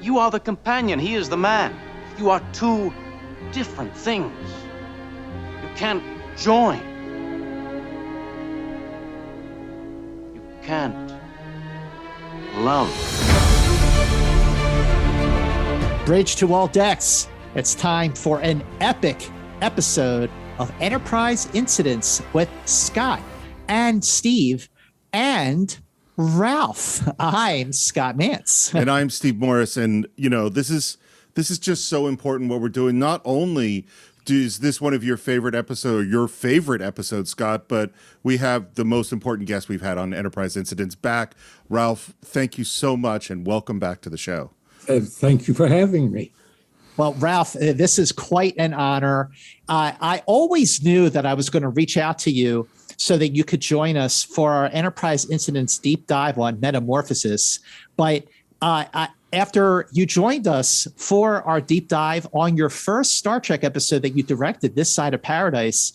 You are the companion. He is the man. You are two different things. You can't join. You can't love. Bridge to all decks. It's time for an epic episode of Enterprise Incidents with Scott and Steve and Ralph. I'm Scott Mance. And I'm Steve Morris. And, you know, this is just so important what we're doing. Not only is this one of your favorite episodes, Scott, but we have the most important guest we've had on Enterprise Incidents back. Ralph, thank you so much and welcome back to the show. Thank you for having me. Well, Ralph, this is quite an honor. I always knew that I was going to reach out to you so that you could join us for our Enterprise Incidents deep dive on Metamorphosis. But after you joined us for our deep dive on your first Star Trek episode that you directed, This Side of Paradise,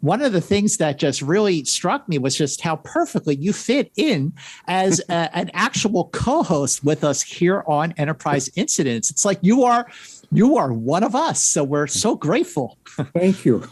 one of the things that just really struck me was just how perfectly you fit in as an actual co-host with us here on Enterprise Incidents. It's like you are one of us. So we're so grateful. Thank you.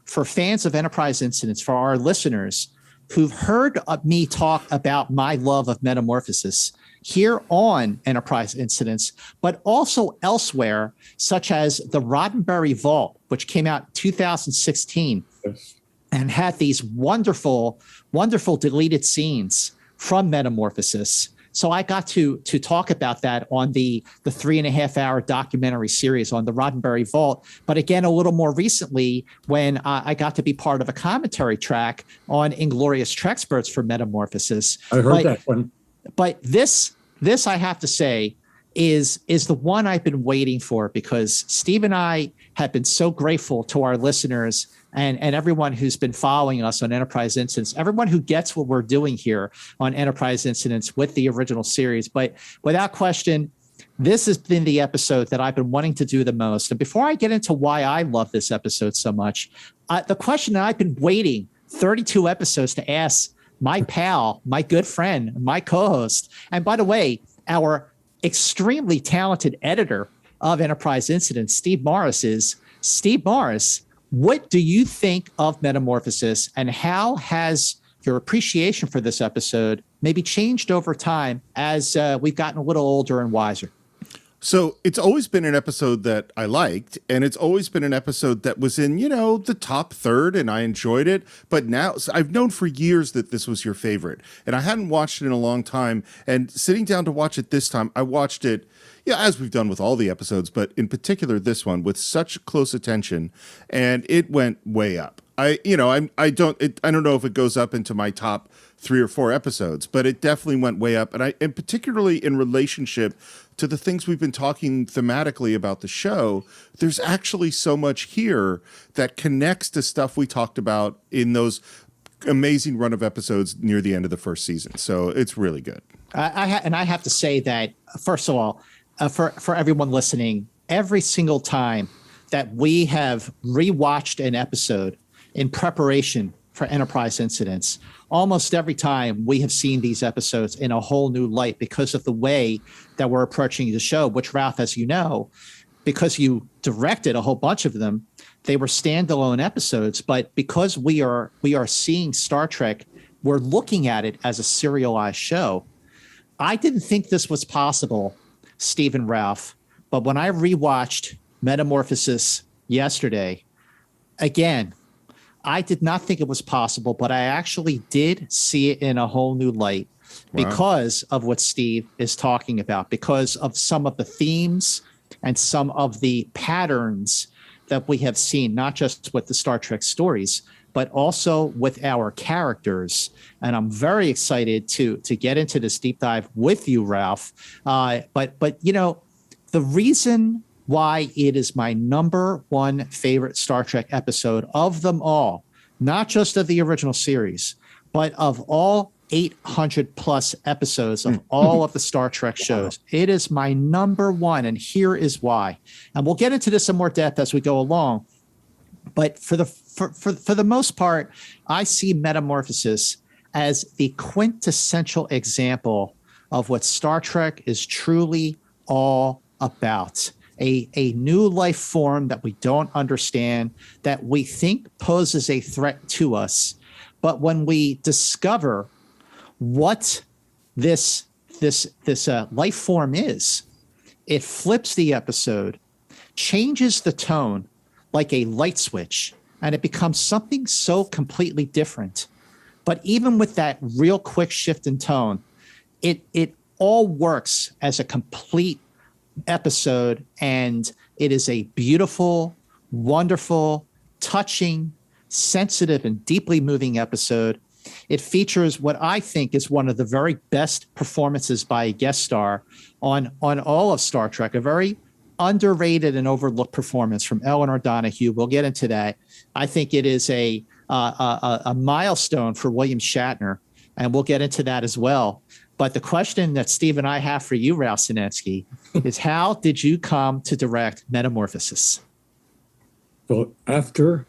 For fans of Enterprise Incidents, for our listeners who've heard me talk about my love of Metamorphosis here on Enterprise Incidents, but also elsewhere, such as the Roddenberry Vault, which came out in 2016 Yes. and had these wonderful, wonderful deleted scenes from Metamorphosis. So I got to talk about that on the 3.5-hour documentary series on the Roddenberry Vault. But again, a little more recently, when I got to be part of a commentary track on Inglorious Trexperts for Metamorphosis. I heard that one. But this I have to say is the one I've been waiting for, because Steve and I have been so grateful to our listeners and everyone who's been following us on Enterprise Incidents, everyone who gets what we're doing here on Enterprise Incidents with the original series. But without question, this has been the episode that I've been wanting to do the most. And before I get into why I love this episode so much, the question that I've been waiting 32 episodes to ask my pal, my good friend, my co-host, and by the way, our extremely talented editor of Enterprise Incidents, Steve Morris, is Steve Morris. What do you think of Metamorphosis, and how has your appreciation for this episode maybe changed over time as we've gotten a little older and wiser? So it's always been an episode that I liked, and it's always been an episode that was in, the top third, and I enjoyed it. But now I've known for years that this was your favorite, and I hadn't watched it in a long time. And sitting down to watch it this time, I watched it, as we've done with all the episodes, but in particular this one with such close attention, and it went way up. I don't know if it goes up into my top 3 or 4 episodes, but it definitely went way up, and particularly in relationship to the things we've been talking thematically about the show. There's actually so much here that connects to stuff we talked about in those amazing run of episodes near the end of the first season. So it's really good. I have to say that, first of all, for everyone listening, every single time that we have rewatched an episode in preparation for Enterprise Incidents, almost every time we have seen these episodes in a whole new light because of the way that we're approaching the show, which, Ralph, as you know, because you directed a whole bunch of them, they were standalone episodes. But because we are seeing Star Trek, we're looking at it as a serialized show. I didn't think this was possible, Steve and Ralph, but when I rewatched Metamorphosis yesterday, again, I did not think it was possible, but I actually did see it in a whole new light. Wow. Because of what Steve is talking about, because of some of the themes and some of the patterns that we have seen, not just with the Star Trek stories, but also with our characters. And I'm very excited to get into this deep dive with you, Ralph. But the reason why it is my number one favorite Star Trek episode of them all, not just of the original series, but of all 800 plus episodes of all of the Star Trek shows. It is my number one, and here is why. And we'll get into this in more depth as we go along. But for the most part, I see Metamorphosis as the quintessential example of what Star Trek is truly all about a new life form that we don't understand, that we think poses a threat to us. But when we discover what this life form is, it flips the episode, changes the tone like a light switch, and it becomes something so completely different. But even with that real quick shift in tone, it all works as a complete episode, and it is a beautiful, wonderful, touching, sensitive, and deeply moving episode. It features what I think is one of the very best performances by a guest star on all of Star Trek, a very underrated and overlooked performance from Eleanor Donahue. We'll get into that. I think it is a milestone for William Shatner, and we'll get into that as well. But the question that Steve and I have for you, Ralph Senensky, is how did you come to direct Metamorphosis? Well, after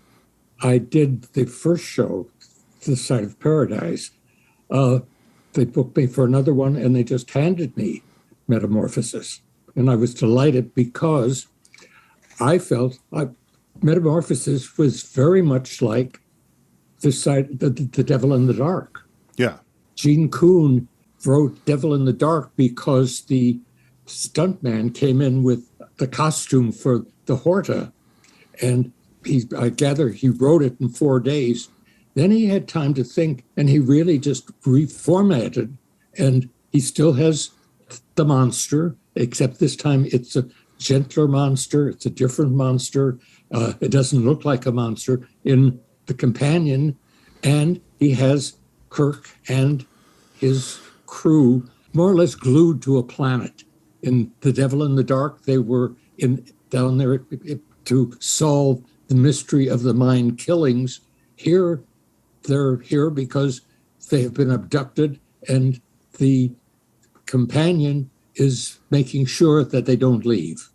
I did the first show, This Side of Paradise, they booked me for another one, and they just handed me Metamorphosis. And I was delighted because I felt Metamorphosis was very much like the Devil in the Dark. Yeah. Gene Kuhn wrote Devil in the Dark because the stuntman came in with the costume for the Horta, and I gather he wrote it in 4 days. Then he had time to think, and he really just reformatted, and he still has the monster, except this time it's a gentler monster. It's a different monster. It doesn't look like a monster in the companion, and he has Kirk and his crew more or less glued to a planet. In The Devil in the Dark, they were down there to solve the mystery of the mind killings. Here, they're here because they have been abducted, and the companion is making sure that they don't leave.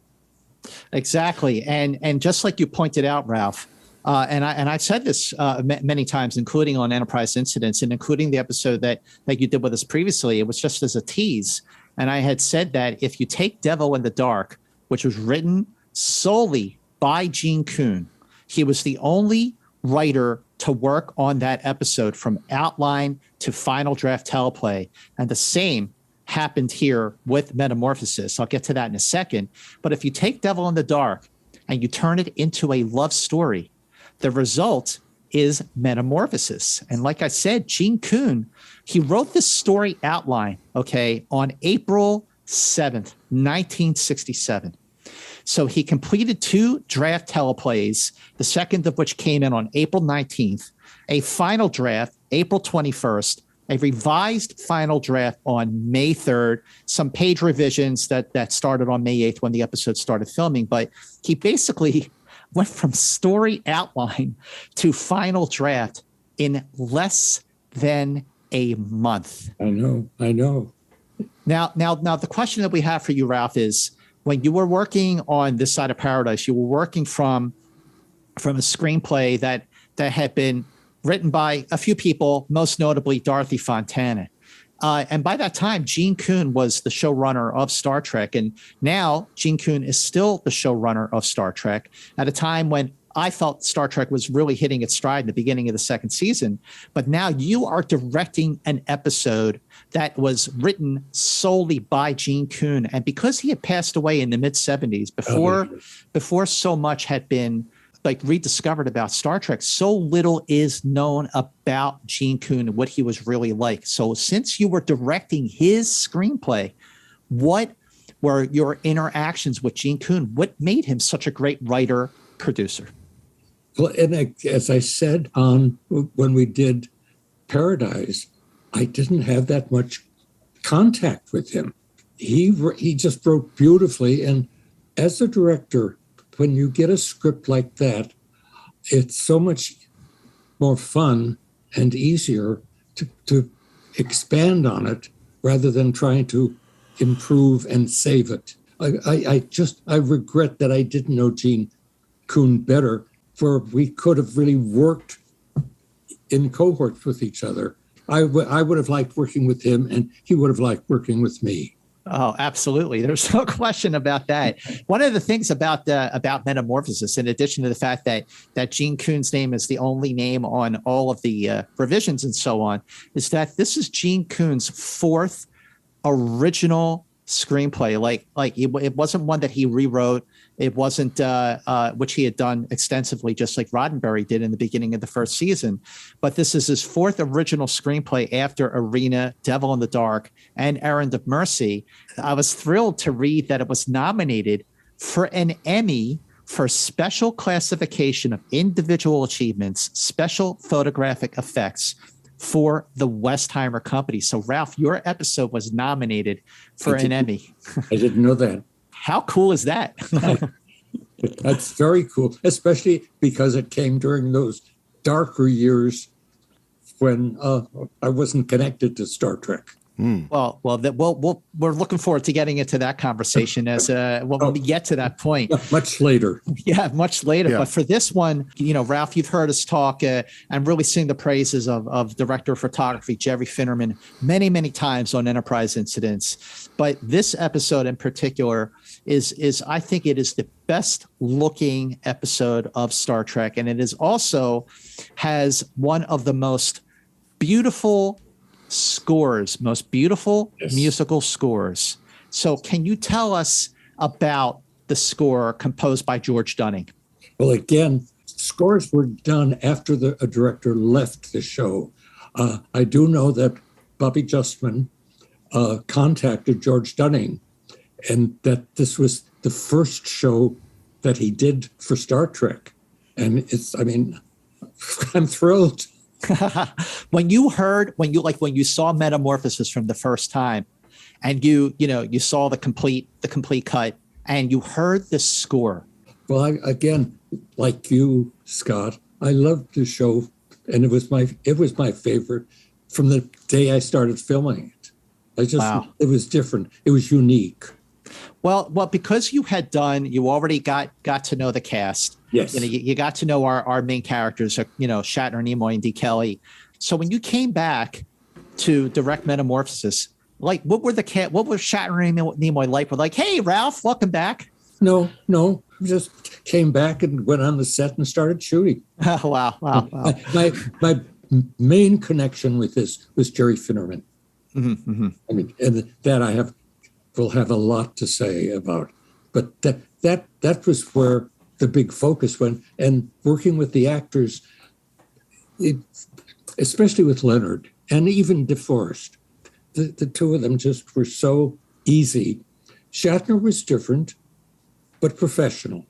Exactly. And just like you pointed out, Ralph, and I've said this many times, including on Enterprise Incidents and including the episode that you did with us previously. It was just as a tease. And I had said that if you take Devil in the Dark, which was written solely by Gene Kuhn, he was the only writer to work on that episode from outline to final draft teleplay. And the same happened here with Metamorphosis. I'll get to that in a second. But if you take Devil in the Dark and you turn it into a love story, the result is Metamorphosis. And like I said, Gene Kuhn, he wrote this story outline, on April 7th, 1967. So he completed 2 draft teleplays, the second of which came in on April 19th, a final draft, April 21st, a revised final draft on May 3rd, some page revisions that started on May 8th when the episode started filming. But he basically went from story outline to final draft in less than a month. I know. Now, the question that we have for you, Ralph, is when you were working on This Side of Paradise, you were working from a screenplay that had been written by a few people, most notably Dorothy Fontana. And by that time, Gene Kuhn was the showrunner of Star Trek. And now Gene Kuhn is still the showrunner of Star Trek at a time when I felt Star Trek was really hitting its stride in the beginning of the second season. But now you are directing an episode that was written solely by Gene Kuhn. And because he had passed away in the mid-70s, before so much had been rediscovered about Star Trek, so little is known about Gene Kuhn and what he was really like. So since you were directing his screenplay, what were your interactions with Gene Kuhn? What made him such a great writer, producer? Well, and as I said when we did Paradise, I didn't have that much contact with him. He just wrote beautifully. And as a director, when you get a script like that, it's so much more fun and easier to expand on it rather than trying to improve and save it. I regret that I didn't know Gene Kuhn better, for we could have really worked in cohorts with each other. I would have liked working with him, and he would have liked working with me. Oh, absolutely. There's no question about that. One of the things about Metamorphosis, in addition to the fact that Gene Coon's name is the only name on all of the revisions and so on, is that this is Gene Coon's fourth original screenplay. Like it wasn't one that he rewrote. It wasn't which he had done extensively, just like Roddenberry did in the beginning of the first season. But this is his fourth original screenplay after Arena, Devil in the Dark, and Errand of Mercy. I was thrilled to read that it was nominated for an Emmy for special classification of individual achievements, special photographic effects for the Westheimer Company. So, Ralph, your episode was nominated for an Emmy. I didn't know that. How cool is that? That's very cool, especially because it came during those darker years when I wasn't connected to Star Trek. Well, we're looking forward to getting into that conversation when we get to that point. Much later. Yeah, much later. Yeah. But for this one, Ralph, you've heard us talk and really sing the praises of director of photography, Jerry Finnerman, many, many times on Enterprise Incidents. But this episode in particular is I think it is the best looking episode of Star Trek. And it is also has one of the most beautiful scores, most beautiful musical scores. So can you tell us about the score composed by George Dunning? Well, again, scores were done after a director left the show. I do know that Bobby Justman contacted George Dunning, and that this was the first show that he did for Star Trek. And I'm thrilled. When you saw Metamorphosis from the first time, and you saw the complete cut, and you heard the score. Well, again, like you, Scott, I loved the show, and it was my favorite from the day I started filming it. It was different. It was unique. Well, because you already got to know the cast. Yes. You got to know our main characters, Shatner, Nimoy, and D. Kelly. So when you came back to direct Metamorphosis, like what was Shatner and Nimoy like? Were like, hey, Ralph, welcome back. No, just came back and went on the set and started shooting. Wow. My main connection with this was Jerry Finnerman. Mm-hmm. And that will have a lot to say about. But that was where the big focus went, and working with the actors, especially with Leonard and even DeForest, the two of them just were so easy. Shatner was different, but professional,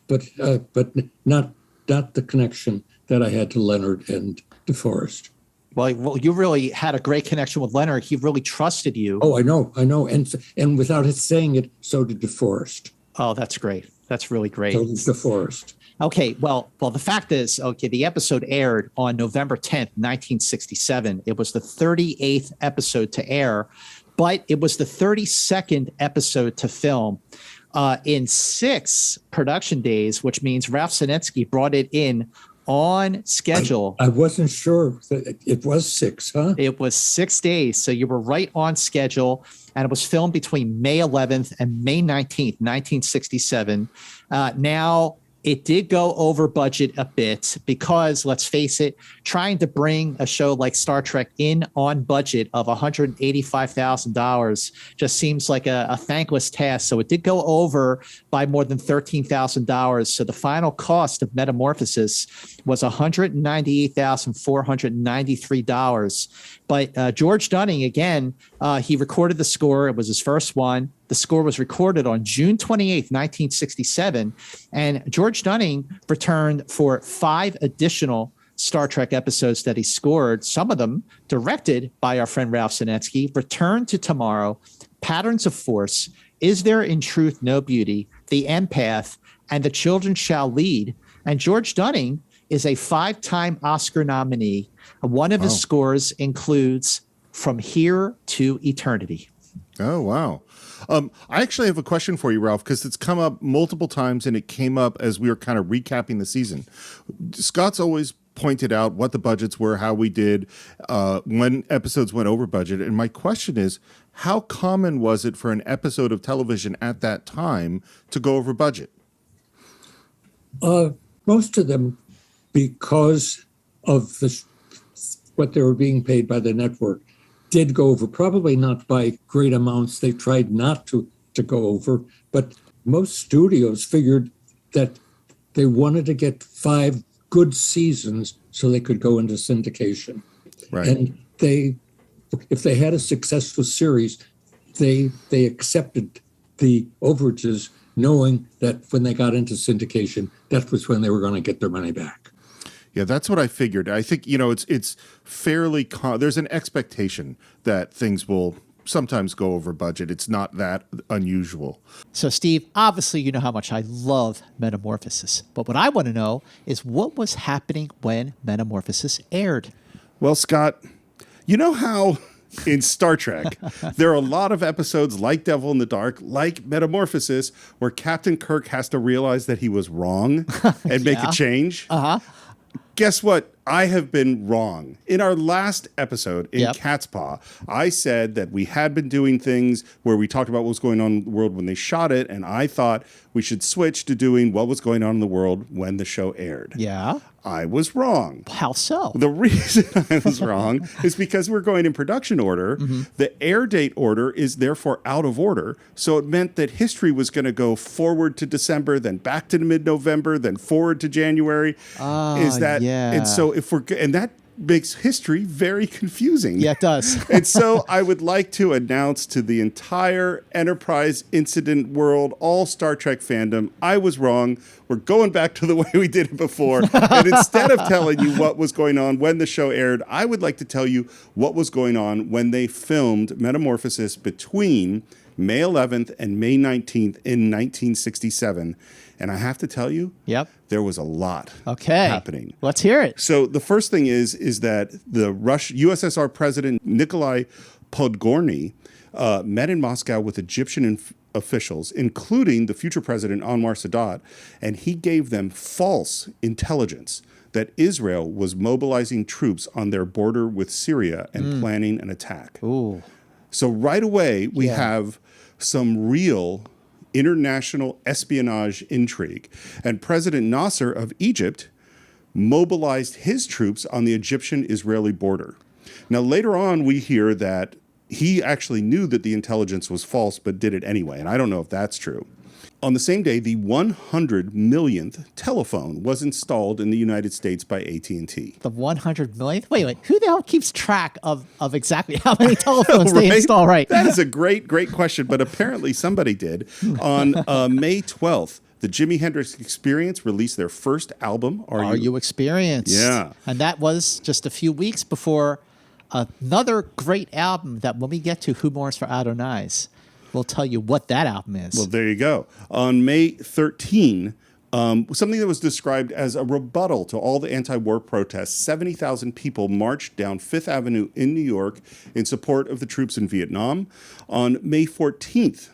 but not the connection that I had to Leonard and DeForest. Well, you really had a great connection with Leonard. He really trusted you. Oh, I know, and without it saying it, so did DeForest. Oh, that's great. That's really great. So did DeForest. Okay, well, the fact is, the episode aired on November 10th, 1967. It was the 38th episode to air, but it was the 32nd episode to film in 6 production days, which means Ralph Senensky brought it in on schedule. I wasn't sure that it was 6, huh? It was 6 days. So you were right on schedule. And it was filmed between May 11th and May 19th, 1967. Now, it did go over budget a bit because, let's face it, trying to bring a show like Star Trek in on budget of $185,000 just seems like a thankless task. So it did go over by more than $13,000. So the final cost of Metamorphosis was $198,493. But George Dunning, again, he recorded the score. It was his first one. The score was recorded on June 28th, 1967. And George Dunning returned for 5 additional Star Trek episodes that he scored, some of them directed by our friend Ralph Senensky. Return to Tomorrow, Patterns of Force, Is There in Truth No Beauty, The Empath, and The Children Shall Lead. And George Dunning is a 5-time Oscar nominee. One of his scores includes From Here to Eternity. Oh, wow. I actually have a question for you, Ralph, because it's come up multiple times, and it came up as we were kind of recapping the season. Scott's always pointed out what the budgets were, how we did, when episodes went over budget. And my question is, how common was it for an episode of television at that time to go over budget? Most of them, because of what they were being paid by the network, did go over, probably not by great amounts. They tried not to go over, but most studios figured that they wanted to get 5 good seasons so they could go into syndication. Right. And if they had a successful series, they accepted the overages, knowing that when they got into syndication, that was when they were going to get their money back. Yeah, that's what I figured. I think, it's fairly, there's an expectation that things will sometimes go over budget. It's not that unusual. So, Steve, obviously you know how much I love Metamorphosis. But what I want to know is what was happening when Metamorphosis aired? Well, Scott, you know how in Star Trek, there are a lot of episodes like Devil in the Dark, like Metamorphosis, where Captain Kirk has to realize that he was wrong and make a change. Uh-huh. Guess what? I have been wrong. In our last episode in Cat's Paw, I said that we had been doing things where we talked about what was going on in the world when they shot it, and I thought we should switch to doing what was going on in the world when the show aired. Yeah. I was wrong. How so? The reason I was wrong is because we're going in production order. Mm-hmm. The air date order is therefore out of order. So it meant that history was going to go forward to December, then back to mid-November, then forward to January. And so and that makes history very confusing. Yeah, it does. And so I would like to announce to the entire Enterprise Incident world, all Star Trek fandom, I was wrong. We're going back to the way we did it before. And instead of telling you what was going on when the show aired, I would like to tell you what was going on when they filmed Metamorphosis between May 11th and May 19th in 1967. And I have to tell you, there was a lot happening. Let's hear it. So the first thing is that the USSR President Nikolai Podgorny met in Moscow with Egyptian officials, including the future president Anwar Sadat, and he gave them false intelligence that Israel was mobilizing troops on their border with Syria and planning an attack. Ooh. So right away, we have some real international espionage intrigue. And President Nasser of Egypt mobilized his troops on the Egyptian-Israeli border. Now, later on, we hear that he actually knew that the intelligence was false, but did it anyway. And I don't know if that's true. On the same day, the 100 millionth telephone was installed in the United States by AT&T. The 100 millionth? Wait. Who the hell keeps track of exactly how many telephones they install, right? That is a great question, but apparently somebody did. On May 12th, the Jimi Hendrix Experience released their first album, Are You Experienced? Yeah. And that was just a few weeks before another great album that when we get to Who Mourns for Adonais, we'll tell you what that album is. Well, there you go. On May 13, something that was described as a rebuttal to all the anti-war protests, 70,000 people marched down Fifth Avenue in New York in support of the troops in Vietnam. On May 14th,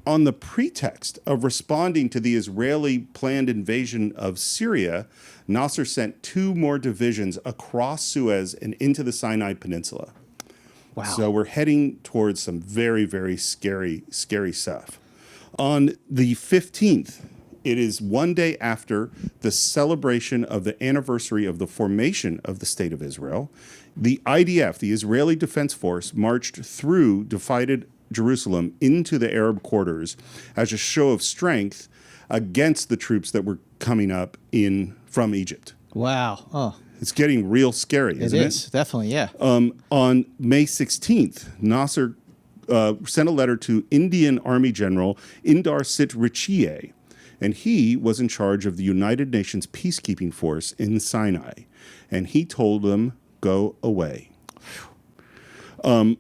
on the pretext of responding to the Israeli planned invasion of Syria, Nasser sent 2 more divisions across Suez and into the Sinai Peninsula. Wow. So we're heading towards some very, very scary stuff. On the 15th, it is one day after the celebration of the anniversary of the formation of the State of Israel. The IDF, the Israeli Defense Force, marched through divided Jerusalem into the Arab quarters as a show of strength against the troops that were coming up from Egypt. Wow. Oh. It's getting real scary, isn't it? It is, definitely, yeah. On May 16th, Nasser sent a letter to Indian Army General Indar Sit Richie, and he was in charge of the United Nations peacekeeping force in Sinai, and he told them, go away. On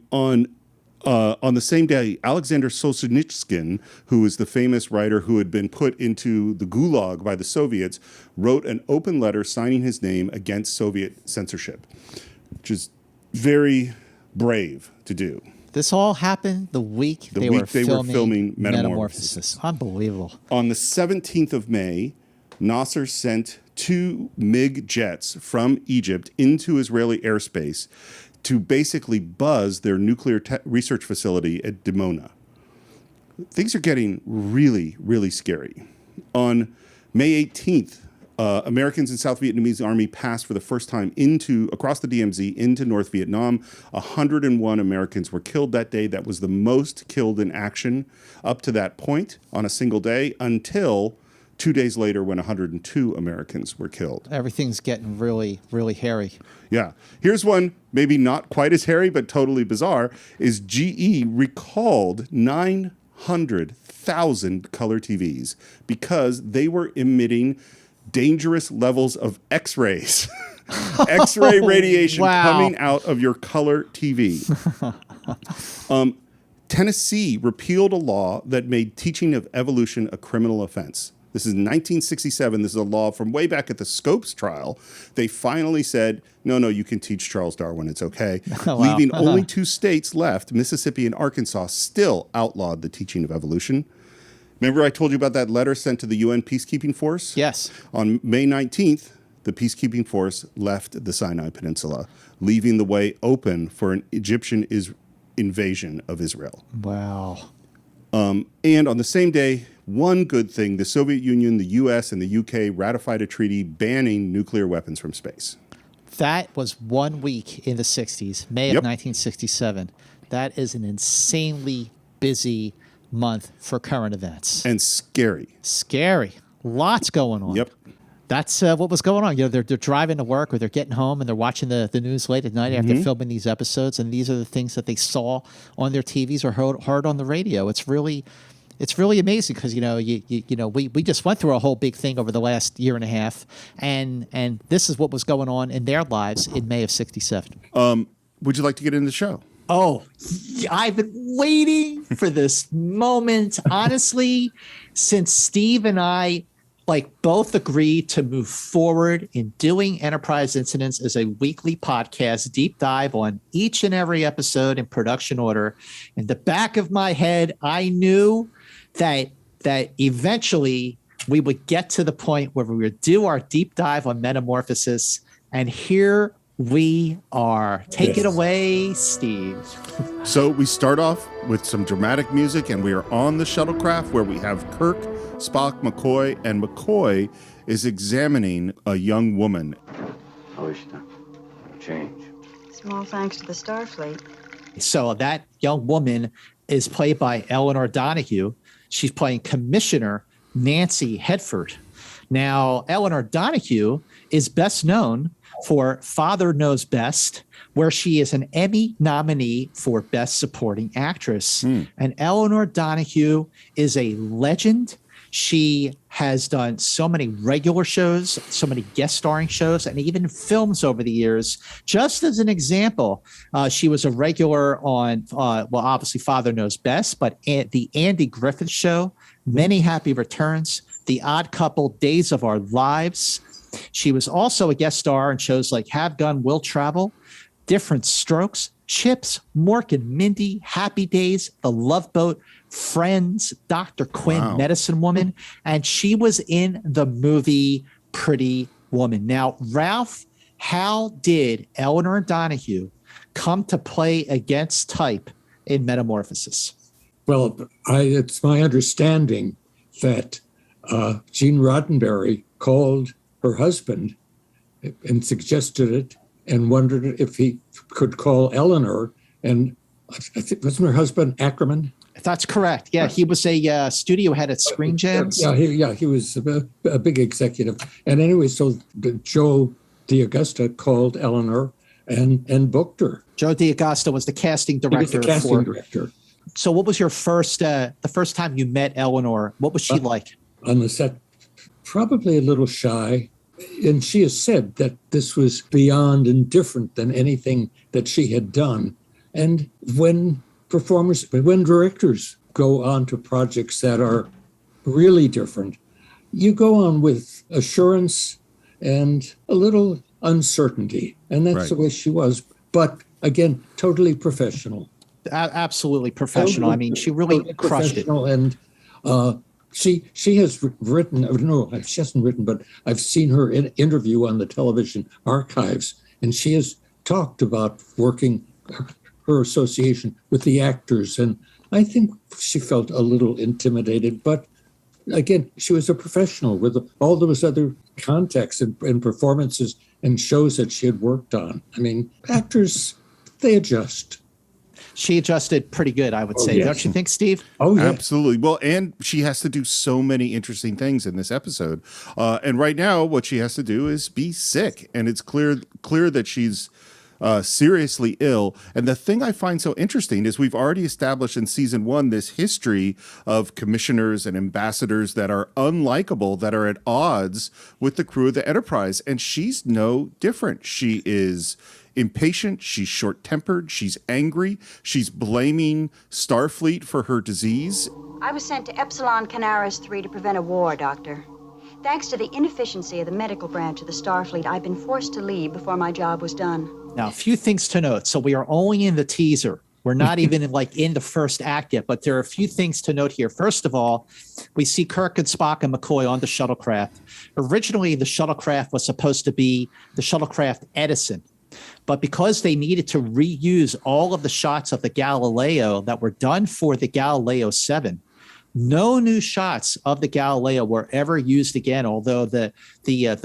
the same day, Alexander Solzhenitsyn, who is the famous writer who had been put into the Gulag by the Soviets, wrote an open letter signing his name against Soviet censorship, which is very brave to do. This all happened the week they were filming Metamorphosis. Unbelievable. On the 17th of May, Nasser sent 2 MiG jets from Egypt into Israeli airspace to basically buzz their nuclear research facility at Dimona. Things are getting really, really scary. On May 18th, Americans in South Vietnamese Army passed for the first time across the DMZ into North Vietnam. 101 Americans were killed that day. That was the most killed in action up to that point on a single day, until 2 days later when 102 Americans were killed. Everything's getting really, really hairy. Yeah. Here's one, maybe not quite as hairy, but totally bizarre, is GE recalled 900,000 color TVs because they were emitting dangerous levels of X-rays. X-ray radiation coming out of your color TV. Tennessee repealed a law that made teaching of evolution a criminal offense. This is 1967. This is a law from way back at the Scopes trial. They finally said, no, you can teach Charles Darwin. It's okay. Leaving only 2 states left, Mississippi and Arkansas, still outlawed the teaching of evolution. Remember I told you about that letter sent to the UN Peacekeeping Force? Yes. On May 19th, the Peacekeeping Force left the Sinai Peninsula, leaving the way open for an Egyptian invasion of Israel. Wow. And on the same day, one good thing, the Soviet Union, the US, and the UK ratified a treaty banning nuclear weapons from space. That was 1 week in the 60s, May of 1967. That is an insanely busy month for current events. And scary. Scary. Lots going on. Yep. That's what was going on. They're driving to work or they're getting home and they're watching the news late at night after filming these episodes, and these are the things that they saw on their TVs or heard on the radio. It's really amazing because we just went through a whole big thing over the last year and a half, and this is what was going on in their lives in May of '67. Would you like to get into the show? Oh, I've been waiting for this moment, honestly, since Steve and I both agreed to move forward in doing Enterprise Incidents as a weekly podcast, deep dive on each and every episode in production order. In the back of my head, I knew that eventually we would get to the point where we would do our deep dive on Metamorphosis, and here we are. Take it away, Steve. So we start off with some dramatic music, and we are on the shuttlecraft where we have Kirk, Spock, McCoy, and McCoy is examining a young woman. How is she now? Change. Small thanks to the Starfleet. So that young woman is played by Eleanor Donahue. She's playing Commissioner Nancy Hedford. Now, Eleanor Donahue is best known for Father Knows Best, where she is an Emmy nominee for Best Supporting Actress. And Eleanor Donahue is a legend. She has done so many regular shows, so many guest starring shows, and even films over the years. Just as an example, she was a regular on, obviously Father Knows Best, but the Andy Griffith Show, Many Happy Returns, The Odd Couple, Days of Our Lives. She was also a guest star in shows like Have Gun, Will Travel, Different Strokes, Chips, Mork and Mindy, Happy Days, The Love Boat, Friends, Dr. Quinn, Medicine Woman, and she was in the movie Pretty Woman. Now, Ralph, how did Eleanor Donahue come to play against type in Metamorphosis? Well, it's my understanding that Gene Roddenberry called her husband and suggested it and wondered if he could call Eleanor. And I think, wasn't her husband Ackerman? That's correct. Yeah, he was a studio head at Screen Gems. He was a big executive. And anyway, so Joe DeAugusta called Eleanor and booked her. Joe DeAugusta was the casting director. He was the casting director. So what was your the first time you met Eleanor? What was she like? On the set, probably a little shy. And she has said that this was beyond and different than anything that she had done. And when directors go on to projects that are really different, you go on with assurance and a little uncertainty. And that's the way she was. But again, totally professional. Absolutely professional. I mean, she really crushed it. And she has written, no, she hasn't written, but I've seen her interview on the television archives, and she has talked about working her association with the actors, and I think she felt a little intimidated, but again, she was a professional with all those other contexts and performances and shows that she had worked on. I mean, actors, they adjust. She adjusted pretty good, I would say. Yes. Don't you think, Steve? Oh, yeah. Absolutely. Well, and she has to do so many interesting things in this episode. And right now, what she has to do is be sick. And it's clear that she's seriously ill. And the thing I find so interesting is we've already established in season 1 this history of commissioners and ambassadors that are unlikable, that are at odds with the crew of the Enterprise. And she's no different. She is impatient, she's short-tempered, she's angry, she's blaming Starfleet for her disease. I was sent to Epsilon Canaris 3 to prevent a war, Doctor. Thanks to the inefficiency of the medical branch of the Starfleet, I've been forced to leave before my job was done. Now, a few things to note. So we are only in the teaser. We're not even in the first act yet, but there are a few things to note here. First of all, we see Kirk and Spock and McCoy on the shuttlecraft. Originally, the shuttlecraft was supposed to be the shuttlecraft Edison. But because they needed to reuse all of the shots of the Galileo that were done for the Galileo 7, no new shots of the Galileo were ever used again, although the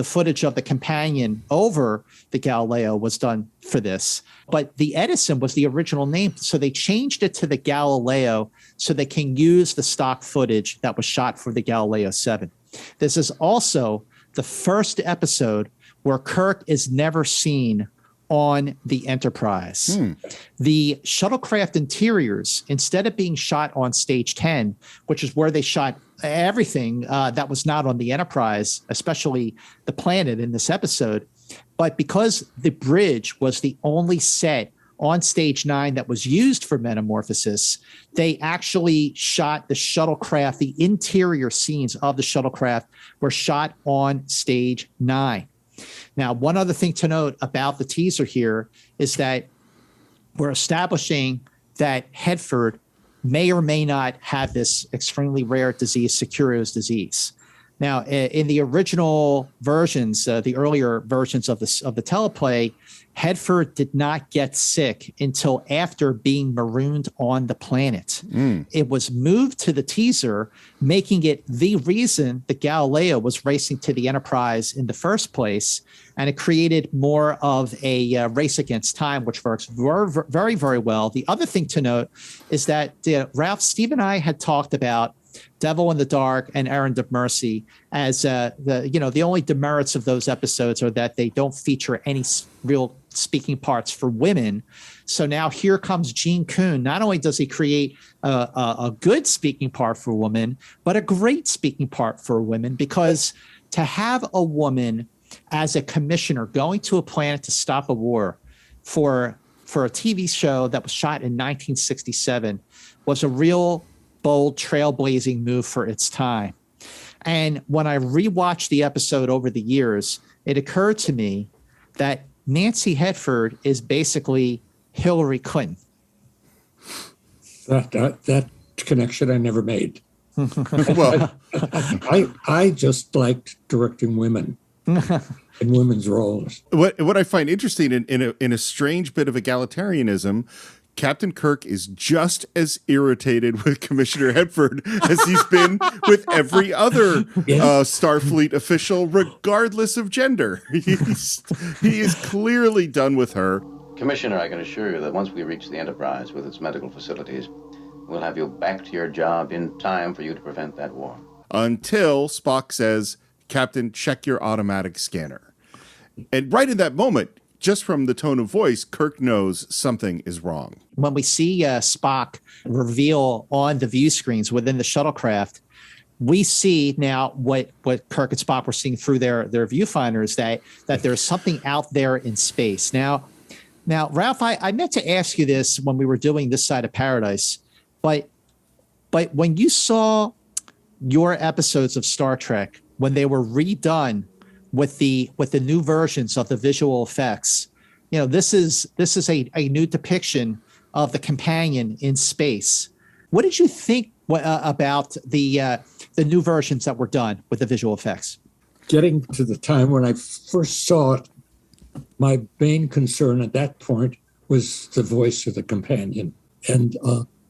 footage of the companion over the Galileo was done for this. But the Edison was the original name, so they changed it to the Galileo so they can use the stock footage that was shot for the Galileo 7. This is also the first episode where Kirk is never seen on the Enterprise. The shuttlecraft interiors, instead of being shot on stage 10, which is where they shot everything that was not on the Enterprise, especially the planet in this episode, but because the bridge was the only set on stage 9 that was used for Metamorphosis, they actually shot the shuttlecraft, the interior scenes of the shuttlecraft were shot on stage 9. Now, one other thing to note about the teaser here is that we're establishing that Hedford may or may not have this extremely rare disease, Securo's disease. Now, in the original versions, the earlier versions of the teleplay, Hedford did not get sick until after being marooned on the planet. It was moved to the teaser, making it the reason the Galileo was racing to the Enterprise in the first place, and it created more of a race against time, which works very, very well. The other thing to note is that Ralph, Steve, and I had talked about Devil in the Dark and Errand of Mercy as the only demerits of those episodes are that they don't feature any real speaking parts for women. So now here comes Gene Kuhn. Not only does he create a good speaking part for women, but a great speaking part for women, because to have a woman as a commissioner going to a planet to stop a war for a TV show that was shot in 1967 was a real bold, trailblazing move for its time. And when I rewatched the episode over the years, it occurred to me that Nancy Hedford is basically Hillary Clinton. That connection I never made. Well, I just liked directing women in women's roles. what I find interesting in a strange bit of egalitarianism, Captain Kirk is just as irritated with Commissioner Hedford as he's been with every other Starfleet official, regardless of gender. He is clearly done with her. Commissioner, I can assure you that once we reach the Enterprise with its medical facilities, we'll have you back to your job in time for you to prevent that war. Until Spock says, "Captain, check your automatic scanner." And right in that moment, just from the tone of voice, Kirk knows something is wrong. When we see Spock reveal on the view screens within the shuttlecraft, we see now what Kirk and Spock were seeing through their viewfinders, that there's something out there in space. Now, Ralph, I meant to ask you this when we were doing This Side of Paradise, but when you saw your episodes of Star Trek, when they were redone with the new versions of the visual effects, this is a new depiction of the companion in space. What did you think about the new versions that were done with the visual effects? Getting to the time when I first saw it, my main concern at that point was the voice of the companion. And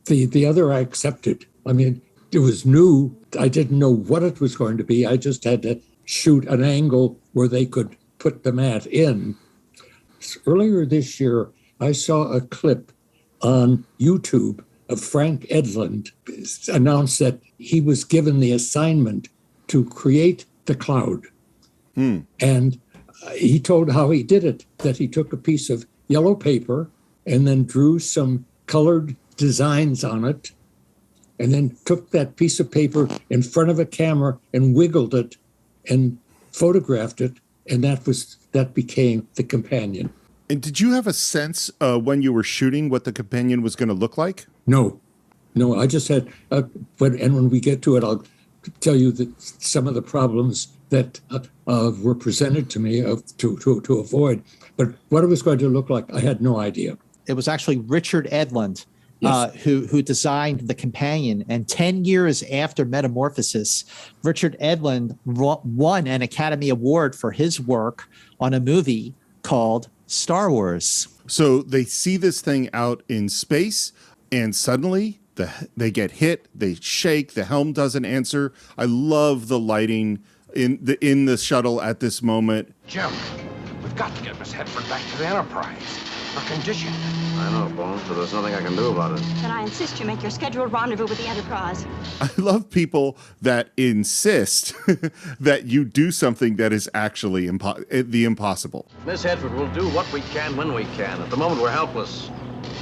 the other I accepted. I mean, it was new. I didn't know what it was going to be. I just had to shoot an angle where they could put the mat in. Earlier this year, I saw a clip on YouTube of Frank Edlund announce that he was given the assignment to create the cloud. And he told how he did it, that he took a piece of yellow paper and then drew some colored designs on it, and then took that piece of paper in front of a camera and wiggled it and photographed it, and that became the companion. And did you have a sense when you were shooting what the companion was going to look like? No, I just had, when we get to it, I'll tell you that some of the problems that were presented to me to avoid. But what it was going to look like, I had no idea. It was actually Richard Edlund Yes. who designed the companion. And 10 years after Metamorphosis, Richard Edlund won an Academy Award for his work on a movie called Star Wars. So they see this thing out in space, and suddenly they get hit, they shake, the helm doesn't answer. I love the lighting in the shuttle at this moment. Jim, we've got to get Miss Hedford back to the Enterprise. Her condition. I know, Bones, but there's nothing I can do about it. Then I insist you make your scheduled rendezvous with the Enterprise. I love people that insist that you do something that is actually the impossible. Miss Hedford will do what we can when we can. At the moment, we're helpless.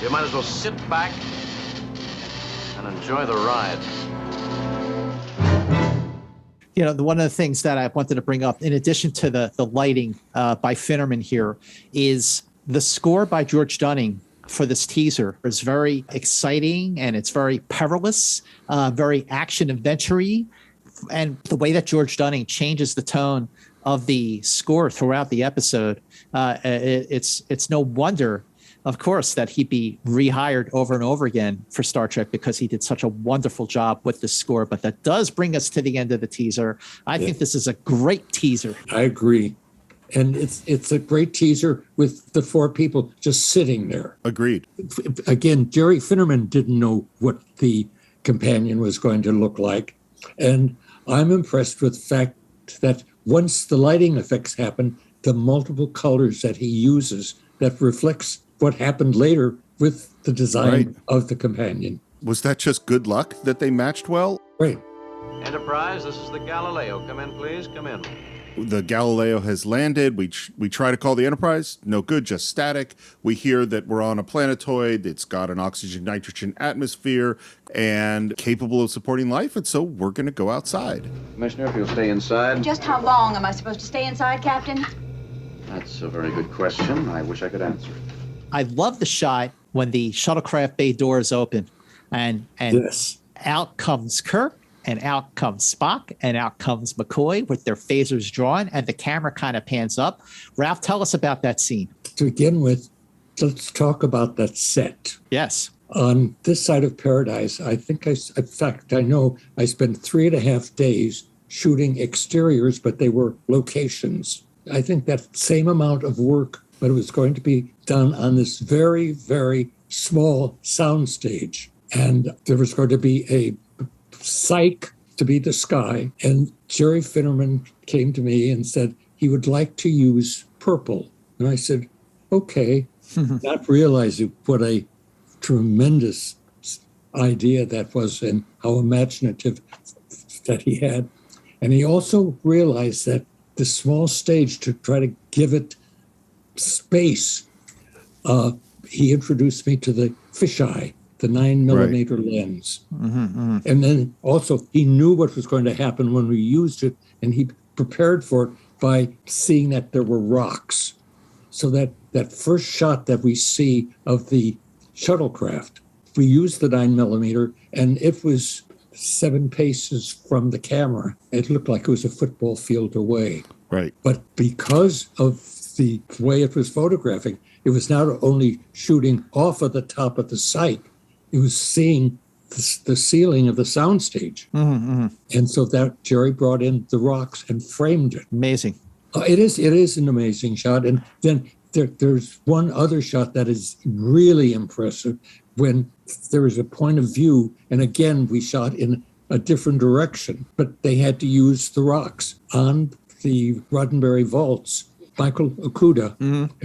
You might as well sit back and enjoy the ride. You know, one of the things that I wanted to bring up, in addition to the lighting by Finnerman here, is the score by George Dunning for this teaser is very exciting, and it's very perilous, very action adventure-y. And the way that George Dunning changes the tone of the score throughout the episode, it's no wonder, of course, that he'd be rehired over and over again for Star Trek, because he did such a wonderful job with the score. But that does bring us to the end of the teaser. I think this is a great teaser. I agree. And it's a great teaser with the four people just sitting there. Agreed. Again, Jerry Finnerman didn't know what the companion was going to look like. And I'm impressed with the fact that once the lighting effects happen, the multiple colors that he uses that reflects what happened later with the design of the companion. Was that just good luck that they matched well? Right. Enterprise, this is the Galileo. Come in, please. Come in. The Galileo has landed. We try to call the Enterprise. No good, just static. We hear that we're on a planetoid. It's got an oxygen-nitrogen atmosphere and capable of supporting life. And so we're going to go outside. Commissioner, if you'll stay inside. Just how long am I supposed to stay inside, Captain? That's a very good question. I wish I could answer it. I love the shot when the shuttlecraft bay doors open, and Yes. out comes Kirk, and out comes Spock, and out comes McCoy with their phasers drawn, and the camera kind of pans up. Ralph, tell us about that scene. To begin with, let's talk about that set. Yes. On this side of Paradise, I think I spent 3.5 days shooting exteriors, but they were locations. I think that same amount of work, but it was going to be done on this very, very small soundstage. And there was going to be a psych to be the sky. And Jerry Finnerman came to me and said he would like to use purple. And I said, okay, not realizing what a tremendous idea that was and how imaginative that he had. And he also realized that the small stage, to try to give it space, he introduced me to the fisheye, the 9mm lens. And then also he knew what was going to happen when we used it, and he prepared for it by seeing that there were rocks. So that first shot that we see of the shuttlecraft, we used the 9mm, and it was 7 paces from the camera. It looked like it was a football field away. Right. But because of the way it was photographing, it was not only shooting off of the top of the site, it was seeing the ceiling of the soundstage. And so that Jerry brought in the rocks and framed it. Amazing. It is an amazing shot. And then there's one other shot that is really impressive when there is a point of view, and again, we shot in a different direction, but they had to use the rocks on the Roddenberry vaults. Michael Okuda,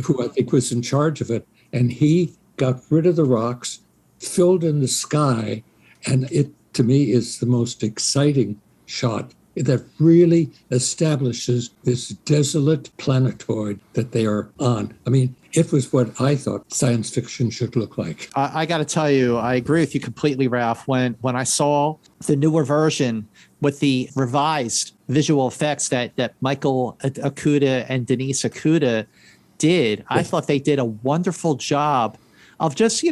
who I think was in charge of it, and he got rid of the rocks, filled in the sky, and it, to me, is the most exciting shot that really establishes this desolate planetoid that they are on. I mean, it was what I thought science fiction should look like. I got to tell you, I agree with you completely, Ralph. When I saw the newer version with the revised visual effects that Michael Okuda and Denise Okuda did, I thought they did a wonderful job of just,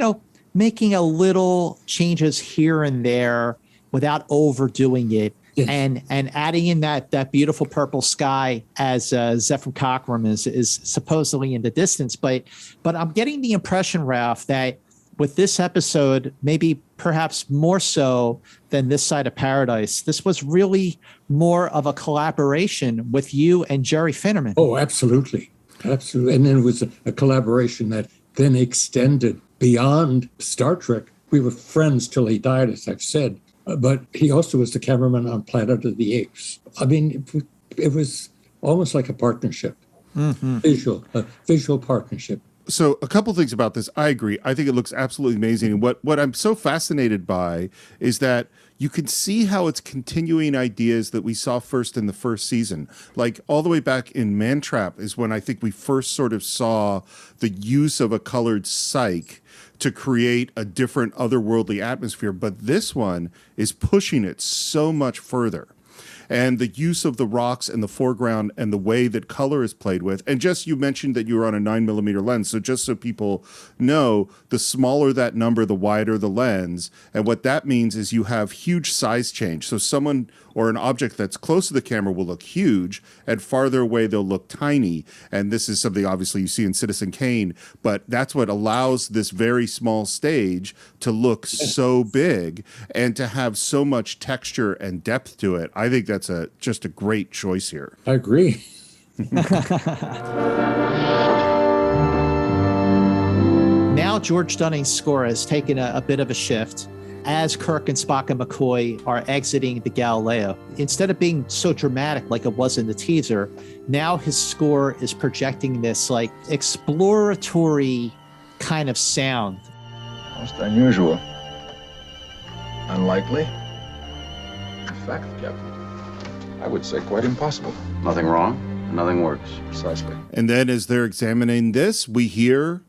making a little changes here and there without overdoing it. Yes. And adding in that beautiful purple sky as Zephram Cochrane is supposedly in the distance. But I'm getting the impression, Ralph, that with this episode, maybe perhaps more so than This Side of Paradise, this was really more of a collaboration with you and Jerry Finnerman. Oh, absolutely. Absolutely. And then it was a collaboration that then extended beyond Star Trek. We were friends till he died, as I've said. But he also was the cameraman on Planet of the Apes. I mean, it was almost like a partnership, visual partnership. So a couple things about this. I agree. I think it looks absolutely amazing. And what I'm so fascinated by is that you can see how it's continuing ideas that we saw first in the first season. Like all the way back in Mantrap is when I think we first sort of saw the use of a colored psyche to create a different otherworldly atmosphere. But this one is pushing it so much further. And the use of the rocks in the foreground and the way that color is played with. And just, you mentioned that you were on a 9mm lens. So just so people know, the smaller that number, the wider the lens. And what that means is you have huge size change. So someone or an object that's close to the camera will look huge, and farther away they'll look tiny. And this is something obviously you see in Citizen Kane, but that's what allows this very small stage to look so big and to have so much texture and depth to it. I think that's just a great choice here. I agree. Now George Dunning's score has taken a bit of a shift as Kirk and Spock and McCoy are exiting the Galileo. Instead of being so dramatic like it was in the teaser, now his score is projecting this like exploratory kind of sound. Most unusual. Unlikely. In fact, Captain, I would say quite impossible. Nothing wrong, nothing works. Precisely. And then as they're examining this, we hear,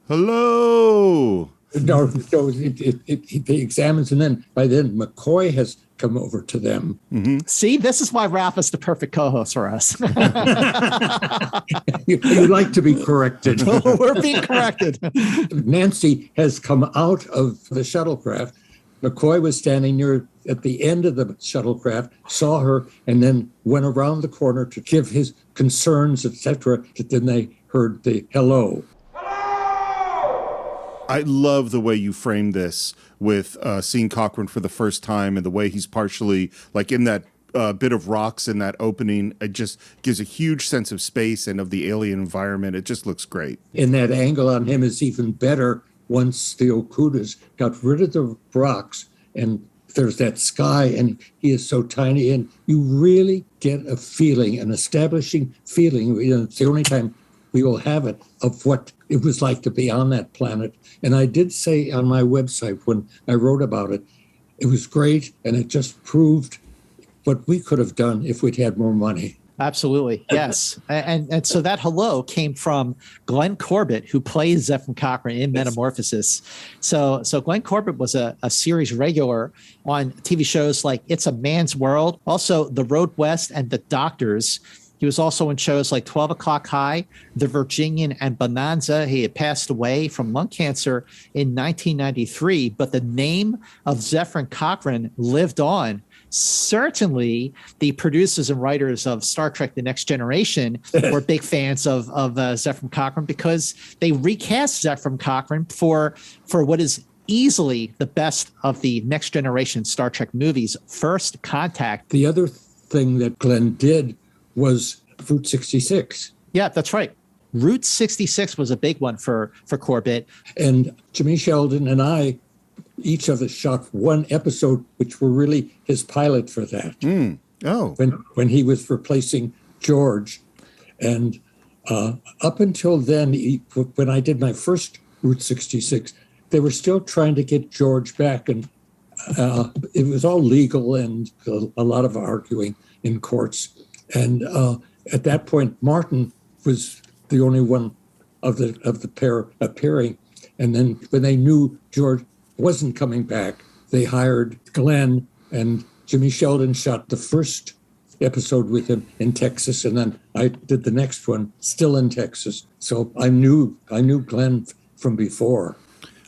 hello. No, he examines, and then by then McCoy has come over to them. Mm-hmm. See, this is why Ralph is the perfect co-host for us. You like to be corrected. We're being corrected. Nancy has come out of the shuttlecraft. McCoy was standing near at the end of the shuttlecraft, saw her, and then went around the corner to give his concerns, etc. Then they heard the hello. I love the way you framed this with seeing Cochrane for the first time and the way he's partially like in that bit of rocks in that opening. It just gives a huge sense of space and of the alien environment. It just looks great. And that angle on him is even better once the Okudas got rid of the rocks and there's that sky and he is so tiny, and you really get a feeling, an establishing feeling. It's the only time we will have it, of what it was like to be on that planet. And I did say on my website when I wrote about it, it was great, and it just proved what we could have done if we'd had more money. Absolutely, yes. And so that hello came from Glenn Corbett, who plays Zephram Cochrane in Metamorphosis. So Glenn Corbett was a series regular on TV shows like It's a Man's World, also The Road West and The Doctors. He was also in shows like 12 O'Clock High, The Virginian, and Bonanza. He had passed away from lung cancer in 1993, but the name of Zephram Cochrane lived on. Certainly, the producers and writers of Star Trek The Next Generation were big fans of Zephram Cochrane because they recast Zephram Cochrane for what is easily the best of the Next Generation Star Trek movies, First Contact. The other thing that Glenn did was Route 66. Yeah, that's right. Route 66 was a big one for Corbett. And Jimmy Sheldon and I, each of us shot one episode, which were really his pilot for that. Oh. When he was replacing George. And up until then, when I did my first Route 66, they were still trying to get George back. And it was all legal and a lot of arguing in courts. And at that point, Martin was the only one of the pair appearing. And then when they knew George wasn't coming back, they hired Glenn, and Jimmy Sheldon shot the first episode with him in Texas, and then I did the next one still in Texas. So I knew Glenn from before.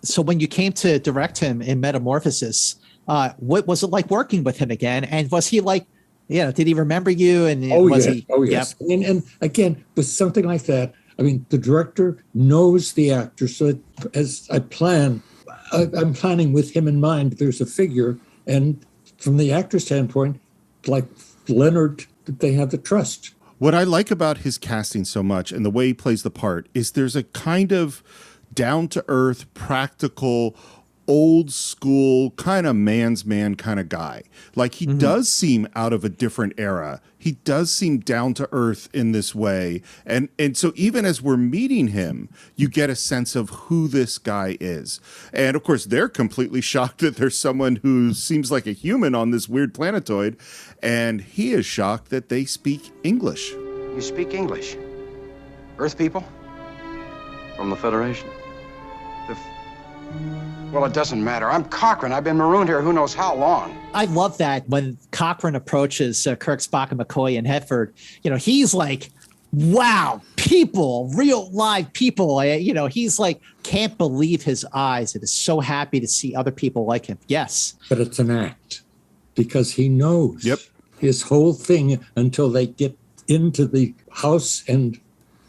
So when you came to direct him in Metamorphosis, what was it like working with him again? And was he like, did he remember you? And yes. Yep. And again, with something like that, I mean, the director knows the actor. So as I plan, I'm planning with him in mind. There's a figure, and from the actor's standpoint, like Leonard, they have the trust. What I like about his casting so much and the way he plays the part is there's a kind of down-to-earth, practical, old school kind of man's man kind of guy. Like he does seem out of a different era. He does seem down to earth in this way. And so even as we're meeting him, you get a sense of who this guy is. And of course, they're completely shocked that there's someone who seems like a human on this weird planetoid. And he is shocked that they speak English. You speak English? Earth people? From the Federation. Well, it doesn't matter. I'm Cochrane. I've been marooned here who knows how long. I love that when Cochrane approaches Kirk, Spock, and McCoy and Hedford, he's like, wow, people, real live people. He's like, can't believe his eyes. It is so happy to see other people like him. Yes. But it's an act because he knows. Yep. His whole thing until they get into the house and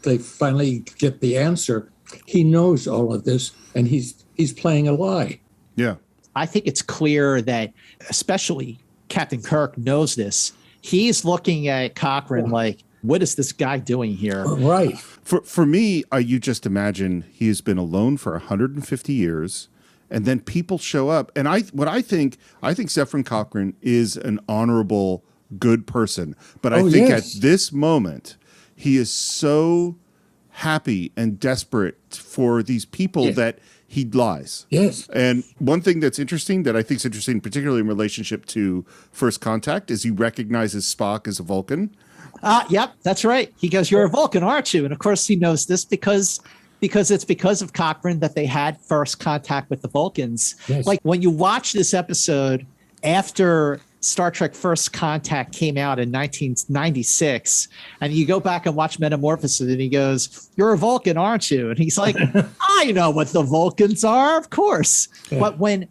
they finally get the answer. He knows all of this, and he's playing a lie. Yeah. I think it's clear that especially Captain Kirk knows this. He's looking at Cochrane like, what is this guy doing here? Right. For me, you just imagine he has been alone for 150 years, and then people show up. And I think Zephram Cochrane is an honorable, good person. But I think at this moment, he is so happy and desperate for these people that he lies. Yes. And one thing that's interesting, that I think is interesting, particularly in relationship to First Contact, is he recognizes Spock as a Vulcan. Yep, that's right. He goes, "You're a Vulcan, aren't you?" And of course he knows this because it's because of Cochrane that they had first contact with the Vulcans. Yes. Like when you watch this episode after Star Trek First Contact came out in 1996, and you go back and watch Metamorphosis, and he goes, "You're a Vulcan, aren't you?" And he's like, "I know what the Vulcans are, of course." Yeah. But when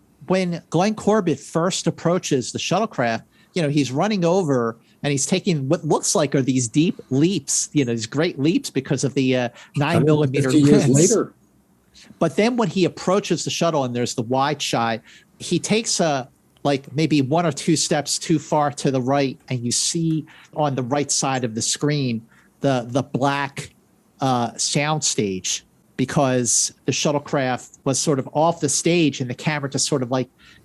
Glenn Corbett first approaches the shuttlecraft, he's running over and he's taking what looks like are these deep leaps, these great leaps because of the 9mm lens. Years later. But then when he approaches the shuttle and there's the wide shot, he takes maybe one or two steps too far to the right, and you see on the right side of the screen the black sound stage, because the shuttlecraft was sort of off the stage and the camera just sort of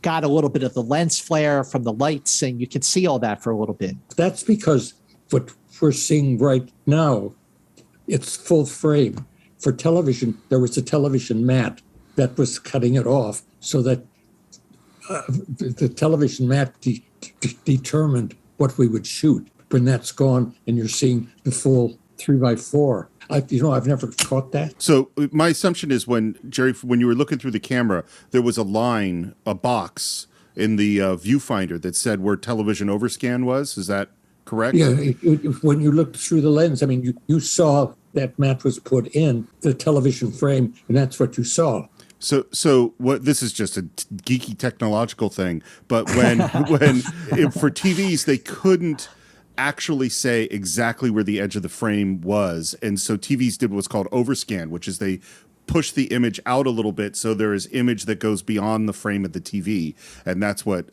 got a little bit of the lens flare from the lights, and you can see all that for a little bit. That's because what we're seeing right now, it's full frame. For television, there was a television mat that was cutting it off so that the television mat determined what we would shoot. When that's gone and you're seeing the full 3x4. I've never caught that. So my assumption is when you were looking through the camera, there was a box in the viewfinder that said where television overscan was. Is that correct? Yeah. When you looked through the lens, I mean, you saw that mat was put in the television frame, and that's what you saw. So what? This is just a geeky technological thing, but when for TVs they couldn't actually say exactly where the edge of the frame was, and so TVs did what's called overscan, which is they push the image out a little bit so there is image that goes beyond the frame of the TV, and that's what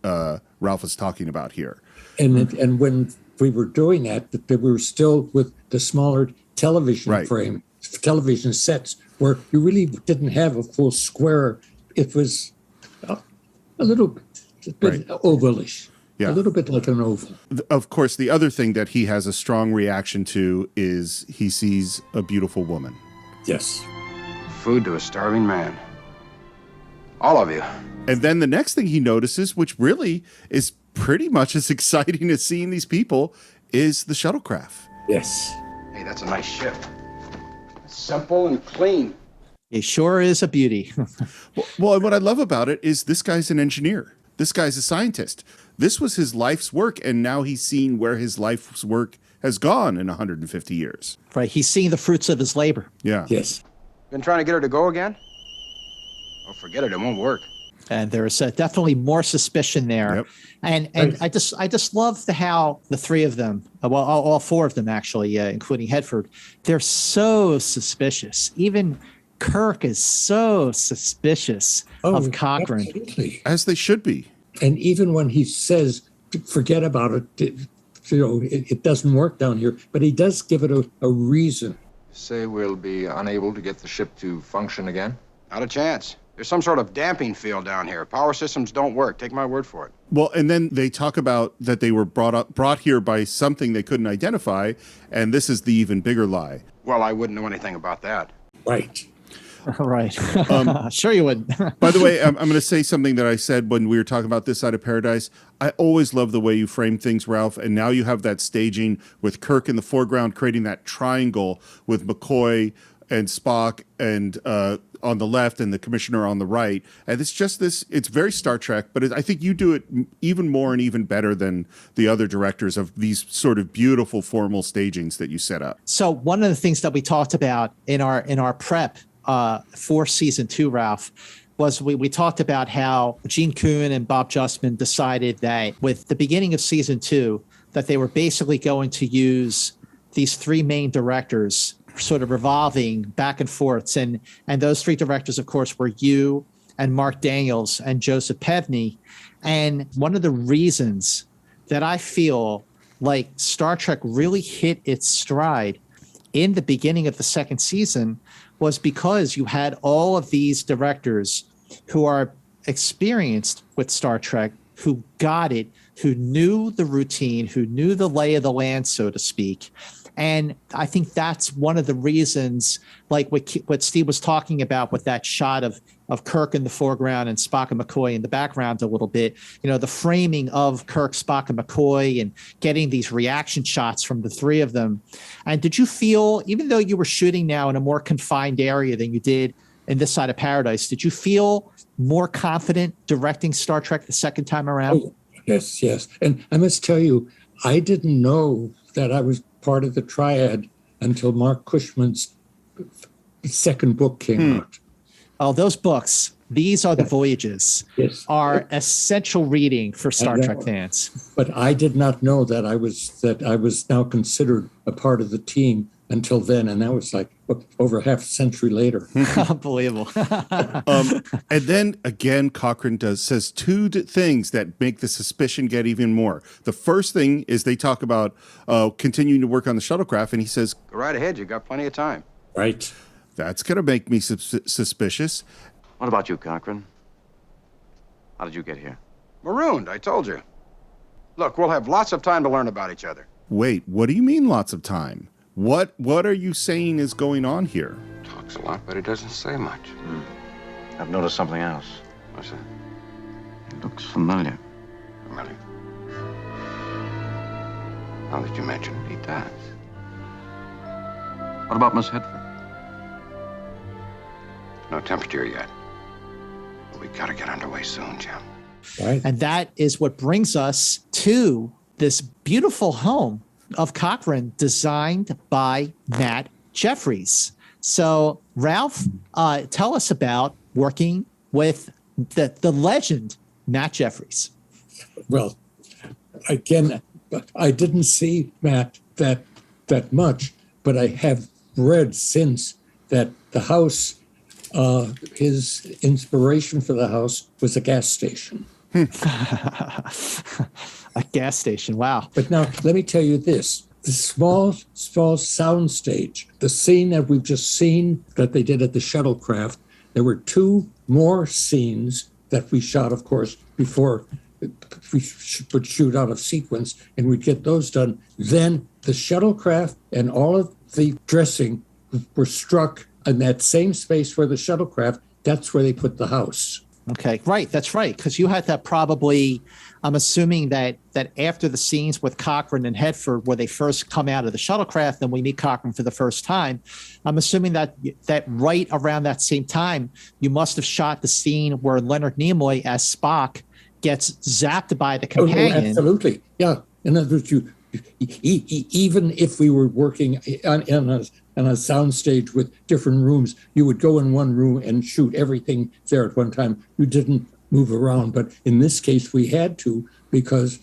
Ralph is talking about here. And when we were doing that, we were still with the smaller television right. frame. television sets where you really didn't have a full square. It was a little bit ovalish. Yeah. A little bit like an oval. Of course, the other thing that he has a strong reaction to is he sees a beautiful woman. Yes. Food to a starving man. All of you. And then the next thing he notices, which really is pretty much as exciting as seeing these people, is the shuttlecraft. Yes. Hey, that's a nice ship. It's simple and clean. It sure is a beauty. Well, and what I love about it is this guy's an engineer. This guy's a scientist. This was his life's work, and now he's seen where his life's work has gone in 150 years. Right. He's seeing the fruits of his labor. Yeah. Yes. Been trying to get her to go again? Oh, forget it. It won't work. And there's definitely more suspicion there. Yep. And I just love how the three of them, well, all four of them actually, including Hedford, they're so suspicious. Even Kirk is so suspicious of Cochrane. Absolutely. As they should be. And even when he says, forget about it, it doesn't work down here, but he does give it a reason. Say we'll be unable to get the ship to function again? Not a chance. There's some sort of damping field down here. Power systems don't work. Take my word for it. Well, and then they talk about that they were brought here by something they couldn't identify, and this is the even bigger lie. Well, I wouldn't know anything about that. Right. Right. Sure you would. By the way, I'm going to say something that I said when we were talking about This Side of Paradise. I always love the way you frame things, Ralph, and now you have that staging with Kirk in the foreground creating that triangle with McCoy and Spock and on the left and the Commissioner on the right. And it's just this, it's very Star Trek, but I think you do it even more and even better than the other directors of these sort of beautiful formal stagings that you set up. So one of the things that we talked about in our prep for season 2, Ralph, was we talked about how Gene Kuhn and Bob Justman decided that with the beginning of season 2, that they were basically going to use these three main directors sort of revolving back and forths. And those three directors, of course, were you and Mark Daniels and Joseph Pevney. And one of the reasons that I feel like Star Trek really hit its stride in the beginning of the second season was because you had all of these directors who are experienced with Star Trek, who got it, who knew the routine, who knew the lay of the land, so to speak. And I think that's one of the reasons, like what Steve was talking about with that shot of Kirk in the foreground and Spock and McCoy in the background a little bit, the framing of Kirk, Spock, and McCoy and getting these reaction shots from the three of them. And did you feel, even though you were shooting now in a more confined area than you did in This Side of Paradise, did you feel more confident directing Star Trek the second time around? Oh, yes. And I must tell you, I didn't know that I was part of the triad until Mark Cushman's second book came out. Oh, those books, these are the Voyages, are essential reading for Star Trek fans. But I did not know that I was now considered a part of the team until then, and that was like over half a century later. Unbelievable. And then again, Cochrane says two things that make the suspicion get even more. The first thing is they talk about continuing to work on the shuttlecraft, and he says, Go right ahead. You got plenty of time. Right. That's going to make me suspicious. What about you, Cochrane? How did you get here? Marooned, I told you. Look, we'll have lots of time to learn about each other. Wait, what do you mean lots of time? What are you saying is going on here? Talks a lot, but he doesn't say much. I've noticed something else. What's that? He looks familiar. Familiar? Now that you mention it, he does. What about Miss Hedford? No temperature yet. But we gotta get underway soon, Jim. Right. And that is what brings us to this beautiful home of Cochrane designed by Matt Jeffries. So, Ralph, tell us about working with the legend, Matt Jeffries. Well, again, I didn't see Matt that much, but I have read since that the house, his inspiration for the house was a gas station. A gas station, wow. But now, let me tell you this. the small sound stage. The scene that we've just seen that they did at the Shuttlecraft, there were 2 more scenes that we shot, of course, before we would shoot out of sequence, and we'd get those done. Then the Shuttlecraft and all of the dressing were struck in that same space where the Shuttlecraft, that's where they put the house. Okay, right. That's right. Because you had that probably, I'm assuming that after the scenes with Cochrane and Hedford, where they first come out of the Shuttlecraft and we meet Cochrane for the first time, I'm assuming that right around that same time, you must have shot the scene where Leonard Nimoy as Spock gets zapped by the companion. Oh, absolutely. Yeah. In other words, even if we were working on a soundstage with different rooms, you would go in one room and shoot everything there at one time. You didn't move around. But in this case, we had to, because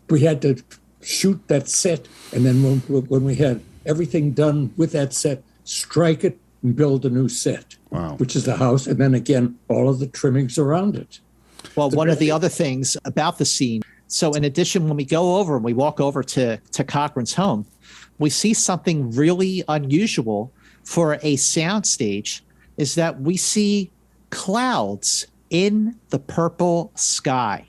we had to shoot that set. And then when we had everything done with that set, strike it and build a new set, wow, which is the house. And then again, all of the trimmings around it. Well, one of the other things about the scene, so in addition, when we go over and we walk over to Cochrane's home, we see something really unusual for a soundstage, is that we see clouds in the purple sky.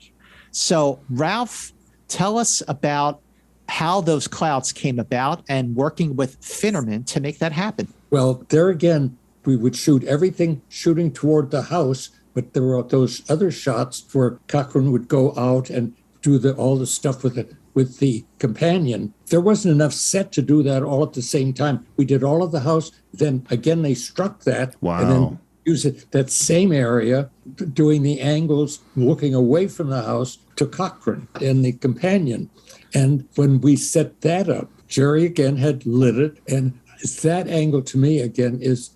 So Ralph, tell us about how those clouds came about and working with Finnerman to make that happen. Well, there again, we would shoot everything shooting toward the house, but there were those other shots where Cochrane would go out and do all the stuff with the companion. There wasn't enough set to do that all at the same time. We did all of the house, then again they struck that, wow, and then used it that same area, doing the angles, looking away from the house to Cochrane and the companion. And when we set that up, Jerry again had lit it, and that angle to me again is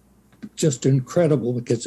just incredible, because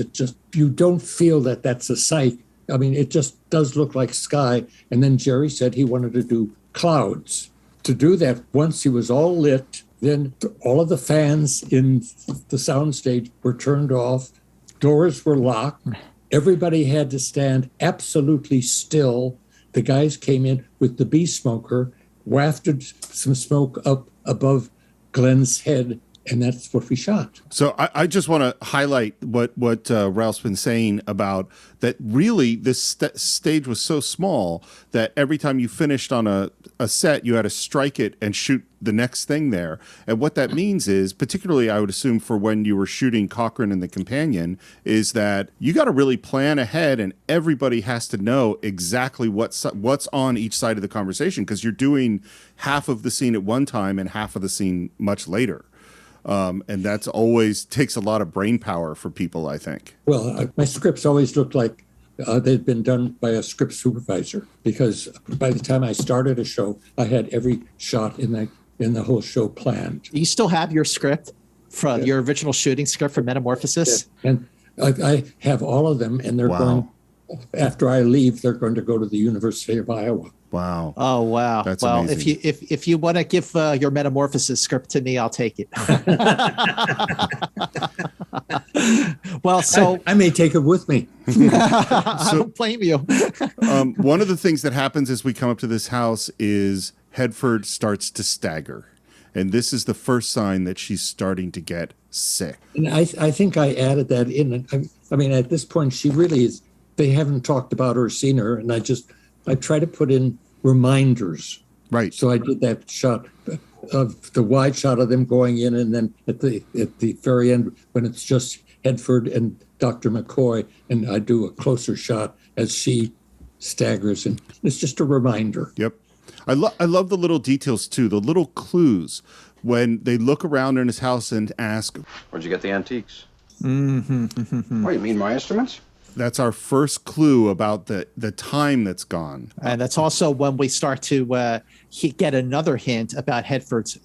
you don't feel that that's a sight. I mean, it just does look like sky. And then Jerry said he wanted to do clouds. To do that, once he was all lit, then all of the fans in the soundstage were turned off, doors were locked, everybody had to stand absolutely still. The guys came in with the bee smoker, wafted some smoke up above Glenn's head, and that's what we shot. So I just want to highlight what Ralph's been saying about that. Really, this stage was so small that every time you finished on a set, you had to strike it and shoot the next thing there. And what that means is, particularly I would assume for when you were shooting Cochrane and the companion, is that you got to really plan ahead, and everybody has to know exactly what's on each side of the conversation, because you're doing half of the scene at one time and half of the scene much later. And that's always takes a lot of brain power for people, I think. Well, my scripts always looked like they'd been done by a script supervisor, because by the time I started a show, I had every shot in the whole show planned. You still have your script from your original shooting script for Metamorphosis? Yeah. And I have all of them, and they're going, after I leave, they're going to go to the University of Iowa. Wow. Oh, wow. That's well, amazing. if you want to give your Metamorphosis script to me, I'll take it. Well, so I may take it with me. I don't blame you. One of the things that happens as we come up to this house is Hedford starts to stagger. And this is the first sign that she's starting to get sick. And I think I added that in. I mean, at this point, she really is. They haven't talked about her or seen her, and I try to put in reminders. Right. So I did that shot of the wide shot of them going in, and then at the very end, when it's just Hedford and Dr. McCoy, and I do a closer shot as she staggers, and it's just a reminder. Yep. I love the little details too, the little clues when they look around in his house and ask, "Where'd you get the antiques?" Mm-hmm. Oh, you mean my instruments? That's our first clue about the time that's gone. And that's also when we start to get another hint about Hedford's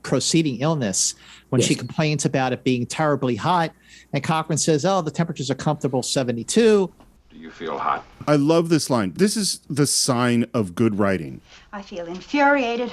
proceeding illness, when she complains about it being terribly hot. And Cochrane says, oh, the temperatures are comfortable, 72. Do you feel hot? I love this line. This is the sign of good writing. I feel infuriated,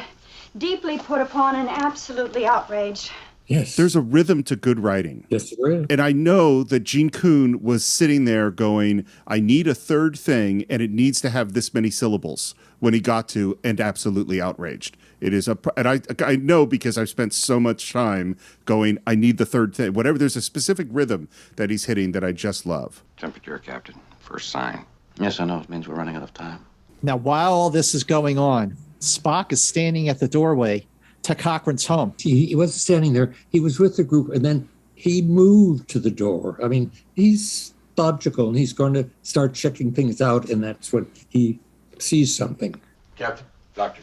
deeply put upon, and absolutely outraged. Yes. There's a rhythm to good writing. Yes, there is. And I know that Gene Kuhn was sitting there going, I need a third thing, and it needs to have this many syllables when he got to and absolutely outraged. It is and I know because I've spent so much time going, I need the third thing. Whatever, there's a specific rhythm that he's hitting that I just love. Temperature, Captain. First sign. Yes, I know. It means we're running out of time. Now, while all this is going on, Spock is standing at the doorway to Cochrane's home. He wasn't standing there. He was with the group, and then he moved to the door. I mean, he's logical, and he's going to start checking things out, and that's when he sees something. Captain, Doctor.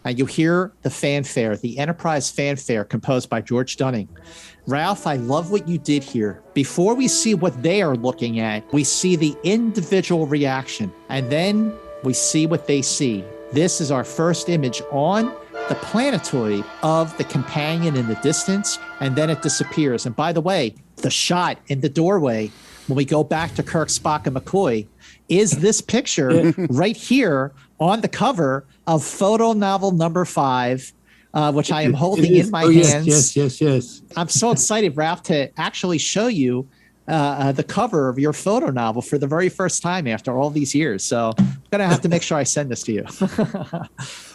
And you hear the fanfare, the Enterprise fanfare composed by George Dunning. Ralph, I love what you did here. Before we see what they are looking at, we see the individual reaction, and then we see what they see. This is our first image on the planetoid of the companion in the distance, and then it disappears. And by the way, the shot in the doorway, when we go back to Kirk, Spock, and McCoy, is this picture right here on the cover of photo novel number 5, which I am holding in my hands. Yes. I'm so excited, Ralph, to actually show you the cover of your photo novel for the very first time after all these years. So I'm going to have to make sure I send this to you.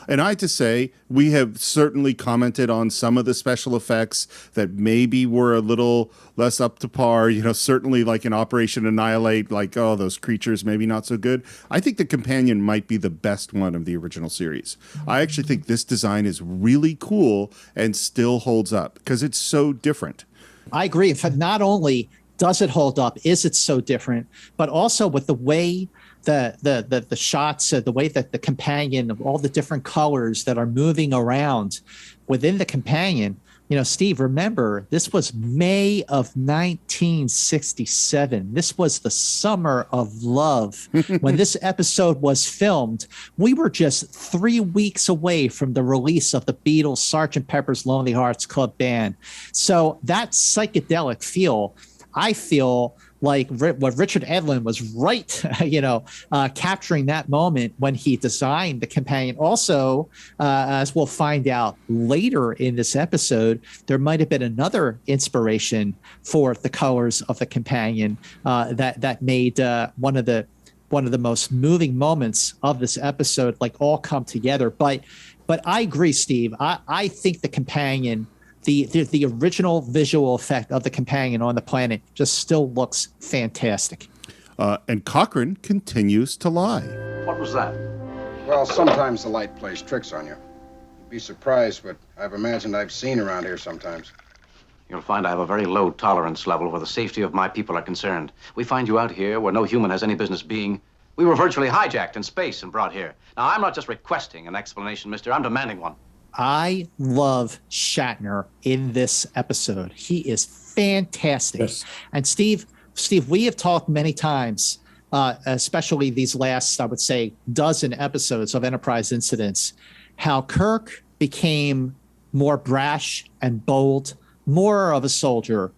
And I have to say, we have certainly commented on some of the special effects that maybe were a little less up to par, certainly like in Operation Annihilate, like, oh, those creatures, maybe not so good. I think the companion might be the best one of the original series. I actually think this design is really cool and still holds up because it's so different. I agree. In fact, not only does it hold up, is it so different, but also with the way the shots, the way that the companion of all the different colors that are moving around within the companion. Steve, remember, this was May of 1967. This was the summer of love. When this episode was filmed, we were just 3 weeks away from the release of the Beatles' Sgt. Pepper's Lonely Hearts Club Band. So that psychedelic feel, I feel like what Richard Edlund was right, capturing that moment when he designed the companion. Also, as we'll find out later in this episode, there might have been another inspiration for the colors of the companion that made one of the most moving moments of this episode like all come together. But I agree, Steve. I think the companion, the original visual effect of the companion on the planet just still looks fantastic. And Cochrane continues to lie. What was that? Well, sometimes the light plays tricks on you. You'd be surprised what I've imagined I've seen around here sometimes. You'll find I have a very low tolerance level where the safety of my people are concerned. We find you out here where no human has any business being. We were virtually hijacked in space and brought here. Now, I'm not just requesting an explanation, mister. I'm demanding one. I love Shatner in this episode. He is fantastic. Yes. And Steve, we have talked many times, especially these last, I would say, dozen episodes of Enterprise Incidents, how Kirk became more brash and bold, more of a soldier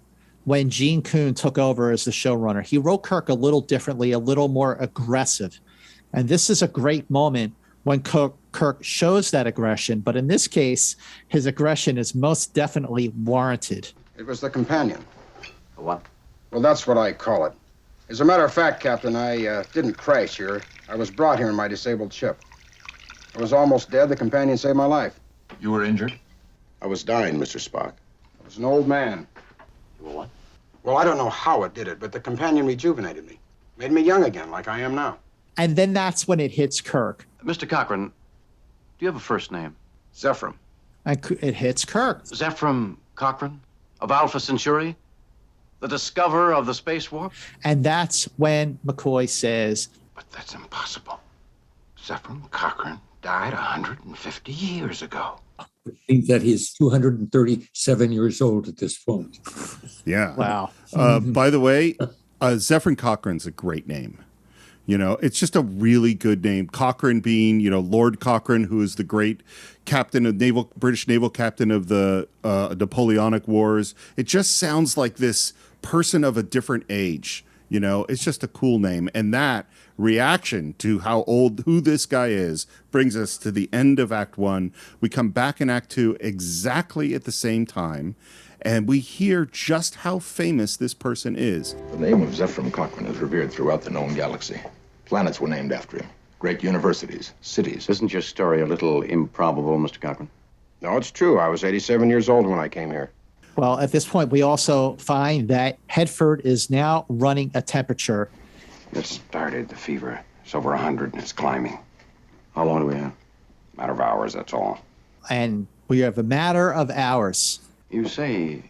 when Gene Kuhn took over as the showrunner. He wrote Kirk a little differently, a little more aggressive. And this is a great moment when Kirk shows that aggression, but in this case, his aggression is most definitely warranted. It was the companion. The what? Well, that's what I call it. As a matter of fact, Captain, I didn't crash here. I was brought here in my disabled ship. I was almost dead. The companion saved my life. You were injured? I was dying, Mr. Spock. I was an old man. You were what? Well, I don't know how it did it, but the companion rejuvenated me. Made me young again, like I am now. And then that's when it hits Kirk. Mr. Cochrane, do you have a first name? Zephram. And it hits Kirk. Zephram Cochrane of Alpha Centauri? The discoverer of the space warp? And that's when McCoy says, But that's impossible. Zephram Cochrane died 150 years ago. I think that he's 237 years old at this point. Yeah. wow. By the way, Zephram Cochrane's a great name. It's just a really good name. Cochrane being, Lord Cochrane, who is the great captain of British naval captain of the Napoleonic Wars. It just sounds like this person of a different age. It's just a cool name. And that reaction to who this guy is brings us to the end of Act 1. We come back in Act 2 exactly at the same time. And we hear just how famous this person is. The name of Zephram Cochrane is revered throughout the known galaxy. Planets were named after him. Great universities, cities. Isn't your story a little improbable, Mr. Cochrane? No, it's true. I was 87 years old when I came here. Well, at this point, we also find that Hedford is now running a temperature. It started, the fever. It's over 100 and it's climbing. How long do we have? Matter of hours, that's all. And we have a matter of hours. You say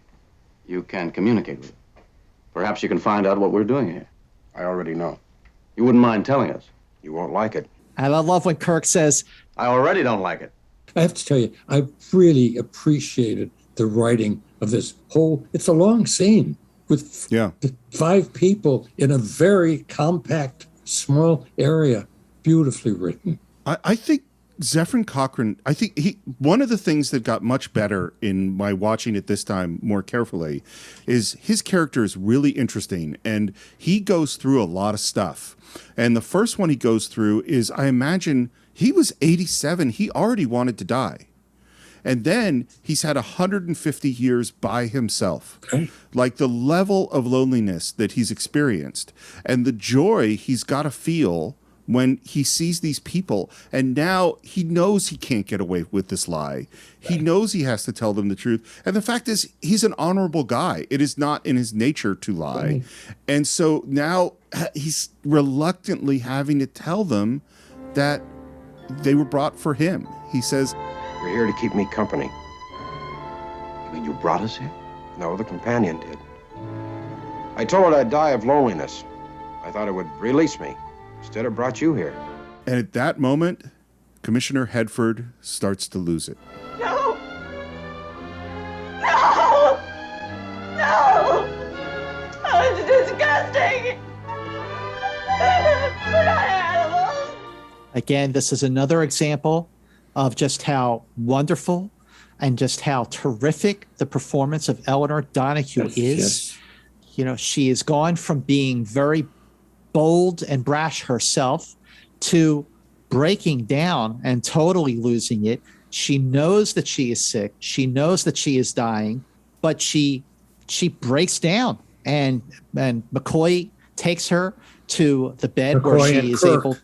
you can communicate with it. Perhaps you can find out what we're doing here. I already know. You wouldn't mind telling us? You won't like it. And I love when Kirk says, I already don't like it. I have to tell you, I really appreciated the writing of this whole. It's a long scene with 5 people in a very compact, small area. Beautifully written. I think Zephram Cochrane, one of the things that got much better in my watching it this time more carefully is his character is really interesting, and he goes through a lot of stuff. And the first one he goes through is, I imagine, he was 87. He already wanted to die. And then he's had 150 years by himself. Okay. Like the level of loneliness that he's experienced and the joy he's got to feel when he sees these people. And now he knows he can't get away with this lie. He knows he has to tell them the truth. And the fact is, he's an honorable guy. It is not in his nature to lie. Right. And so now he's reluctantly having to tell them that they were brought for him. He says, You're here to keep me company. You mean you brought us here? No, the companion did. I told her I'd die of loneliness. I thought it would release me. Instead, it brought you here. and at that moment, Commissioner Hedford starts to lose it. No! No! No! Oh, it's disgusting! We're not animals! Again, this is another example of just how wonderful and just how terrific the performance of Eleanor Donahue is. Yes. You know, she has gone from being very bold and brash herself to breaking down and totally losing it. She knows that she is sick. She knows that she is dying, but she breaks down, and McCoy takes her to the bed where she is able.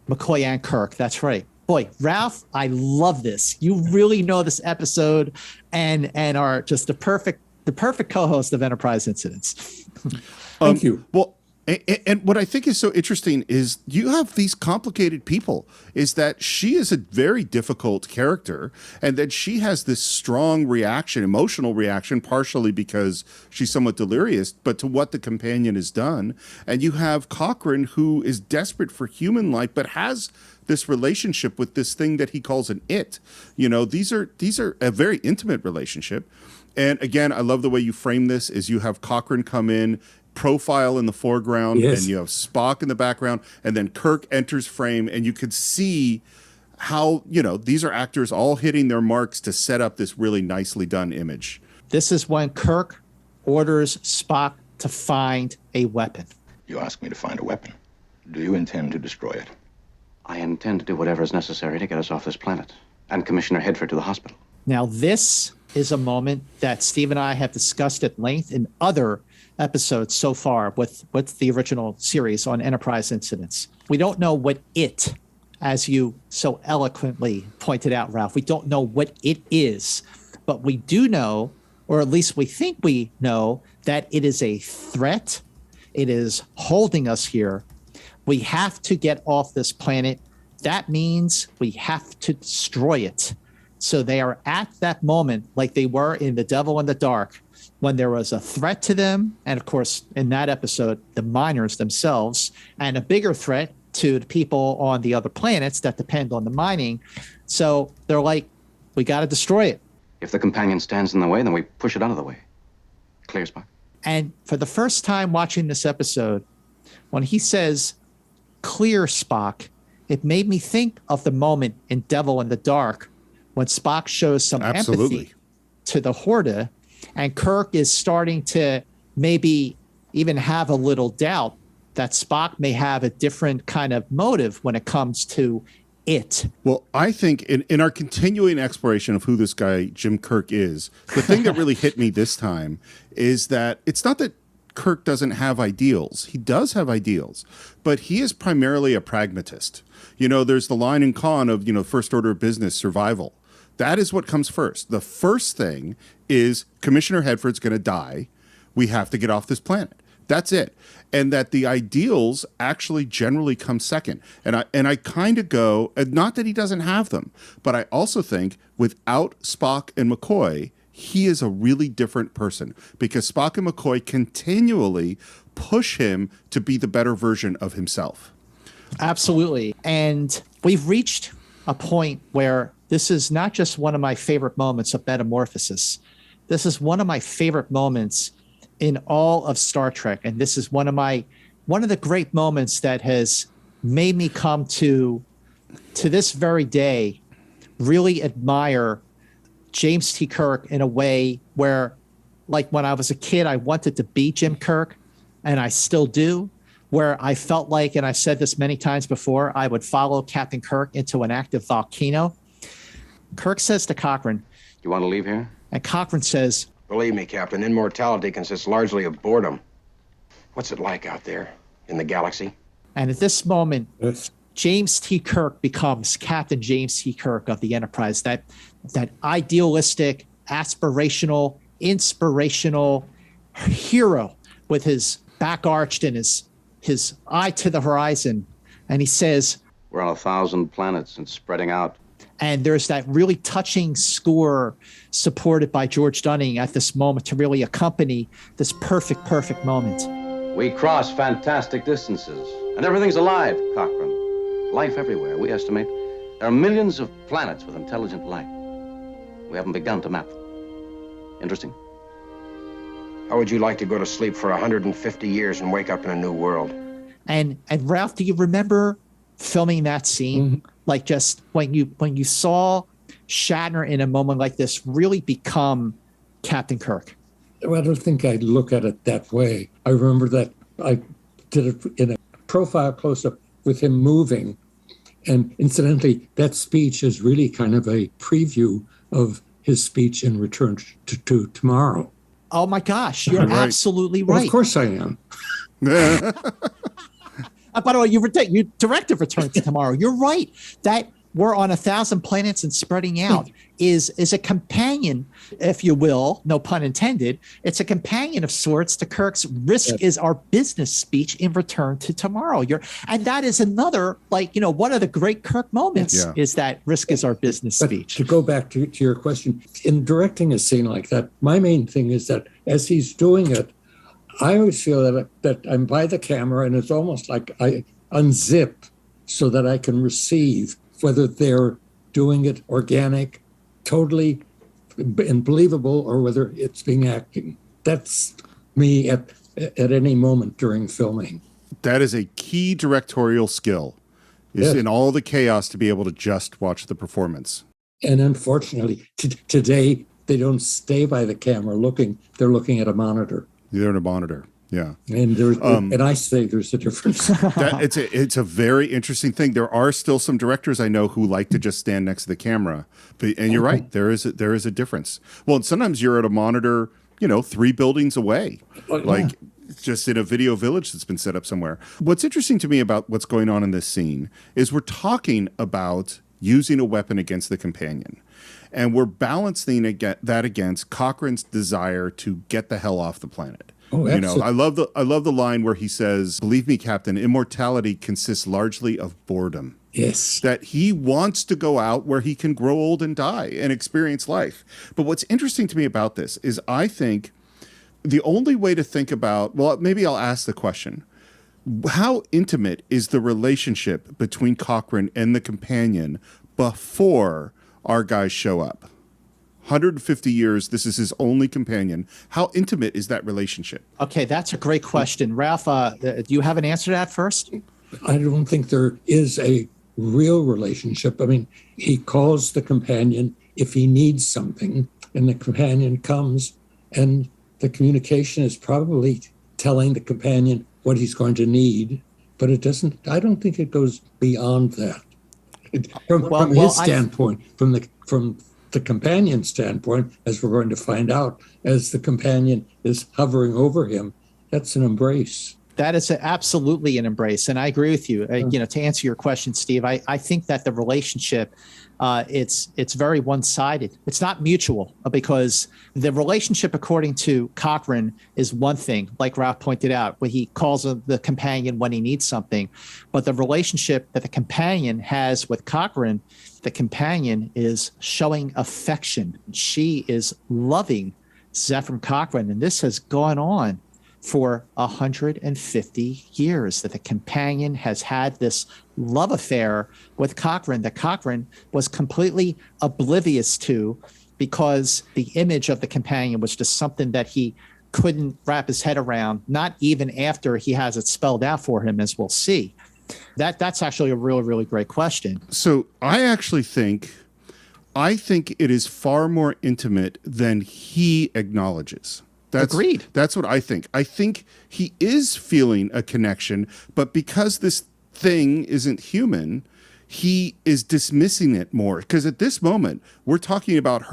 McCoy and Kirk, that's right. Boy, Ralph, I love this. You really know this episode and are just the perfect co-host of Enterprise Incidents. Thank you. Well, and what I think is so interesting is you have these complicated people, is that she is a very difficult character, and that she has this strong reaction, emotional reaction, partially because she's somewhat delirious, but to what the companion has done. And you have Cochrane, who is desperate for human life, but has this relationship with this thing that he calls an it. You know, these are a very intimate relationship. And again, I love the way you frame this, is you have Cochrane come in, profile in the foreground, yes, and you have Spock in the background, and then Kirk enters frame, and you could see how, you know, these are actors all hitting their marks to set up this really nicely done image. This is when Kirk orders Spock to find a weapon. You asked me to find a weapon. Do you intend to destroy it? I intend to do whatever is necessary to get us off this planet and Commissioner Hedford to the hospital. Now, this is a moment that Steve and I have discussed at length in other episodes so far with the original series on Enterprise Incidents. We don't know what it, as you so eloquently pointed out, Ralph, we don't know what it is, but we do know, or at least we think we know, that it is a threat. It is holding us here. We have to get off this planet. That means we have to destroy it. So they are at that moment, like they were in The Devil in the Dark, when there was a threat to them. And of course, in that episode, the miners themselves, and a bigger threat to the people on the other planets that depend on the mining. So they're like, we got to destroy it. If the companion stands in the way, then we push it out of the way. Clear, Spock? And for the first time watching this episode, when he says, clear, Spock, it made me think of the moment in Devil in the Dark when Spock shows some empathy to the Horta, and Kirk is starting to maybe even have a little doubt that Spock may have a different kind of motive when it comes to it. Well, I think in our continuing exploration of who this guy, Jim Kirk, is, the thing that really hit me this time is that it's not that Kirk doesn't have ideals. He does have ideals, but he is primarily a pragmatist. You know, there's the line in Khan of, you know, first order of business survival, That is what comes first. The first thing is Commissioner Hedford's going to die. We have to get off this planet. That's it. And that the ideals actually generally come second. And I kind of go, not that he doesn't have them, but I also think without Spock and McCoy, he is a really different person, because Spock and McCoy continually push him to be the better version of himself. Absolutely. And we've reached a point where this is not just one of my favorite moments of Metamorphosis. This is one of my favorite moments in all of Star Trek. And this is one of the great moments that has made me come to this very day, really admire James T. Kirk in a way where, like when I was a kid, I wanted to be Jim Kirk, and I still do, where I felt like, and I've said this many times before, I would follow Captain Kirk into an active volcano. Kirk says to Cochrane, "You want to leave here?" And Cochrane says, Believe me, Captain, immortality consists largely of boredom. What's it like out there in the galaxy? and at this moment, James T. Kirk becomes Captain James T. Kirk of the Enterprise, that idealistic, aspirational, inspirational hero with his back arched and his eye to the horizon. And he says, "We're on 1,000 planets and spreading out." And there's that really touching score supported by George Dunning at this moment to really accompany this perfect moment. We cross fantastic distances, and everything's alive, Cochrane. Life everywhere, we estimate. There are millions of planets with intelligent life. We haven't begun to map them. Interesting? How would you like to go to sleep for 150 years and wake up in a new world? And Ralph, do you remember filming that scene? Mm-hmm. Like just when you saw Shatner in a moment like this really become Captain Kirk? Well, I don't think I'd look at it that way. I remember that I did it in a profile close-up with him moving. And incidentally, that speech is really kind of a preview of his speech in Return to Tomorrow. Oh my gosh, you're right. Absolutely right. Well, of course I am. By the way, you directed Return to Tomorrow. You're right. That we're on 1,000 planets and spreading out is a companion, if you will, no pun intended. It's a companion of sorts to Kirk's "Risk is our business" speech in Return to Tomorrow. And that is another, one of the great Kirk moments is that "Risk is our business" speech. To go back to your question, in directing a scene like that, my main thing is that as he's doing it, I always feel that I'm by the camera and it's almost like I unzip so that I can receive, whether they're doing it organic, totally and believable, or whether it's being acting. That's me at any moment during filming. That is a key directorial skill, is in all the chaos to be able to just watch the performance. And unfortunately, today, they don't stay by the camera looking. They're looking at a monitor. They're in a monitor. Yeah. And and I say there's a difference. It's a very interesting thing. There are still some directors I know who like to just stand next to the camera. And you're right. There is a difference. Well, and sometimes you're at a monitor, 3 buildings away, just in a video village that's been set up somewhere. What's interesting to me about what's going on in this scene is we're talking about using a weapon against the companion. And we're balancing that against Cochrane's desire to get the hell off the planet. Oh, absolutely. I love the line where he says, "Believe me, Captain, immortality consists largely of boredom." Yes. That he wants to go out where he can grow old and die and experience life. But what's interesting to me about this is I think the only way to think about, well, maybe I'll ask the question, how intimate is the relationship between Cochrane and the companion before our guys show up? 150 years, this is his only companion. How intimate is that relationship? Okay, that's a great question. Ralph, do you have an answer to that first? I don't think there is a real relationship. I mean, he calls the companion if he needs something, and the companion comes, and the communication is probably telling the companion what he's going to need, but I don't think it goes beyond that. From his standpoint, from the companion's standpoint, as we're going to find out, as the companion is hovering over him, that's an embrace. That is absolutely an embrace, and I agree with you. To answer your question, Steve, I think that the relationship, it's very one-sided. It's not mutual, because the relationship, according to Cochrane, is one thing, like Ralph pointed out, where he calls the companion when he needs something. But the relationship that the companion has with Cochrane, the companion is showing affection. She is loving Zephram Cochrane, and this has gone on for 150 years, that the companion has had this love affair with Cochrane that Cochrane was completely oblivious to, because the image of the companion was just something that he couldn't wrap his head around, not even after he has it spelled out for him, as we'll see. That's actually a really, really great question. So I think it is far more intimate than he acknowledges. Agreed. That's what I think. I think he is feeling a connection, but because this thing isn't human, he is dismissing it more. Because at this moment, we're talking about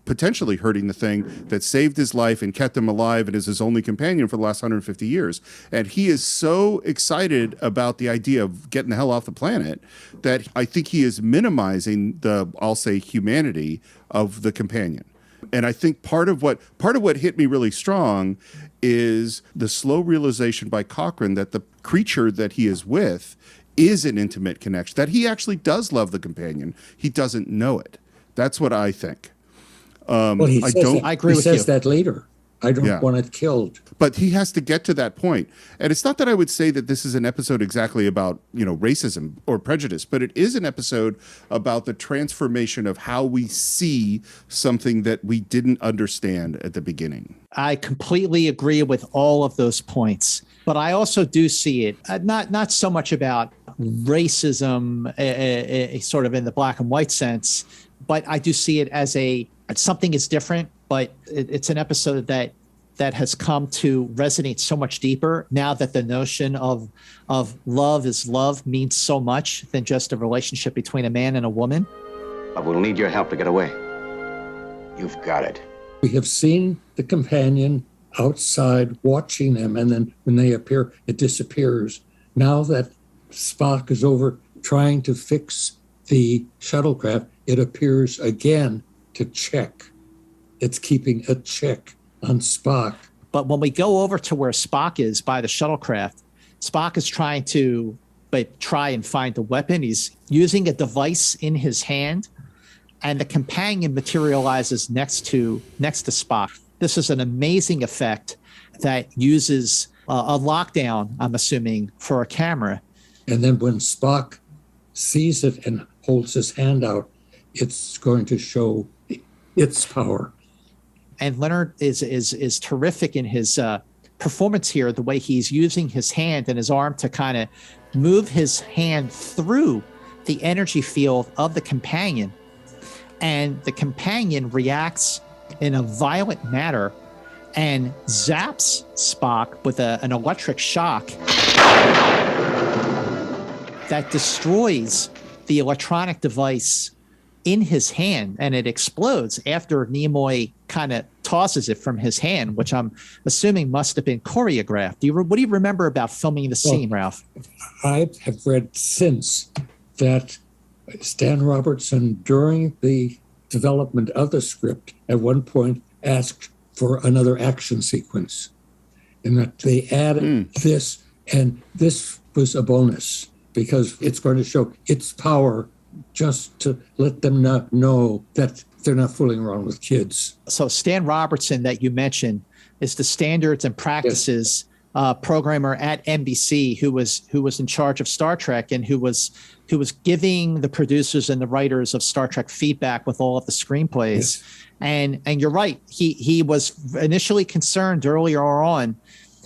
potentially hurting the thing that saved his life and kept him alive and is his only companion for the last 150 years. And he is so excited about the idea of getting the hell off the planet that I think he is minimizing I'll say, humanity of the companion. And I think part of what hit me really strong is the slow realization by Cochrane that the creature that he is with is an intimate connection, that he actually does love the companion. He doesn't know it. That's what I think. I agree with you. He says that later. I don't want it killed. But he has to get to that point. And it's not that I would say that this is an episode exactly about, racism or prejudice, but it is an episode about the transformation of how we see something that we didn't understand at the beginning. I completely agree with all of those points, but I also do see it not so much about racism, sort of in the black and white sense, but I do see it as something is different, but it's an episode that has come to resonate so much deeper now that the notion of love is love means so much than just a relationship between a man and a woman. But we'll need your help to get away. You've got it. We have seen the companion outside watching them, and then when they appear, it disappears. Now that Spock is over trying to fix the shuttlecraft, it appears again to check. It's keeping a check on Spock. But when we go over to where Spock is by the shuttlecraft, Spock is trying to try and find the weapon. He's using a device in his hand, and the companion materializes next to Spock. This is an amazing effect that uses a lockdown, I'm assuming, for a camera. And then when Spock sees it and holds his hand out, it's going to show its power. And Leonard is terrific in his performance here, the way he's using his hand and his arm to kind of move his hand through the energy field of the companion. And the companion reacts in a violent manner and zaps Spock with an electric shock that destroys the electronic device in his hand, and it explodes after Nimoy kind of tosses it from his hand, which I'm assuming must have been choreographed. What do you remember about filming the scene, Ralph? I have read since that Stan Robertson, during the development of the script, at one point asked for another action sequence, and that they added this, and this was a bonus because it's going to show its power, just to let them not know that they're not fooling around with kids. So Stan Robertson that you mentioned is the standards and practices programmer at NBC who was in charge of Star Trek and who was giving the producers and the writers of Star Trek feedback with all of the screenplays. Yes. And you're right. He was initially concerned earlier on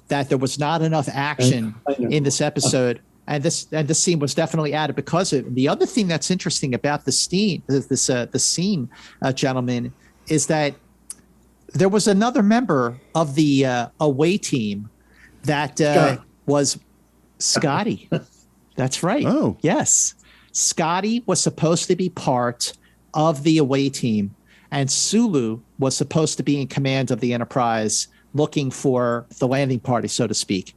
that there was not enough action in this episode. And this scene was definitely added because of it. The other thing that's interesting about the scene, gentlemen, is that there was another member of the away team that was Scotty. That's right. Oh, yes. Scotty was supposed to be part of the away team, and Sulu was supposed to be in command of the Enterprise looking for the landing party, so to speak.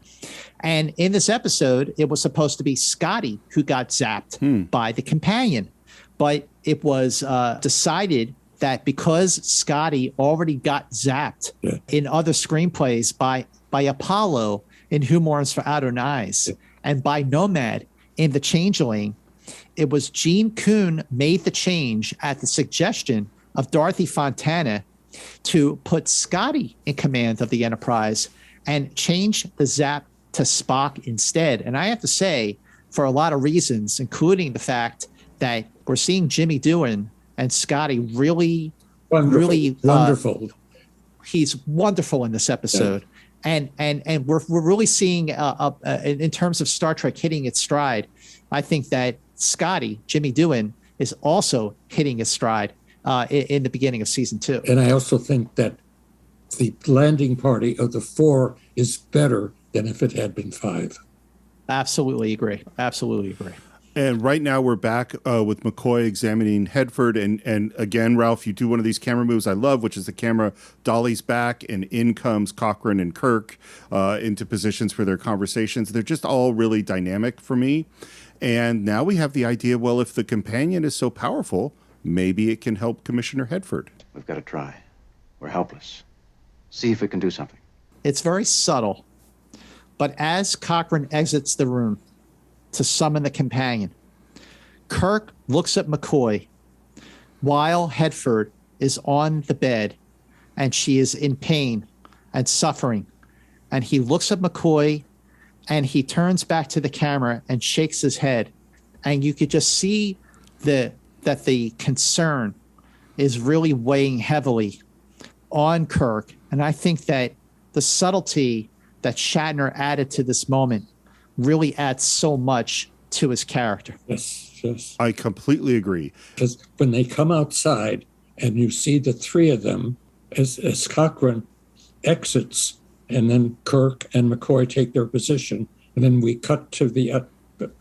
And in this episode, it was supposed to be Scotty who got zapped by the companion. But it was decided that because Scotty already got zapped in other screenplays by Apollo in Who Mourns for Adonais and by Nomad in The Changeling, it was Gene Kuhn made the change at the suggestion of Dorothy Fontana to put Scotty in command of the Enterprise and change the zap to Spock instead. And I have to say, for a lot of reasons, including the fact that we're seeing Jimmy Doohan and Scotty really wonderful. He's wonderful in this episode. Yeah. And we're really seeing in terms of Star Trek hitting its stride. I think that Scotty, Jimmy Doohan, is also hitting his stride in the beginning of season 2. And I also think that the landing party of the 4 is better than if it had been 5. Absolutely agree. And right now we're back with McCoy examining Hedford. And again, Ralph, you do one of these camera moves I love, which is the camera dollies back and in comes Cochrane and Kirk into positions for their conversations. They're just all really dynamic for me. And now we have the idea, well, if the companion is so powerful, maybe it can help Commissioner Hedford. We've got to try. We're helpless. See if we can do something. It's very subtle. But as Cochrane exits the room to summon the companion, Kirk looks at McCoy while Hedford is on the bed and she is in pain and suffering. And he looks at McCoy and he turns back to the camera and shakes his head. And you could just see that the concern is really weighing heavily on Kirk. And I think that the subtlety that Shatner added to this moment really adds so much to his character. Yes. I completely agree. Because when they come outside and you see the 3 of them, as Cochrane exits, and then Kirk and McCoy take their position, and then we cut to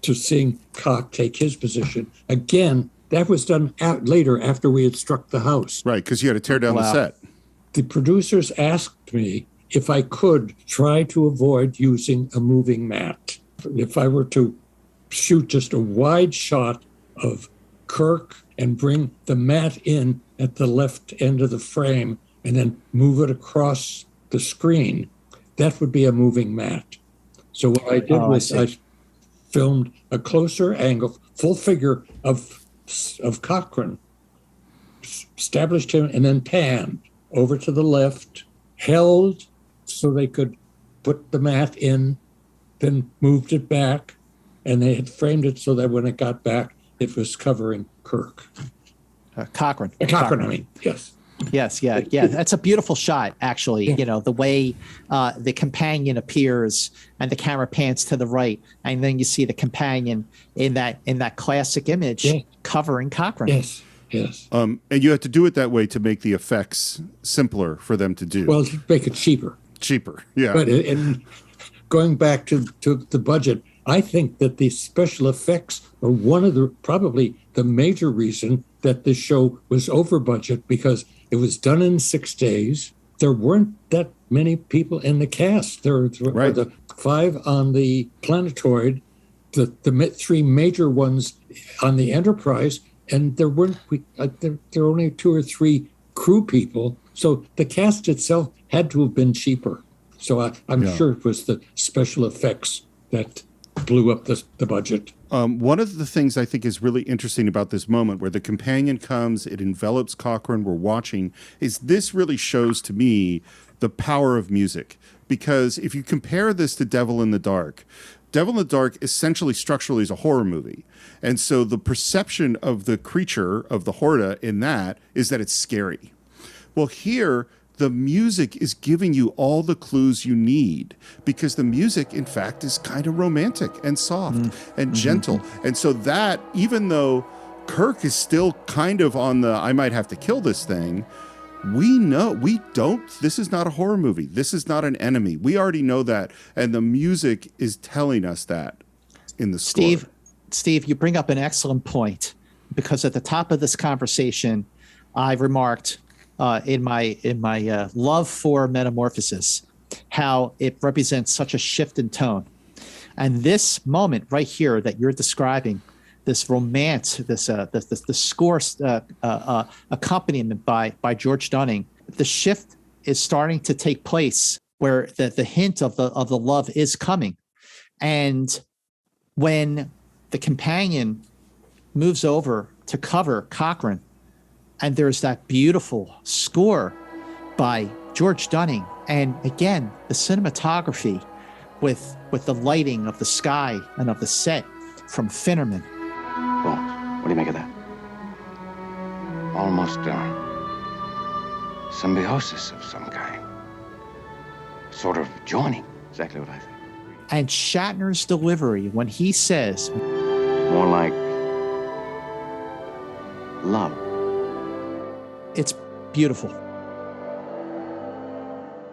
to seeing Cock take his position. Again, that was done later after we had struck the house. Right, because you had to tear down the set. The producers asked me if I could try to avoid using a moving mat. If I were to shoot just a wide shot of Kirk and bring the mat in at the left end of the frame and then move it across the screen, that would be a moving mat. So what I did was I filmed a closer angle, full figure of Cochrane, established him, and then panned over to the left, held so they could put the mat in, then moved it back, and they had framed it so that when it got back, it was covering Kirk. Cochrane. Cochrane, I mean, yes. Yes, yeah. That's a beautiful shot, actually. Yeah. You know, the way the companion appears and the camera pans to the right, and then you see the companion in that classic image covering Cochrane. Yes. And you have to do it that way to make the effects simpler for them to do. Well, to make it cheaper. Yeah. But and going back to the budget, I think that the special effects are probably the major reason that this show was over budget, because it was done in 6 days. There weren't that many people in the cast. There were the 5 on the Planetoid, the 3 major ones on the Enterprise, and there were only 2 or 3 crew people. So the cast itself had to have been cheaper. So I'm sure it was the special effects that blew up the budget. One of the things I think is really interesting about this moment where the companion comes, it envelops Cochrane, we're watching, is this really shows to me the power of music. Because if you compare this to Devil in the Dark essentially structurally is a horror movie. And so the perception of the creature, of the Horta in that, is that it's scary. Well, here, the music is giving you all the clues you need, because the music, in fact, is kind of romantic and soft and gentle. And so that, even though Kirk is still kind of on the, I might have to kill this thing, this is not a horror movie. This is not an enemy. We already know that. And the music is telling us that in the score. Steve, you bring up an excellent point, because at the top of this conversation, I remarked, in my love for Metamorphosis, how it represents such a shift in tone. And this moment right here that you're describing, this romance, the score accompaniment by George Dunning, the shift is starting to take place where the hint of the love is coming. And when the companion moves over to cover Cochrane, and there's that beautiful score by George Dunning, and again, the cinematography with the lighting of the sky and of the set from Finnerman. Well, what do you make of that? Almost symbiosis of some kind. Sort of joining. Exactly what I think. And Shatner's delivery when he says, more like love. It's beautiful.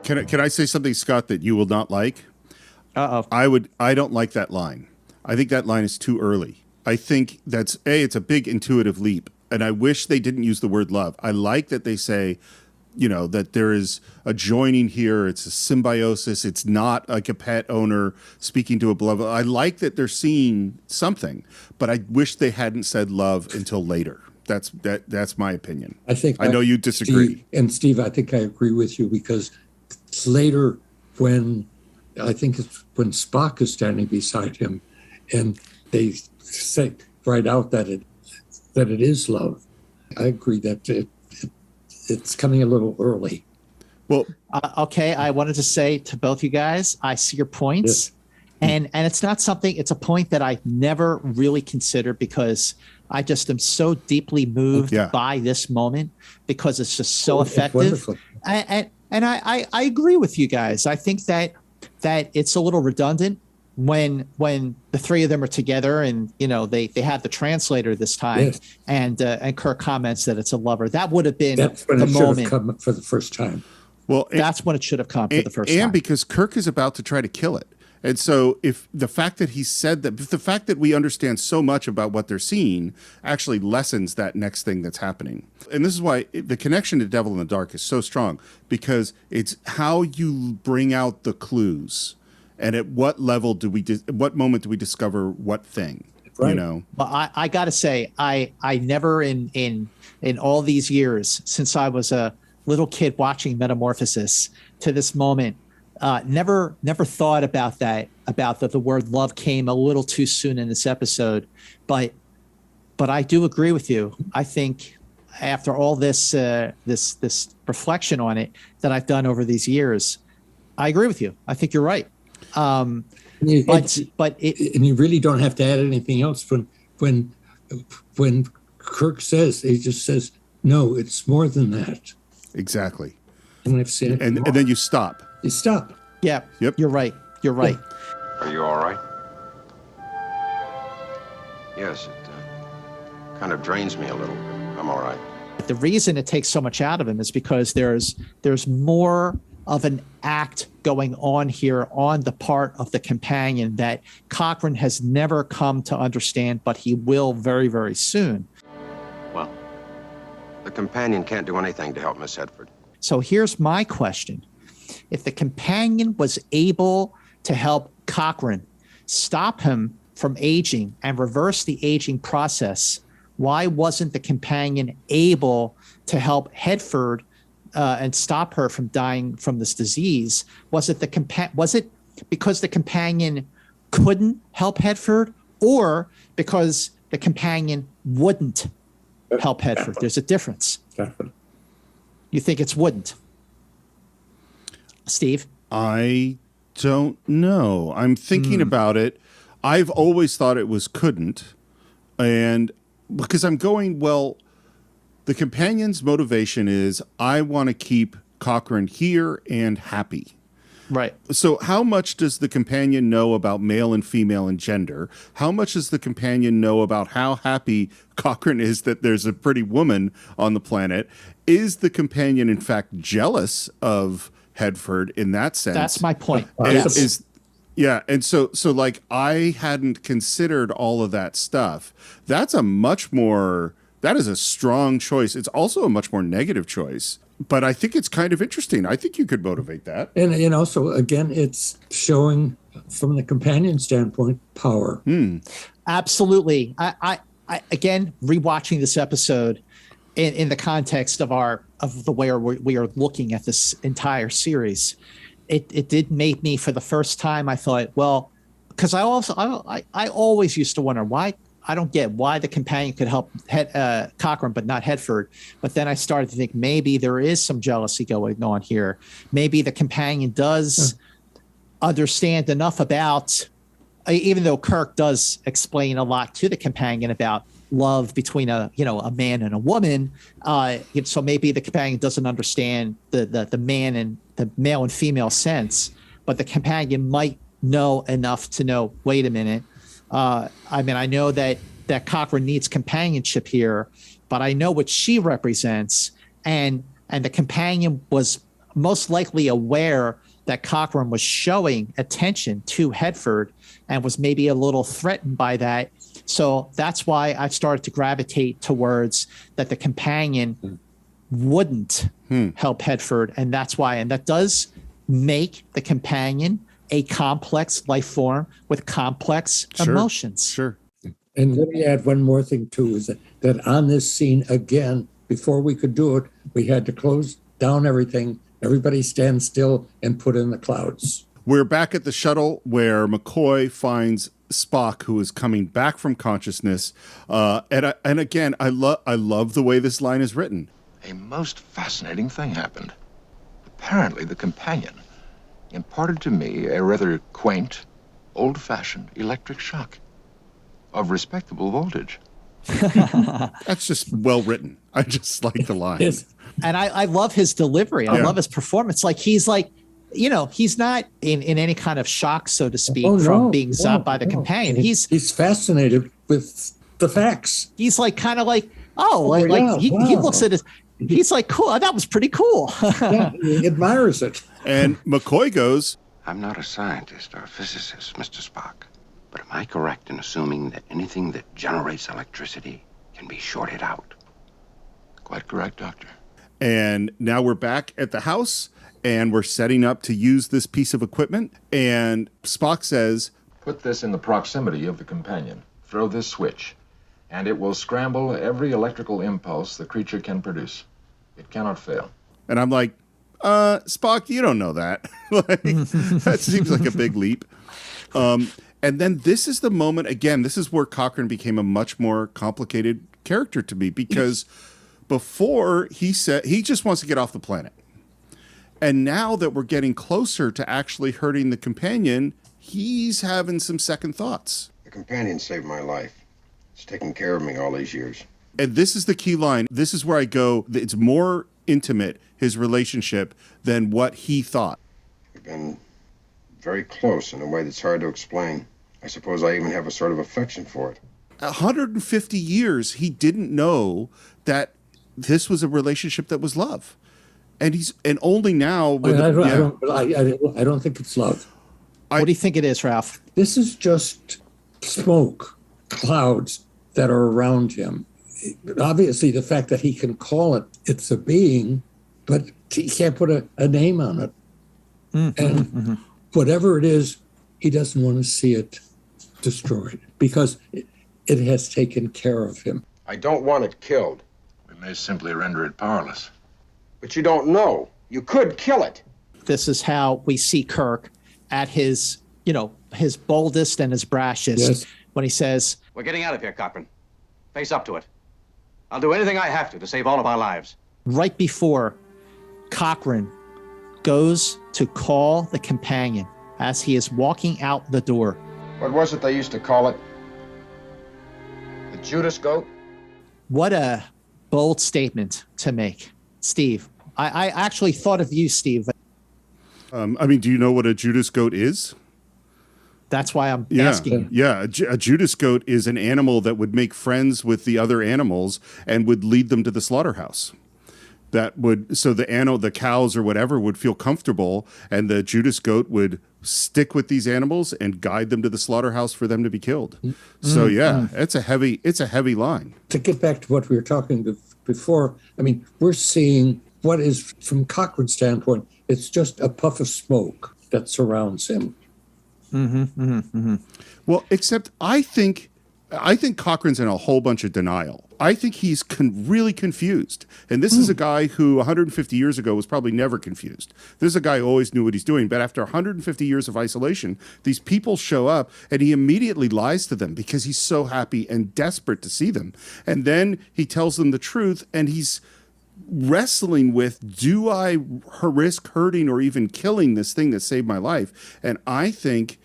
Can I say something, Scott, that you will not like? Uh-oh. I don't like that line. I think that line is too early. I think it's a big intuitive leap. And I wish they didn't use the word love. I like that they say, that there is a joining here. It's a symbiosis. It's not like a pet owner speaking to a beloved. I like that they're seeing something, but I wish they hadn't said love until later. That's my opinion. I know you disagree. Steve, I think I agree with you, because it's later when when Spock is standing beside him, and they say right out that it is love. I agree that it's coming a little early. Well, okay. I wanted to say to both you guys, I see your points, and it's not something. It's a point that I never really considered, because I just am so deeply moved by this moment, because it's just so effective. And I agree with you guys. I think that it's a little redundant when the three of them are together, and they have the translator this time, and Kirk comments that it's a lover. That would have been that's when the it moment. should have come for the first time. Well, that's when it should have come for the first time. And because Kirk is about to try to kill it. And so if the fact that he said that, if the fact that we understand so much about what they're seeing actually lessens that next thing that's happening. And this is why the connection to Devil in the Dark is so strong, because it's how you bring out the clues, and at what level at what moment do we discover what thing, right. Well, I got to say, I never in all these years since I was a little kid watching Metamorphosis to this moment, never thought about that, about that the word love came a little too soon in this episode, but I do agree with you. I think after all this reflection on it that I've done over these years, I agree with you. I think you're right. And you really don't have to add anything else. When Kirk says, he just says, no, it's more than that. Exactly. And I've seen it. And then you stop. You stop. Yeah. Yep. You're right. You're right. Are you all right? Yes, it kind of drains me a little, but I'm all right. The reason it takes so much out of him is because there's more of an act going on here on the part of the companion that Cochrane has never come to understand, but he will very, very soon. Well, The companion can't do anything to help Miss Hedford. So here's my question. If the companion was able to help Cochrane stop him from aging and reverse the aging process, why wasn't the companion able to help Hedford and stop her from dying from this disease? Was it because the companion couldn't help Hedford, or because the companion wouldn't help Hedford? There's a difference. You think it's wouldn't? Steve? I don't know. I'm thinking about it. I've always thought it was couldn't. And because I'm going, well, the companion's motivation is, I want to keep Cochrane here and happy. Right. So how much does the companion know about male and female and gender? How much does the companion know about how happy Cochrane is that there's a pretty woman on the planet? Is the companion, in fact, jealous of Hedford in that sense? That's my point. Yeah, and so like, I hadn't considered all of that stuff. That is a strong choice. It's also a much more negative choice. But I think it's kind of interesting. I think you could motivate that. And so again, it's showing from the companion standpoint power. Absolutely. I again, rewatching this episode in the context of the way we are looking at this entire series, it did make me, for the first time, I thought, well, because I always used to wonder why. I don't get why the companion could help Cochrane, but not Hedford. But then I started to think maybe there is some jealousy going on here. Maybe the companion does understand enough about, even though Kirk does explain a lot to the companion about love between a man and a woman. So maybe the companion doesn't understand the man and the male and female sense, but the companion might know enough to know, wait a minute. I know that Cochrane needs companionship here, but I know what she represents. And the companion was most likely aware that Cochrane was showing attention to Hedford and was maybe a little threatened by that. So that's why I started to gravitate towards that the companion wouldn't help Hedford. And that's why, and that does make the companion a complex life form with complex emotions. Sure. And let me add one more thing too, is that on this scene, again, before we could do it, we had to close down everything. Everybody stand still and put in the clouds. We're back at the shuttle where McCoy finds Spock, who is coming back from consciousness. And again, I love the way this line is written. A most fascinating thing happened. Apparently, the companion imparted to me a rather quaint, old-fashioned electric shock of respectable voltage. That's just well written. I just like the line. Yes. And I love his delivery. I love his performance. Like he's not in any kind of shock, so to speak, from being zapped by the companion. He's fascinated with the facts. He's like kind of like, he looks at it. He's like, cool. That was pretty cool. Yeah, he admires it. And McCoy goes, I'm not a scientist or a physicist, Mr. Spock, but am I correct in assuming that anything that generates electricity can be shorted out? Quite correct, Doctor. And now we're back at the house, and we're setting up to use this piece of equipment. And Spock says, put this in the proximity of the companion. Throw this switch, and it will scramble every electrical impulse the creature can produce. It cannot fail. And I'm like, Spock, you don't know that. That seems like a big leap. And then this is the moment, again, this is where Cochrane became a much more complicated character to me, because before he said he just wants to get off the planet. And now that we're getting closer to actually hurting the companion, he's having some second thoughts. The companion saved my life. It's taken care of me all these years. And this is the key line. This is where I go, it's more intimate, his relationship, than what he thought. We've been very close in a way that's hard to explain. I suppose I even have a sort of affection for it. 150 years, he didn't know that this was a relationship that was love. And only now. I don't think it's love. What do you think it is, Ralph? This is just smoke, clouds that are around him. Obviously, the fact that he can call it's a being, but he can't put a name on it. And whatever it is, he doesn't want to see it destroyed because it has taken care of him. I don't want it killed. We may simply render it powerless. But you don't know. You could kill it. This is how we see Kirk at his boldest and his brashest when he says, we're getting out of here, Cochrane. Face up to it. I'll do anything I have to save all of our lives. Right before Cochrane goes to call the companion as he is walking out the door. What was it they used to call it? The Judas goat? What a bold statement to make. Steve, I actually thought of you, Steve. Do you know what a Judas goat is? That's why I'm asking. Yeah, a Judas goat is an animal that would make friends with the other animals and would lead them to the slaughterhouse. So the cows or whatever would feel comfortable, and the Judas goat would stick with these animals and guide them to the slaughterhouse for them to be killed. So it's a heavy line. To get back to what we were talking before, we're seeing what is, from Cochrane's standpoint, it's just a puff of smoke that surrounds him. Well, except I think Cochrane's in a whole bunch of denial. I think he's really confused. And this is a guy who 150 years ago was probably never confused. This is a guy who always knew what he's doing. But after 150 years of isolation, these people show up and he immediately lies to them because he's so happy and desperate to see them. And then he tells them the truth and he's wrestling with, do I risk hurting or even killing this thing that saved my life? And I think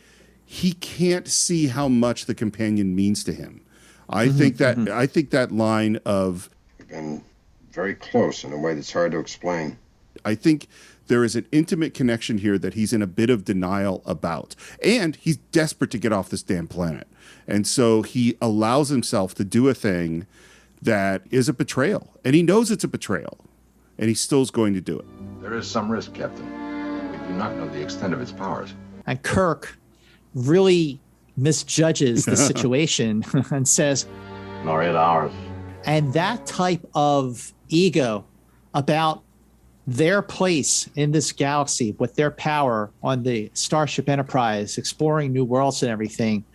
he can't see how much the companion means to him. I think that line of, You've been very close in a way that's hard to explain. I think there is an intimate connection here that he's in a bit of denial about. And he's desperate to get off this damn planet. And so he allows himself to do a thing that is a betrayal. And he knows it's a betrayal. And he still is going to do it. There is some risk, Captain. We do not know the extent of its powers. And Kirk really misjudges the situation and says, Nor yet ours. and that type of ego about their place in this galaxy with their power on the Starship Enterprise, exploring new worlds and everything,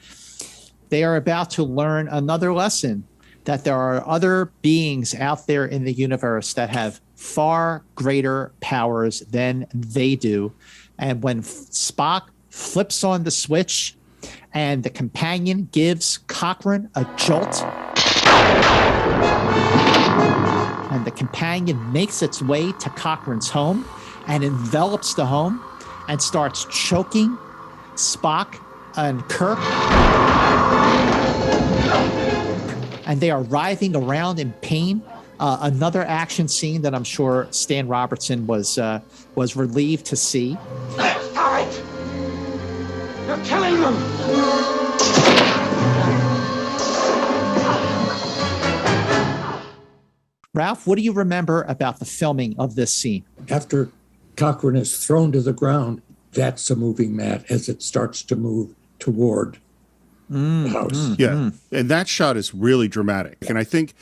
they are about to learn another lesson, that there are other beings out there in the universe that have far greater powers than they do. And when Spock flips on the switch and the companion gives Cochrane a jolt, and the companion makes its way to Cochrane's home and envelops the home and starts choking Spock and Kirk, and they are writhing around in pain. Another action scene that I'm sure Stan Robertson was relieved to see. Stop it! You're killing them! Ralph, what do you remember about the filming of this scene? After Cochrane is thrown to the ground, that's a moving mat as it starts to move toward the house. Yeah. And that shot is really dramatic. And I think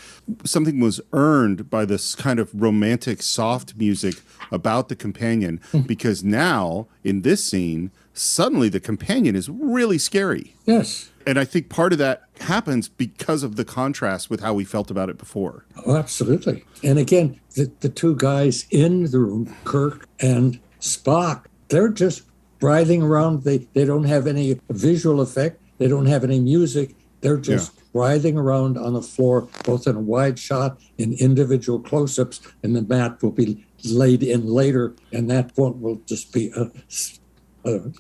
something was earned by this kind of romantic, soft music about the companion, because now in this scene, suddenly the companion is really scary. Yes. And I think part of that happens because of the contrast with how we felt about it before. Oh, absolutely. And again, the two guys in the room, Kirk and Spock, they're just writhing around. They don't have any visual effect. They don't have any music. They're just writhing around on the floor, both in a wide shot and individual close-ups, and the mat will be laid in later, and that one will just be a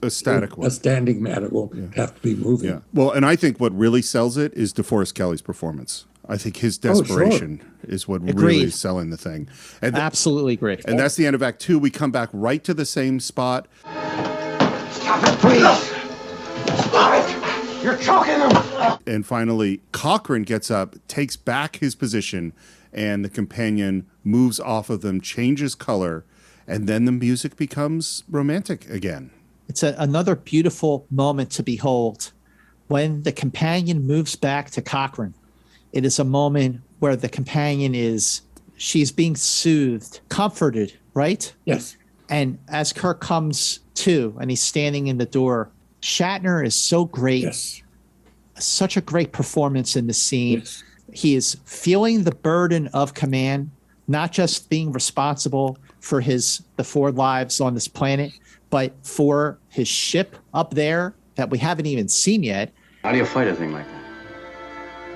static one. A standing mat. It won't have to be moving. Yeah. Well, and I think what really sells it is DeForest Kelley's performance. I think his desperation is what really is selling the thing. And Absolutely agree. And that's the end of Act 2. We come back right to the same spot. Stop it, please! Stop it! You're choking them! And finally, Cochrane gets up, takes back his position, and the companion moves off of them, changes color, and then the music becomes romantic again. It's another beautiful moment to behold. When the companion moves back to Cochrane, it is a moment where the companion she's being soothed, comforted, right? Yes. And as Kirk comes to and he's standing in the door, Shatner is so great. Yes. Such a great performance in the scene. Yes. He is feeling the burden of command, not just being responsible for the 4 lives on this planet, but for his ship up there that we haven't even seen yet. How do you fight a thing like that?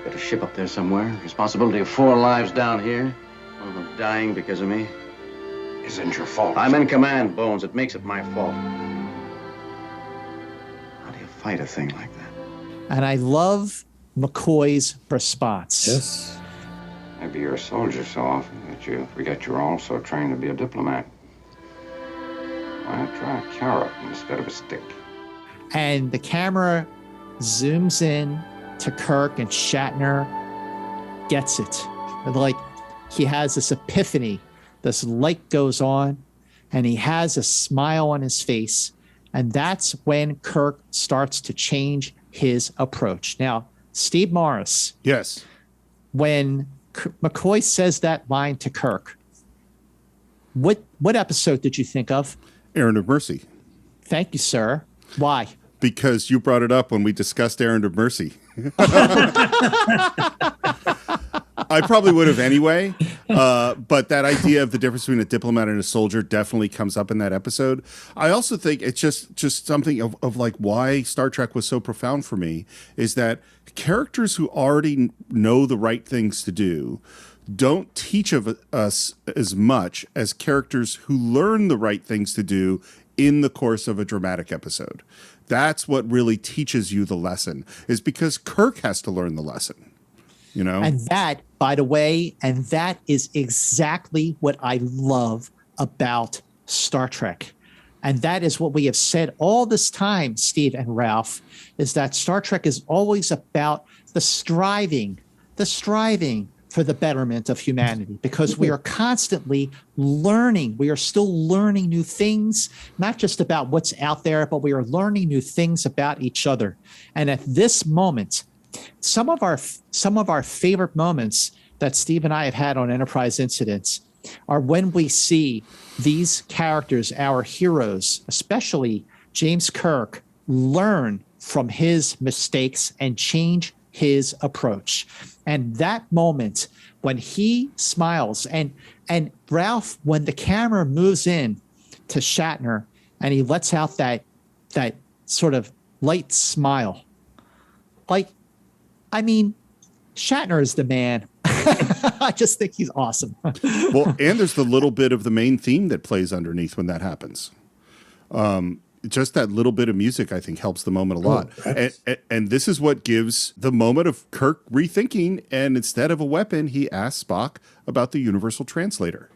Got a ship up there somewhere, responsibility of 4 lives down here, one of them dying because of me. Isn't your fault. I'm in command, Bones. It makes it my fault. How do you fight a thing like that? And I love McCoy's response. Yes. Maybe you're a soldier so often that you forget you're also trained to be a diplomat. Why not try a carrot instead of a stick? And the camera zooms in to Kirk, and Shatner gets it. Like he has this epiphany, this light goes on, and he has a smile on his face. And that's when Kirk starts to change his approach. Now, Steve Morris. Yes. When McCoy says that line to Kirk, What episode did you think of? Errand of Mercy. Thank you, sir. Why? Because you brought it up when we discussed Errand of Mercy. I probably would have anyway, but that idea of the difference between a diplomat and a soldier definitely comes up in that episode. I also think it's just something of like why Star Trek was so profound for me is that characters who already know the right things to do don't teach of us as much as characters who learn the right things to do in the course of a dramatic episode. That's what really teaches you the lesson, is because Kirk has to learn the lesson, you know? And that, by the way, and that is exactly what I love about Star Trek. And that is what we have said all this time, Steve and Ralph, is that Star Trek is always about the striving for the betterment of humanity, because we are constantly learning. We are still learning new things, not just about what's out there, but we are learning new things about each other. And at this moment, some of our favorite moments that Steve and I have had on Enterprise Incidents are when we see these characters, our heroes, especially James Kirk, learn from his mistakes and change his approach. And that moment when he smiles and Ralph, when the camera moves in to Shatner and he lets out that sort of light smile, like, I mean, Shatner is the man. I just think he's awesome. Well, and there's the little bit of the main theme that plays underneath when that happens. Just that little bit of music, I think, helps the moment a lot. And this is what gives the moment of Kirk rethinking. And instead of a weapon, he asks Spock about the universal translator.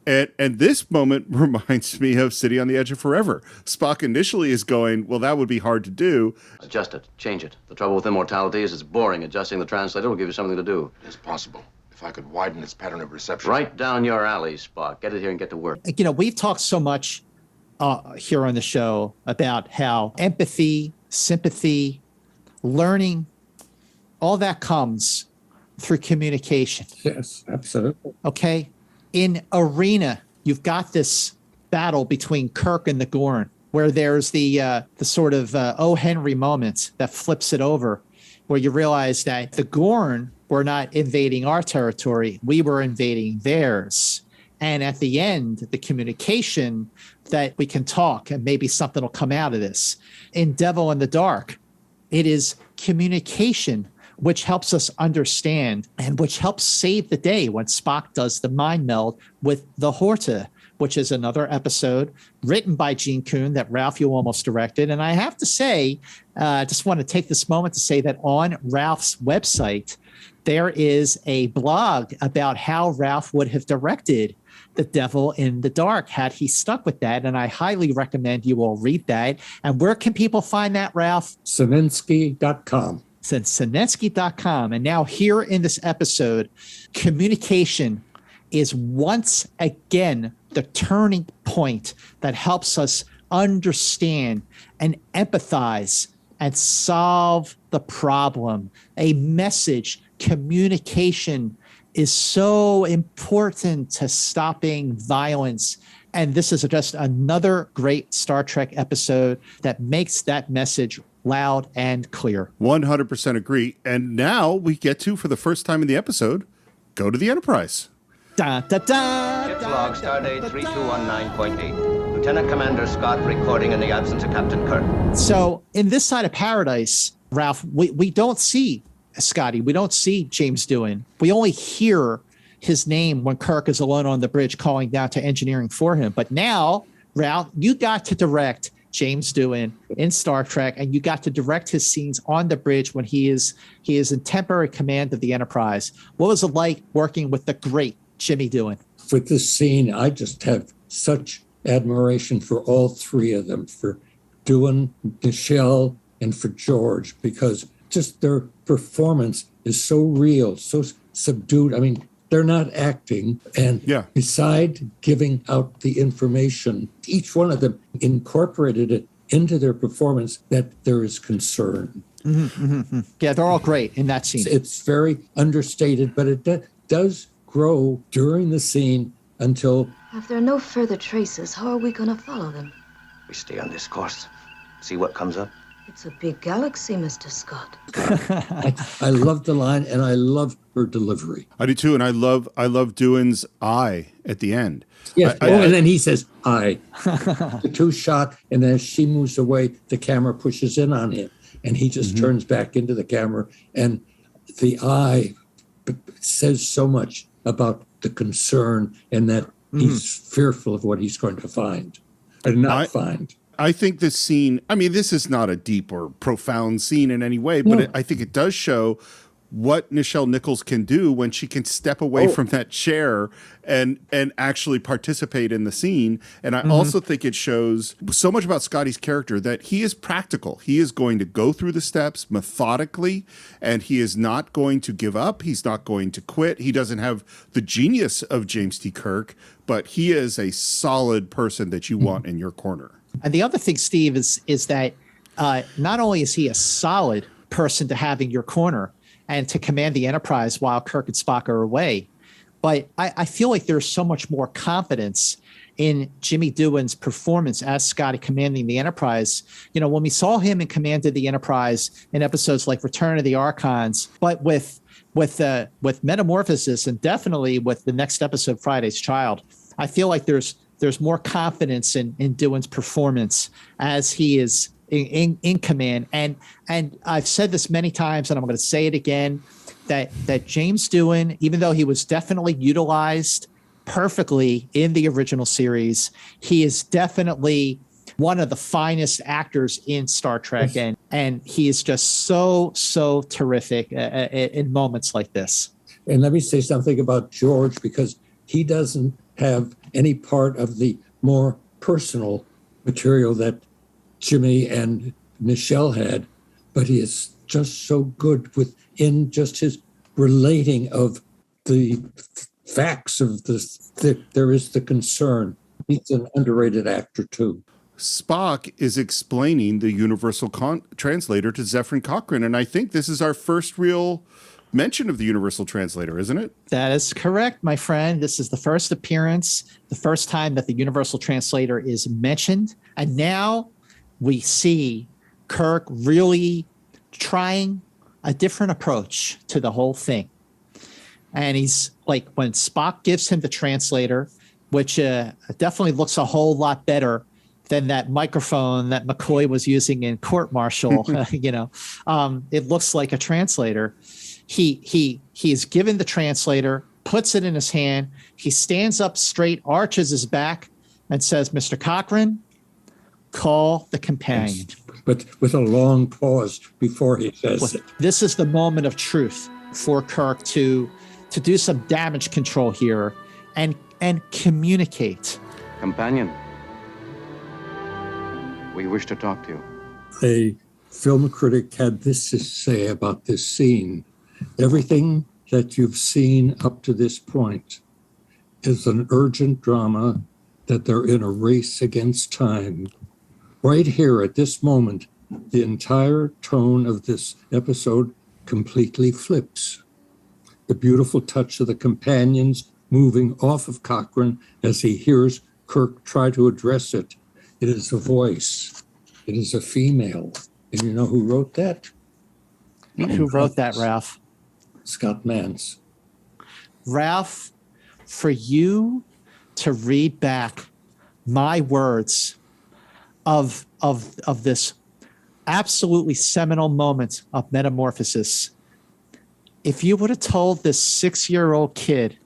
And this moment reminds me of City on the Edge of Forever. Spock initially is going, well, that would be hard to do. Adjust it. Change it. The trouble with immortality is it's boring. Adjusting the translator will give you something to do. It's possible. If I could widen its pattern of reception. Right down your alley, Spock. Get it here and get to work. You know, we've talked so much here on the show about how empathy, sympathy, learning, all that comes through communication. Yes, absolutely. Okay. In Arena, you've got this battle between Kirk and the Gorn, where there's the sort of O. Henry moment that flips it over, where you realize that the Gorn were not invading our territory, we were invading theirs. And at the end, the communication that we can talk and maybe something will come out of this. In Devil in the Dark, it is communication which helps us understand and which helps save the day when Spock does the mind meld with the Horta, which is another episode written by Gene Kuhn that Ralph, you almost directed. And I have to say, just want to take this moment to say that on Ralph's website, there is a blog about how Ralph would have directed The Devil in the Dark had he stuck with that. And I highly recommend you all read that. And where can people find that, Ralph? Senensky.com. Senensky.com. And now here in this episode, communication is once again the turning point that helps us understand and empathize and solve the problem. A message, communication is so important to stopping violence. And this is just another great Star Trek episode that makes that message loud and clear. 100% agree. And now we get to, for the first time in the episode, go to the Enterprise. Da, da, da, Ship's da, log, da, stardate da, 3219.8. Lieutenant Commander Scott recording in the absence of Captain Kirk. So in this side of paradise, Ralph, we don't see Scotty. We don't see James Doohan. We only hear his name when Kirk is alone on the bridge calling down to engineering for him. But now, Ralph, you got to direct James Doohan in Star Trek, and you got to direct his scenes on the bridge when he is in temporary command of the Enterprise. What was it like working with the great Jimmy Doohan? For this scene, I just have such admiration for all three of them, for Doohan, Nichelle, and for George, because just their performance is so real, so subdued. I mean, they're not acting. And beside giving out the information, each one of them incorporated it into their performance that there is concern. Mm-hmm, mm-hmm. Yeah, they're all great in that scene. It's very understated, but it does grow during the scene until... If there are no further traces, how are we going to follow them? We stay on this course. See what comes up. It's a big galaxy, Mr. Scott. I love the line, and I love her delivery. I do too, and I love Doohan's eye at the end. Yes, and then he says, "I." The two shot, and as she moves away, the camera pushes in on him, and he just turns back into the camera, and the eye says so much about the concern and that he's fearful of what he's going to find and not find. I think this scene, I mean, this is not a deep or profound scene in any way, but I think it does show what Nichelle Nichols can do when she can step away from that chair and actually participate in the scene. And I also think it shows so much about Scotty's character that he is practical. He is going to go through the steps methodically, and he is not going to give up. He's not going to quit. He doesn't have the genius of James T. Kirk, but he is a solid person that you want in your corner. And the other thing, Steve, is that not only is he a solid person to have in your corner and to command the Enterprise while Kirk and Spock are away, but I feel like there's so much more confidence in Jimmy Doohan's performance as Scotty commanding the Enterprise. You know, when we saw him in command of the Enterprise in episodes like Return of the Archons, but with Metamorphosis and definitely with the next episode, Friday's Child, I feel like there's more confidence in Doohan's performance as he is in command. And I've said this many times, and I'm going to say it again, that James Doohan, even though he was definitely utilized perfectly in the original series, he is definitely one of the finest actors in Star Trek. And he is just so terrific in moments like this. And let me say something about George, because he doesn't have any part of the more personal material that Jimmy and Nichelle had, but he is just so good within just his relating of the facts of this. There is the concern. He's an underrated actor too. Spock is explaining the universal translator to Zephram Cochrane, and I think this is our first real mention of the universal translator, isn't it? That is correct, my friend. This is the first appearance, the first time that the universal translator is mentioned. And now we see Kirk really trying a different approach to the whole thing. And he's like, when Spock gives him the translator, which definitely looks a whole lot better than that microphone that McCoy was using in Court Martial, it looks like a translator. He is given the translator, puts it in his hand. He stands up straight, arches his back, and says, "Mr. Cochrane, call the companion." Yes, but with a long pause before he says it. This is the moment of truth for Kirk to do some damage control here and communicate. Companion, we wish to talk to you. A film critic had this to say about this scene. Everything that you've seen up to this point is an urgent drama that they're in a race against time. Right here at this moment, the entire tone of this episode completely flips. The beautiful touch of the companions moving off of Cochrane as he hears Kirk try to address it. It is a voice. It is a female. And you know who wrote that? Who wrote that, Ralph? Scott Mans. Ralph, for you to read back my words of this absolutely seminal moment of Metamorphosis, if you would have told this 6-year-old kid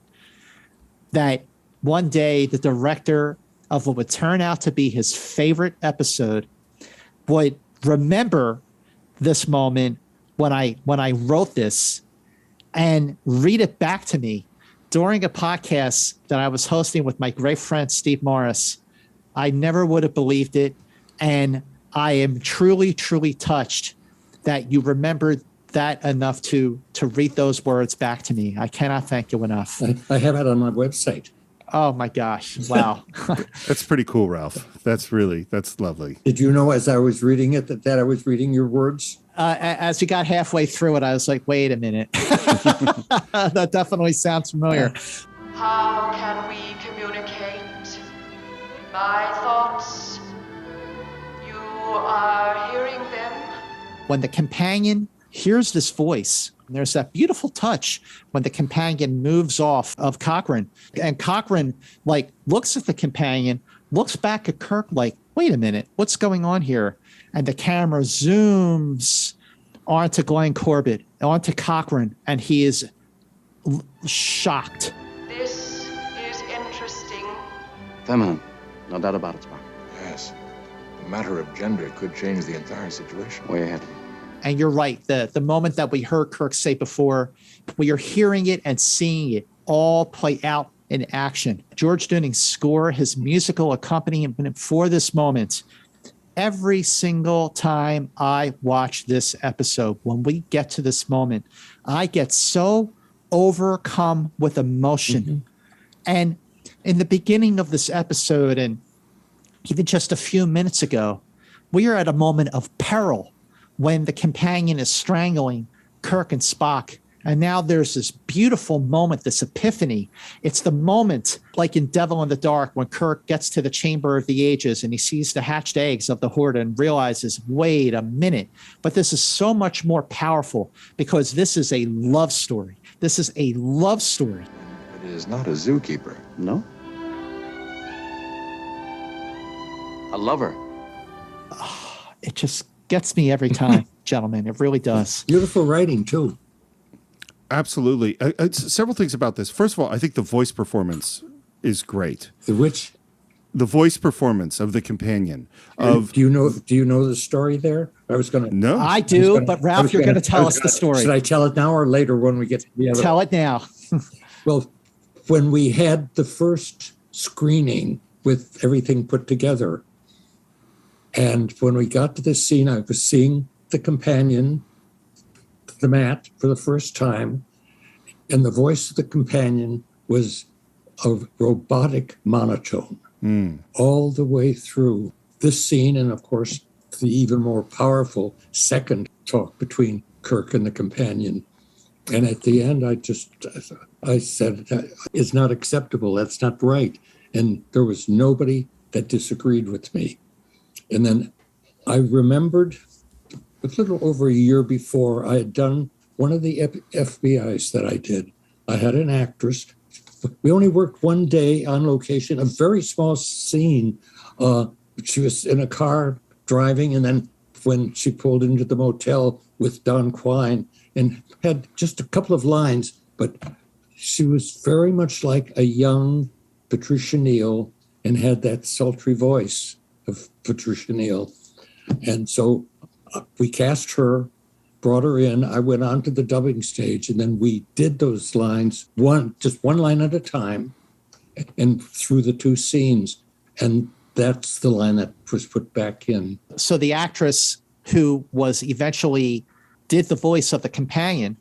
that one day the director of what would turn out to be his favorite episode would remember this moment when I wrote this and read it back to me during a podcast that I was hosting with my great friend Steve Morris, I never would have believed it. And I am truly touched that you remembered that enough to read those words back to me. I cannot thank you enough. I have it on my website. Oh my gosh. Wow. That's pretty cool, Ralph. That's lovely. Did you know as I was reading it that I was reading your words? As you got halfway through it, I was like, wait a minute. That definitely sounds familiar. How can we communicate My thoughts, you are hearing them? When the companion hears this voice, and there's that beautiful touch when the companion moves off of Cochrane, and Cochrane like looks at the companion, looks back at Kirk like, wait a minute, what's going on here? And the camera zooms onto Glenn Corbett, onto Cochrane, and he is shocked. This is interesting. Feminine. No doubt about it, Spock. Yes. The matter of gender could change the entire situation. Way ahead. And you're right. The moment that we heard Kirk say before, we are hearing it and seeing it all play out in action. George Duning's score, his musical accompaniment for this moment, every single time I watch this episode, when we get to this moment, I get so overcome with emotion. Mm-hmm. And in the beginning of this episode, and even just a few minutes ago, we are at a moment of peril when the companion is strangling Kirk and Spock. And now there's this beautiful moment, this epiphany. It's the moment, like in Devil in the Dark, when Kirk gets to the Chamber of the Ages and he sees the hatched eggs of the Horde and realizes, wait a minute. But this is so much more powerful because this is a love story. This is a love story. It is not a zookeeper. No? A lover. It just gets me every time, gentlemen. It really does. Beautiful writing, too. Absolutely. Several things about this. First of all, I think the voice performance is great. The which? The voice performance of the companion. Of Do you know the story there? I was going to. No. I do, but Ralph, you're going to tell us the story. Should I tell it now or later when we get to the other? Tell it now. Well, when we had the first screening with everything put together, and when we got to this scene, I was seeing the companion, the mat, for the first time, and the voice of the companion was a robotic monotone all the way through this scene, and of course, the even more powerful second talk between Kirk and the companion. And at the end, I said, it's not acceptable. That's not right. And there was nobody that disagreed with me. And then I remembered a little over a year before, I had done one of the FBIs that I did. I had an actress. We only worked one day on location, a very small scene. She was in a car driving, and then when she pulled into the motel with Don Quine and had just a couple of lines, but she was very much like a young Patricia Neal and had that sultry voice of Patricia Neal. And so we cast her, brought her in. I went on to the dubbing stage, and then we did those lines, just one line at a time, and through the two scenes. And that's the line that was put back in. So the actress who was eventually did the voice of the companion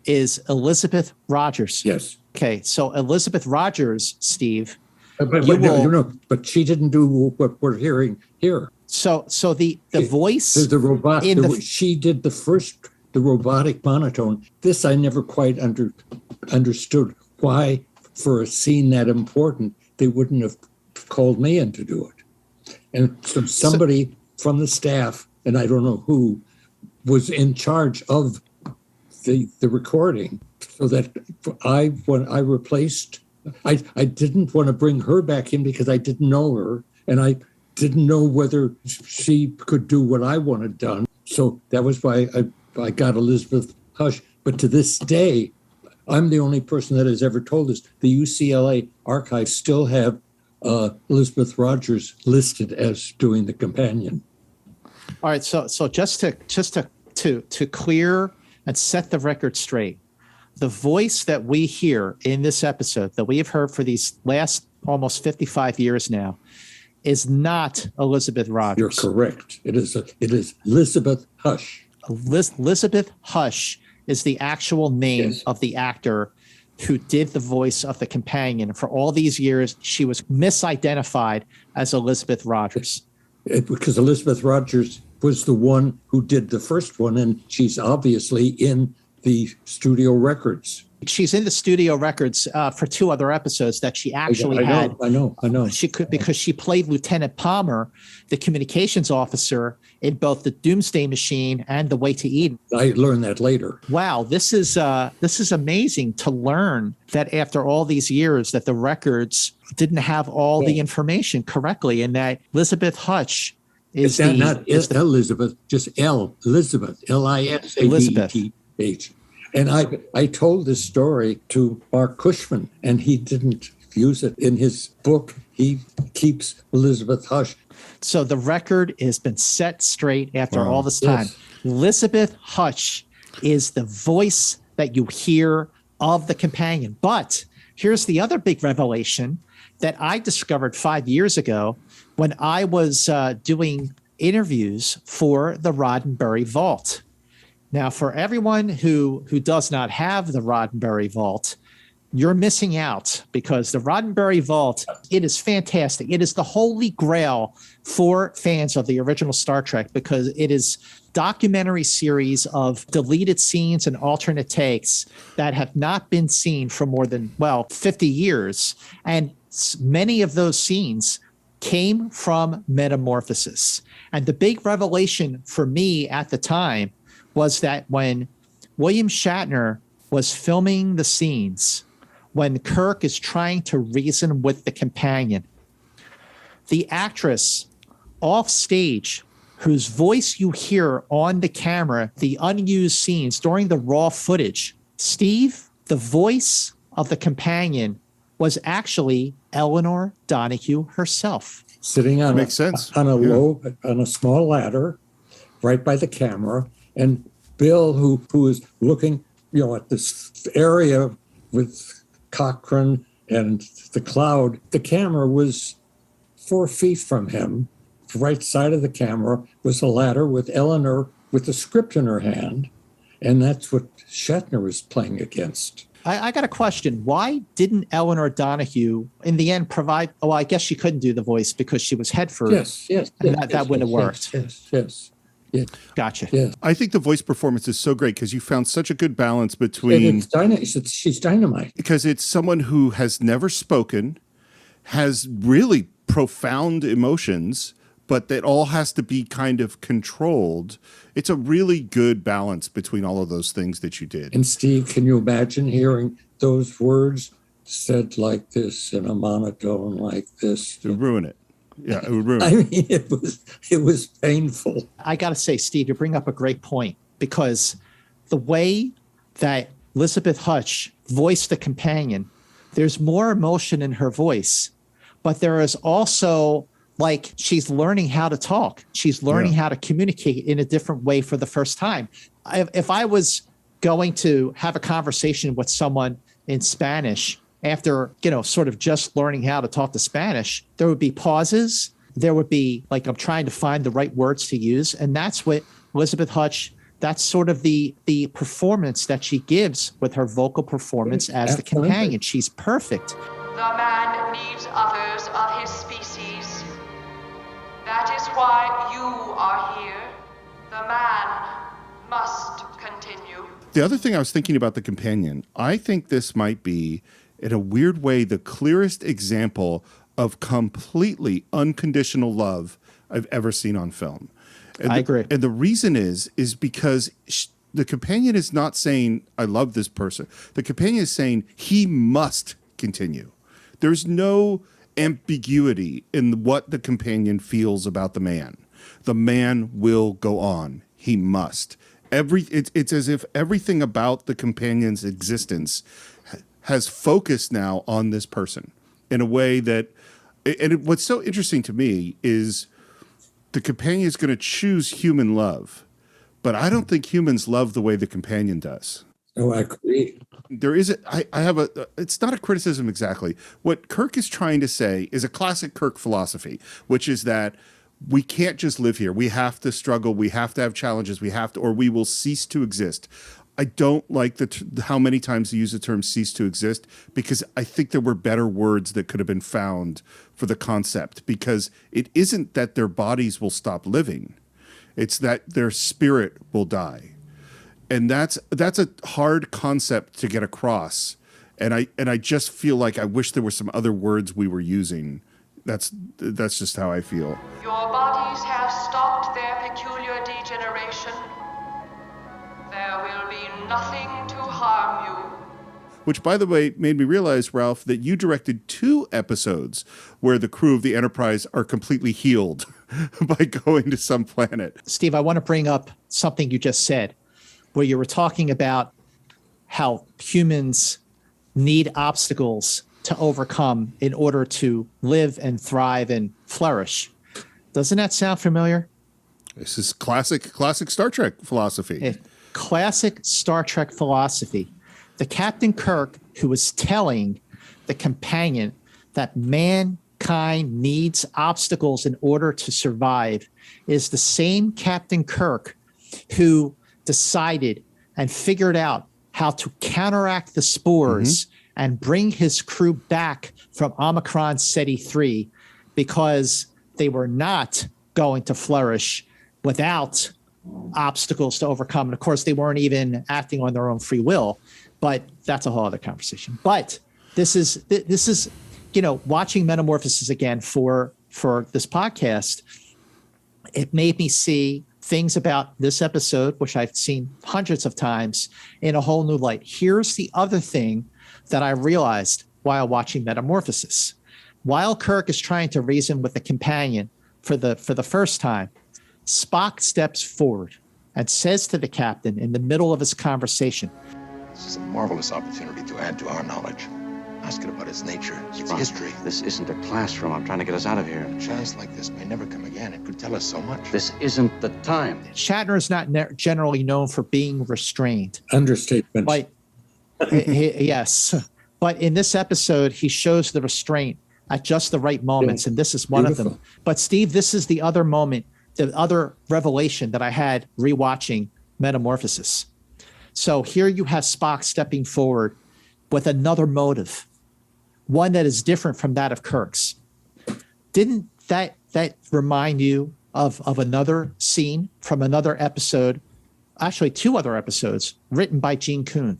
is Elizabeth Rogers. Yes. Okay, so Elizabeth Rogers, Steve. But she didn't do what we're hearing here. So the voice, the robot, she did the robotic monotone. This I never quite understood why, for a scene that important, they wouldn't have called me in to do it. And so somebody from the staff, and I don't know who, was in charge of the recording, so that when I replaced, I didn't want to bring her back in because I didn't know her, and I didn't know whether she could do what I wanted done. So that was why I got Elizabeth Hush. But to this day, I'm the only person that has ever told us. The UCLA archives still have Elizabeth Rogers listed as doing the companion. All right, so just to clear and set the record straight, the voice that we hear in this episode that we have heard for these last almost 55 years now is not Elizabeth Rogers. You're correct. It is Elizabeth Hush. Elizabeth Hush is the actual name of the actor who did the voice of the companion. For all these years, she was misidentified as Elizabeth Rogers. Because Elizabeth Rogers was the one who did the first one, and she's obviously in the studio records. She's in the studio records for 2 other episodes that she actually had. I know. She could, because she played Lieutenant Palmer, the communications officer, in both the Doomsday Machine and The Way to Eden. I learned that later. Wow, this is amazing to learn that after all these years that the records didn't have all the information correctly, and that Elizabeth Hutch is Elizabeth, just Elizabeth, Lisabeth. And I told this story to Mark Cushman, and he didn't use it in his book. He keeps Elizabeth Hutch. So the record has been set straight after all this time. Yes. Elizabeth Hutch is the voice that you hear of the companion. But here's the other big revelation that I discovered 5 years ago when I was doing interviews for the Roddenberry Vault. Now, for everyone who does not have the Roddenberry Vault, you're missing out, because the Roddenberry Vault, it is fantastic. It is the holy grail for fans of the original Star Trek, because it is documentary series of deleted scenes and alternate takes that have not been seen for more than, 50 years. And many of those scenes came from Metamorphosis. And the big revelation for me at the time was that when William Shatner was filming the scenes, when Kirk is trying to reason with the companion, the actress off stage, whose voice you hear on the camera, the unused scenes during the raw footage, Steve, the voice of the companion was actually Eleanor Donahue herself. Sitting on Makes sense. On a small ladder right by the camera. And Bill, who is looking, at this area with Cochrane and the cloud, the camera was 4 feet from him. The right side of the camera was a ladder with Eleanor with the script in her hand. And that's what Shatner was playing against. I got a question. Why didn't Eleanor Donahue, in the end, provide? Oh, I guess she couldn't do the voice because she was Hedford. Yes. That wouldn't have worked. Yes. Yeah. Gotcha. Yeah. I think the voice performance is so great because you found such a good balance between. She's dynamite. Because it's someone who has never spoken, has really profound emotions, but that all has to be kind of controlled. It's a really good balance between all of those things that you did. And Steve, can you imagine hearing those words said like this in a monotone like this? It would ruin it. Yeah, it would ruin it. I mean, it was painful. I got to say, Steve, you bring up a great point, because the way that Elizabeth Hutch voiced the companion, there's more emotion in her voice, but there is also, like, she's learning how to talk. She's learning how to communicate in a different way for the first time. If I was going to have a conversation with someone in Spanish after, sort of just learning how to talk to Spanish, there would be pauses. There would be, like, I'm trying to find the right words to use. And that's what Elizabeth Hutch, that's sort of the performance that she gives with her vocal performance as the companion. She's perfect. The man needs others of his species. That is why you are here. The man must continue. The other thing I was thinking about the companion, I think this might be, in a weird way, the clearest example of completely unconditional love I've ever seen on film. And I agree. And the reason is because the companion is not saying, I love this person. The companion is saying he must continue. There's no ambiguity in what the companion feels about the man. The man will go on. He must. It's as if everything about the companion's existence has focused now on this person in a way that, what's so interesting to me is the companion is going to choose human love, but I don't think humans love the way the companion does. Oh, I agree. There is it's not a criticism exactly. What Kirk is trying to say is a classic Kirk philosophy, which is that we can't just live here. We have to struggle. We have to have challenges. Or we will cease to exist. I don't like how many times you use the term cease to exist, because I think there were better words that could have been found for the concept, because it isn't that their bodies will stop living. It's that their spirit will die. And that's a hard concept to get across. And I just feel like I wish there were some other words we were using. That's just how I feel. Your bodies have stopped their peculiar degeneration. There will be nothing to harm you. Which, by the way, made me realize, Ralph, that you directed 2 episodes where the crew of the Enterprise are completely healed by going to some planet. Steve, I want to bring up something you just said, where you were talking about how humans need obstacles to overcome in order to live and thrive and flourish. Doesn't that sound familiar? This is classic Star Trek philosophy. Classic Star Trek philosophy. The Captain Kirk who was telling the companion that mankind needs obstacles in order to survive is the same Captain Kirk who decided and figured out how to counteract the spores and bring his crew back from Omicron Ceti 3 because they were not going to flourish without obstacles to overcome. And of course, they weren't even acting on their own free will, but that's a whole other conversation. But this is, watching Metamorphosis again for this podcast, it made me see things about this episode, which I've seen hundreds of times, in a whole new light. Here's the other thing that I realized while watching Metamorphosis. While Kirk is trying to reason with the companion for the first time, Spock steps forward and says to the captain in the middle of his conversation, "This is a marvelous opportunity to add to our knowledge. Ask it about its nature, its history. This isn't a classroom. I'm trying to get us out of here. A chance like this may never come again. It could tell us so much." This isn't the time. Shatner is not generally known for being restrained. Understatement. But yes. But in this episode, he shows the restraint at just the right moments, and this is one of them. But Steve, this is the other moment, the other revelation that I had rewatching Metamorphosis. So here you have Spock stepping forward with another motive, one that is different from that of Kirk's. Didn't that remind you of another scene from another episode, actually 2 other episodes, written by Gene Kuhn?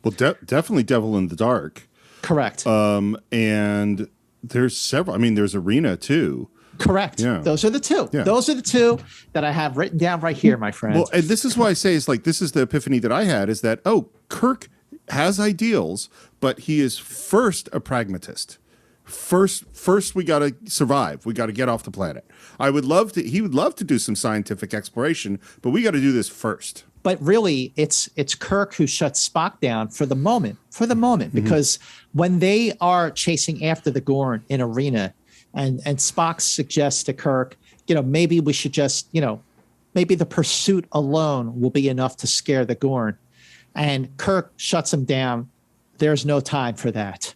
Well, definitely Devil in the Dark. Correct. And there's several. I mean, there's Arena too. Correct. Yeah. Those are the 2. Yeah. Those are the 2 that I have written down right here, my friend. Well, and this is why I say this is the epiphany that I had, is that, Kirk has ideals, but he is first a pragmatist. First we got to survive. We got to get off the planet. He would love to do some scientific exploration, but we got to do this first. But really, it's Kirk who shuts Spock down for the moment, because when they are chasing after the Gorn in Arena, and Spock suggests to Kirk, maybe we should just, maybe the pursuit alone will be enough to scare the Gorn. And Kirk shuts him down. There's no time for that.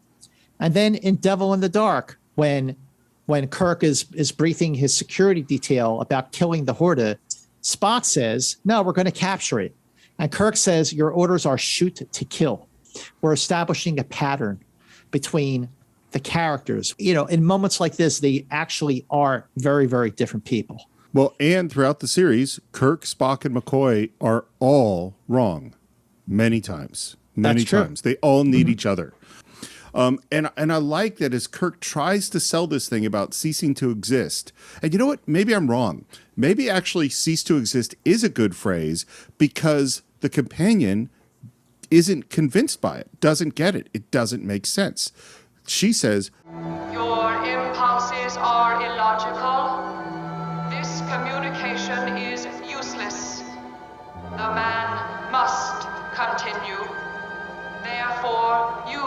And then in Devil in the Dark, when Kirk is briefing his security detail about killing the Horta, Spock says, "No, we're going to capture it." And Kirk says, "Your orders are shoot to kill." We're establishing a pattern between the characters. In moments like this, they actually are very, very different people. Well, and throughout the series, Kirk, Spock, and McCoy are all wrong many times. Many times. They all need each other. And I like that as Kirk tries to sell this thing about ceasing to exist. And you know what? Maybe I'm wrong. Maybe actually cease to exist is a good phrase, because the companion isn't convinced by it, doesn't get it. It doesn't make sense. She says, "Your impulses are illogical. This communication is useless. The man must continue. Therefore, you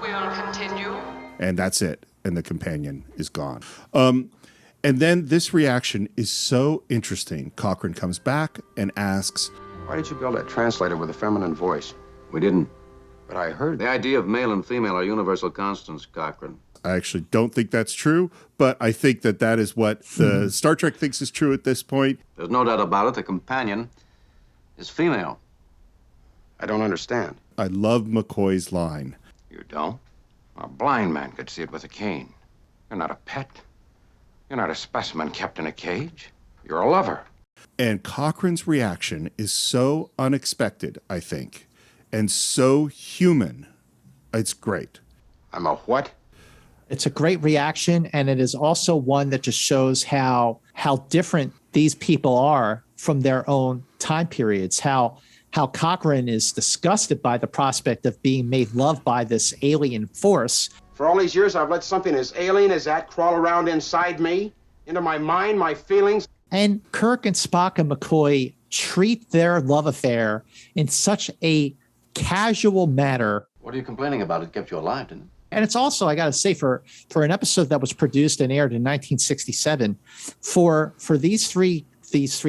will continue." And that's it. And the companion is gone. And then this reaction is so interesting. Cochrane comes back and asks, "Why did you build that translator with a feminine voice?" We didn't. But I heard The idea of male and female are universal constants, Cochrane. I actually don't think that's true, but I think that is what the Star Trek thinks is true at this point. There's no doubt about it. The companion is female. I don't understand. I love McCoy's line. You don't? A blind man could see it with a cane. You're not a pet. You're not a specimen kept in a cage. You're a lover. And Cochrane's reaction is so unexpected, I think, and so human. It's great. I'm a what? It's a great reaction, and it is also one that just shows how different these people are from their own time periods, how Cochrane is disgusted by the prospect of being made love by this alien force. For all these years, I've let something as alien as that crawl around inside me, into my mind, my feelings. And Kirk and Spock and McCoy treat their love affair in such a casual manner. What are you complaining about? It kept you alive, didn't it? And it's also, I got to say, for an episode that was produced and aired in 1967, for these three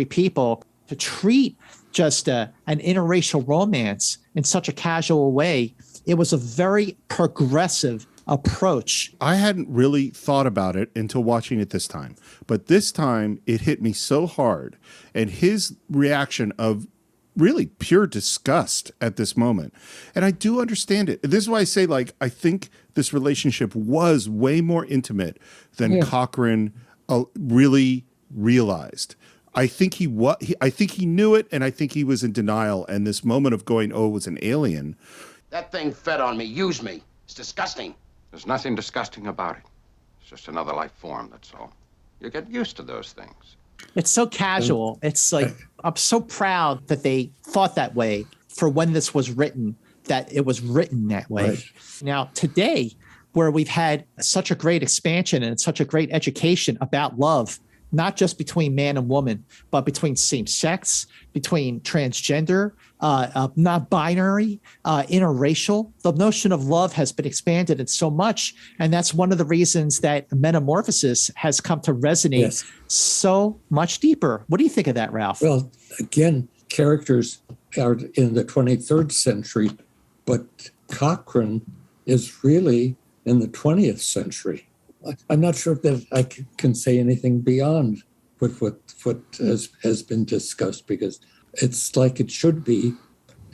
people to treat just an interracial romance in such a casual way, it was a very progressive approach. I hadn't really thought about it until watching it this time, but this time it hit me so hard, and his reaction of really pure disgust at this moment. And I do understand it. This is why I say, like, I think this relationship was way more intimate than Cochrane really realized. I think I think he knew it, and I think he was in denial. And this moment of going, oh, it was an alien. That thing fed on me, used me. It's disgusting. There's nothing disgusting about it. It's just another life form, that's all. You get used to those things. It's so casual. It's like, I'm so proud that they thought that way for when this was written, that it was written that way. Right. Now, today, where we've had such a great expansion and such a great education about love, not just between man and woman, but between same sex, between transgender, not binary, interracial. The notion of love has been expanded in so much. And that's one of the reasons that Metamorphosis has come to resonate so much deeper. What do you think of that, Ralph? Well, again, characters are in the 23rd century, but Cochrane is really in the 20th century. I'm not sure that I can say anything beyond what has been discussed, because it's like it should be.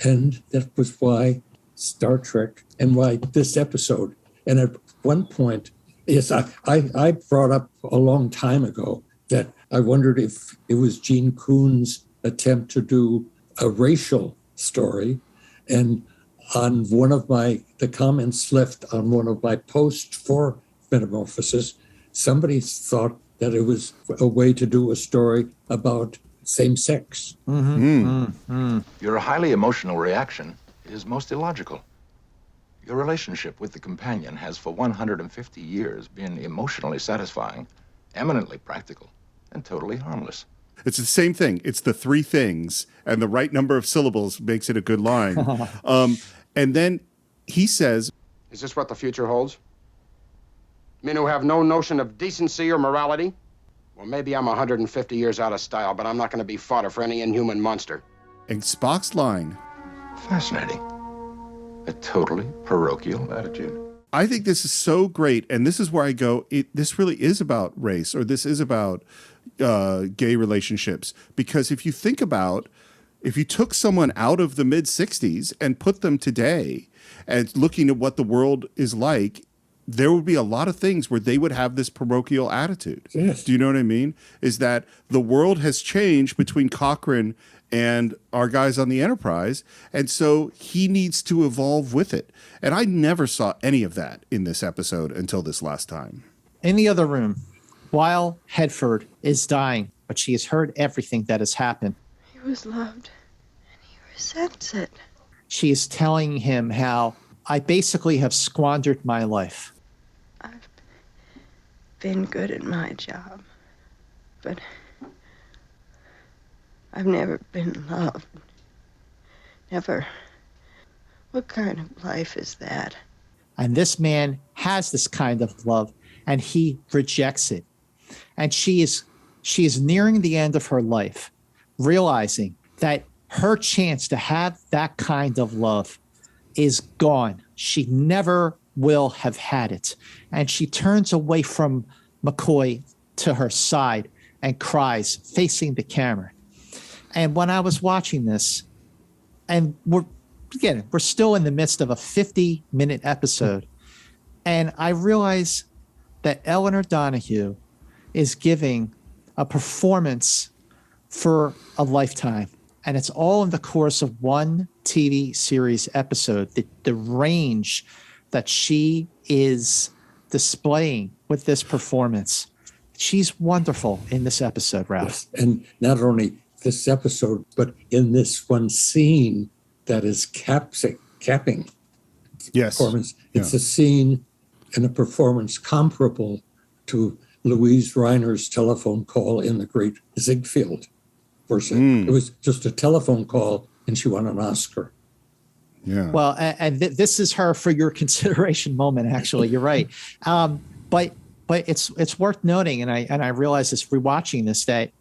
And that was why Star Trek and why this episode. And at one point, yes, I brought up a long time ago that I wondered if it was Gene Coon's attempt to do a racial story. And on one of the comments left on one of my posts for Metamorphosis, somebody thought that it was a way to do a story about same sex. Your highly emotional reaction is most illogical. Your relationship with the companion has for 150 years been emotionally satisfying, eminently practical, and totally harmless. It's the same thing. It's the three things, and the right number of syllables makes it a good line. And then he says, is this what the future holds? Men who have no notion of decency or morality? Well, maybe I'm 150 years out of style, but I'm not going to be fodder for any inhuman monster. And Spock's line. Fascinating. A totally parochial attitude. I think this is so great, and this is where I go, this really is about race, or this is about gay relationships. Because if you think about, if you took someone out of the mid-60s and put them today, and looking at what the world is like, there would be a lot of things where they would have this parochial attitude. Yes. Do you know what I mean? Is that the world has changed between Cochrane and our guys on the Enterprise, and so he needs to evolve with it. And I never saw any of that in this episode until this last time. In the other room, while Hedford is dying, but she has heard everything that has happened. He was loved, and he resents it. She is telling him how I basically have squandered my life. I've been good at my job, but I've never been loved. Never. What kind of life is that? And this man has this kind of love, and he rejects it. And she is nearing the end of her life, realizing that her chance to have that kind of love is gone. She never will have had it. And she turns away from McCoy to her side and cries, facing the camera. And when I was watching this, and we're still in the midst of a 50-minute episode, and I realize that Eleanor Donahue is giving a performance for a lifetime. And it's all in the course of one TV series episode. The range that she is displaying with this performance. She's wonderful in this episode, Ralph. Yes. And not only this episode, but in this one scene that is capping performance. It's a scene and a performance comparable to Louise Reiner's telephone call in The Great Ziegfeld version. It was just a telephone call, and she won an Oscar. Yeah. Well, and this is her for your consideration moment. Actually, you're right. But it's worth noting, and I realize this rewatching this that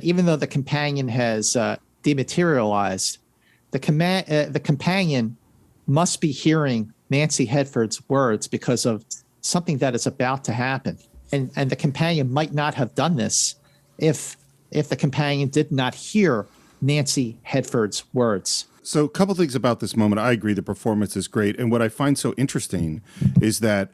even though the companion has dematerialized, the companion must be hearing Nancy Hedford's words because of something that is about to happen, and the companion might not have done this if the companion did not hear Nancy Hedford's words. So a couple things about this moment. I agree the performance is great. And what I find so interesting is that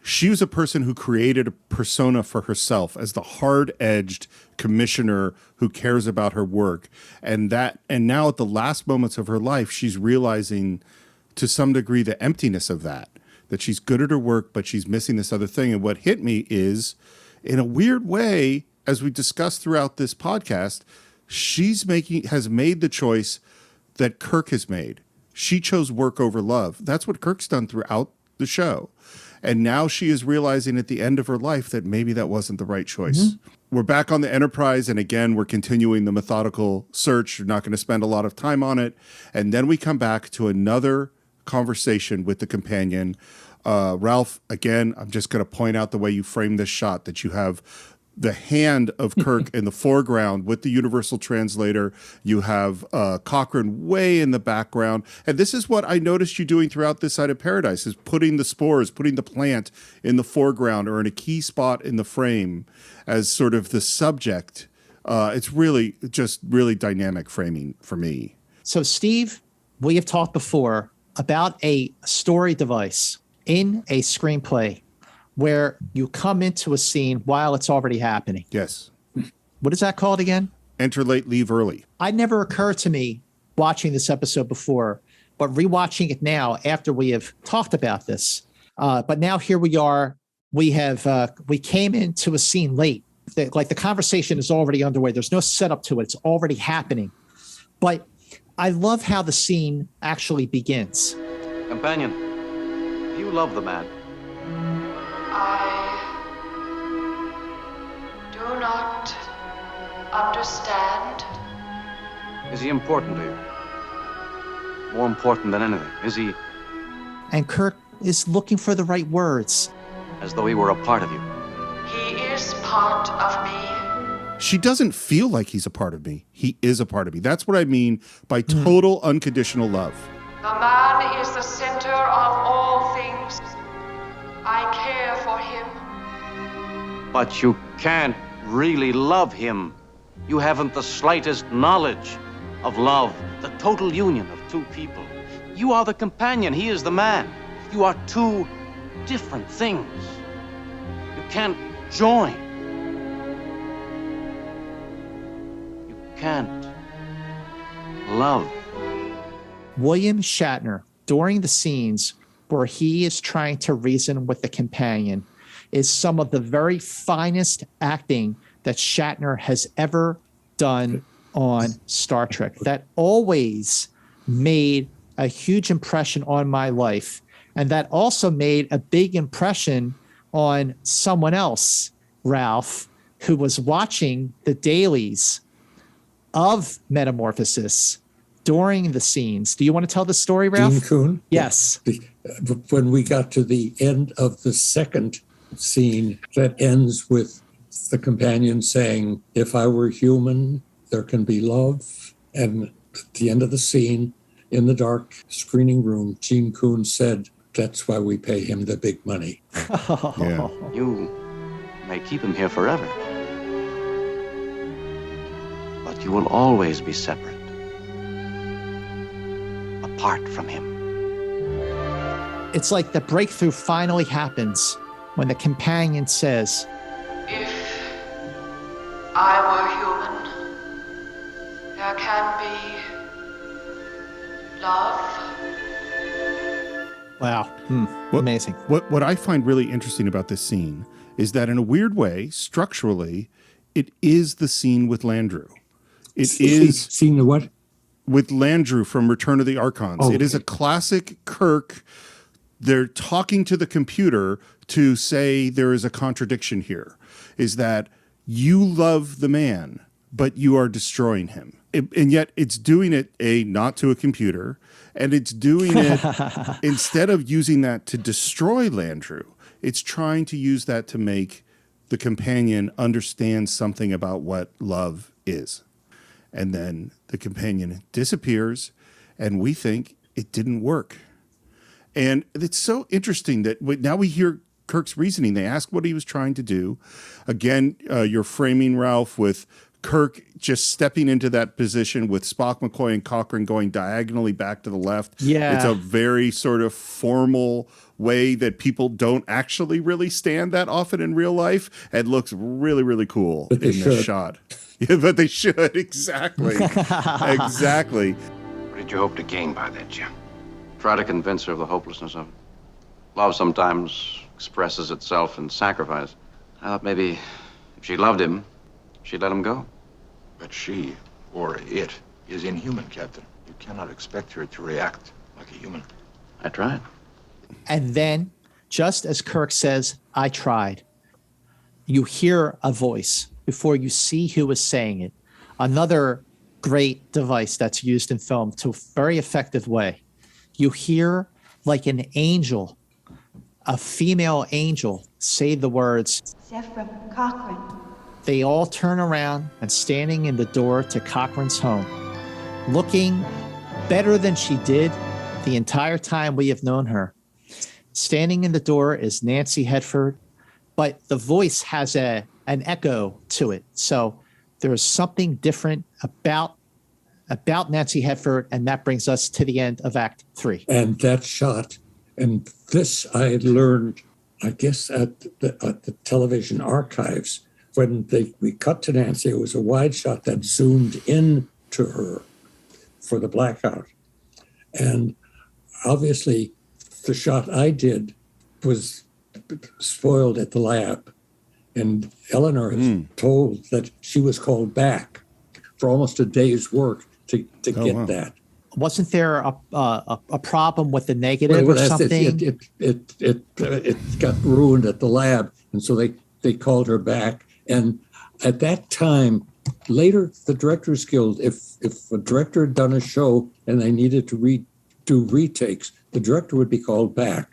she was a person who created a persona for herself as the hard-edged commissioner who cares about her work. And now at the last moments of her life, she's realizing to some degree the emptiness of that she's good at her work, but she's missing this other thing. And what hit me is, in a weird way, as we discussed throughout this podcast, has made the choice that Kirk has made. She chose work over love. That's what Kirk's done throughout the show. And now she is realizing at the end of her life that maybe that wasn't the right choice. Mm-hmm. We're back on the Enterprise, and again, we're continuing the methodical search. We're not going to spend a lot of time on it. And then we come back to another conversation with the companion. Ralph, again, I'm just going to point out the way you frame this shot, that you have the hand of Kirk in the foreground with the universal translator. You have Cochrane way in the background. And this is what I noticed you doing throughout this side of Paradise, is putting the spores, putting the plant in the foreground or in a key spot in the frame as sort of the subject. It's really dynamic framing for me. So, Steve, we have talked before about a story device in a screenplay where you come into a scene while it's already happening. Yes. What is that called again? Enter late, leave early. It never occurred to me watching this episode before, but rewatching it now after we have talked about this. But now here we are. We came into a scene late. The conversation is already underway. There's no setup to it. It's already happening. But I love how the scene actually begins. Companion, you love the man. I do not understand. Is he important to you? More important than anything, is he? And Kirk is looking for the right words. As though he were a part of you. He is part of me. She doesn't feel like he's a part of me. He is a part of me. That's what I mean by total unconditional love. The man is the center of all things. I care for him. But you can't really love him. You haven't the slightest knowledge of love, the total union of two people. You are the companion, he is the man. You are two different things. You can't join. You can't love. William Shatner, during the scenes where he is trying to reason with the companion, is some of the very finest acting that Shatner has ever done on Star Trek. That always made a huge impression on my life. And that also made a big impression on someone else, Ralph, who was watching the dailies of Metamorphosis during the scenes. Do you want to tell the story, Ralph? Gene Kuhn? Yes. When we got to the end of the second scene that ends with the companion saying, "If I were human, there can be love." And at the end of the scene, in the dark screening room, Gene Kuhn said, "That's why we pay him the big money." Yeah. You may keep him here forever. But you will always be separate. Apart from him. It's like the breakthrough finally happens when the companion says, If I were human, there can be love. Wow. Amazing. What I find really interesting about this scene is that in a weird way, structurally, it is the scene with Landru. It is scene the what? With Landru from Return of the Archons. Oh, it is a classic Kirk. They're talking to the computer to say there is a contradiction here, is that you love the man, but you are destroying him. And yet it's doing it not to a computer, and it's doing it instead of using that to destroy Landru, it's trying to use that to make the companion understand something about what love is. And then the companion disappears, and we think it didn't work. And it's so interesting that now we hear Kirk's reasoning. They ask what he was trying to do. Again, you're framing, Ralph, with Kirk just stepping into that position with Spock, McCoy, and Cochrane going diagonally back to the left. Yeah. It's a very sort of formal way that people don't actually really stand that often in real life, and looks really, really cool in this shot. Yeah, but they should. Exactly. Exactly. What did you hope to gain by that, Jim? Try to convince her of the hopelessness of it. Love sometimes expresses itself in sacrifice. I thought maybe if she loved him, she'd let him go. But she, or it, is inhuman, Captain. You cannot expect her to react like a human. I tried. And then, just as Kirk says, I tried, you hear a voice before you see who is saying it. Another great device that's used in film to a very effective way. You hear like an angel, a female angel, say the words, Zephram Cochrane. They all turn around and standing in the door to Cochrane's home, looking better than she did the entire time we have known her. Standing in the door is Nancy Hedford, but the voice has an echo to it. So there's something different about Nancy Hedford, and that brings us to the end of Act 3. And that shot, and this I had learned, I guess, at the television archives. When we cut to Nancy, it was a wide shot that zoomed in to her for the blackout. And obviously, the shot I did was spoiled at the lab. And Eleanor is told that she was called back for almost a day's work to get that. Wasn't there a problem with the negative or something? It got ruined at the lab, and so they called her back. And at that time, later, the Directors Guild, if a director had done a show and they needed to do retakes, the director would be called back.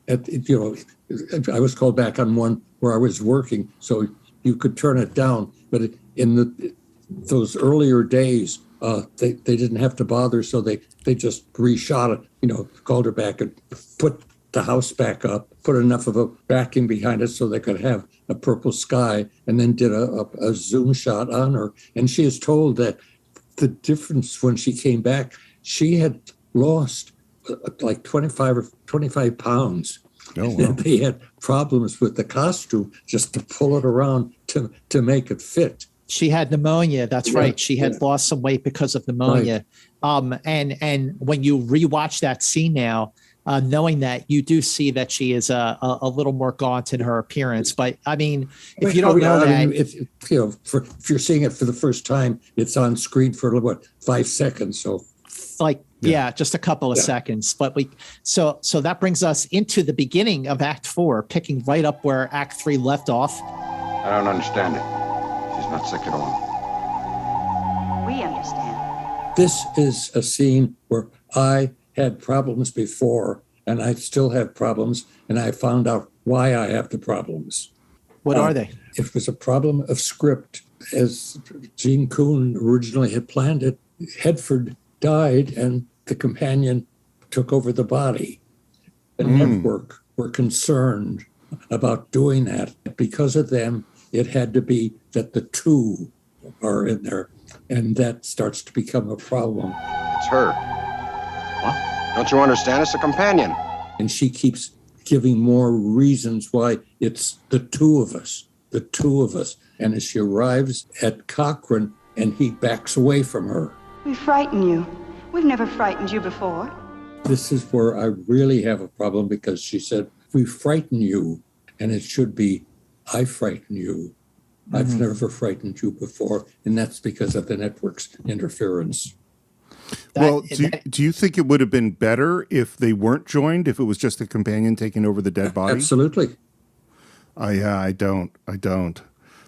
I was called back on one where I was working, so you could turn it down. But in those earlier days, they didn't have to bother, so they just reshot it, called her back and put the house back up, put enough of a backing behind it so they could have a purple sky, and then did a zoom shot on her. And she is told that the difference when she came back, she had lost like 25 pounds. Oh, wow. And they had problems with the costume just to pull it around to make it fit. She had pneumonia. That's right. She had lost some weight because of pneumonia. Right. And when you rewatch that scene now, knowing that, you do see that she is a little more gaunt in her appearance. But I mean, if you don't know that, if you're seeing it for the first time, it's on screen for 5 seconds. So, just a couple of seconds. But so that brings us into the beginning of Act 4, picking right up where Act 3 left off. I don't understand it. She's not sick at all. We understand. This is a scene where I had problems before, and I still have problems, and I found out why I have the problems. What are they? It was a problem of script. As Gene Kuhn originally had planned it, Hedford died, and the companion took over the body. The network were concerned about doing that. Because of them, it had to be that the two are in there, and that starts to become a problem. It's her. What? Don't you understand? It's a companion. And she keeps giving more reasons why it's the two of us. And as she arrives at Cochrane, and he backs away from her. We frighten you. We've never frightened you before. This is where I really have a problem, because she said, we frighten you, and it should be, I frighten you. I've never frightened you before, and that's because of the network's interference. Do you think it would have been better if they weren't joined, if it was just the companion taking over the dead body? Absolutely. I don't.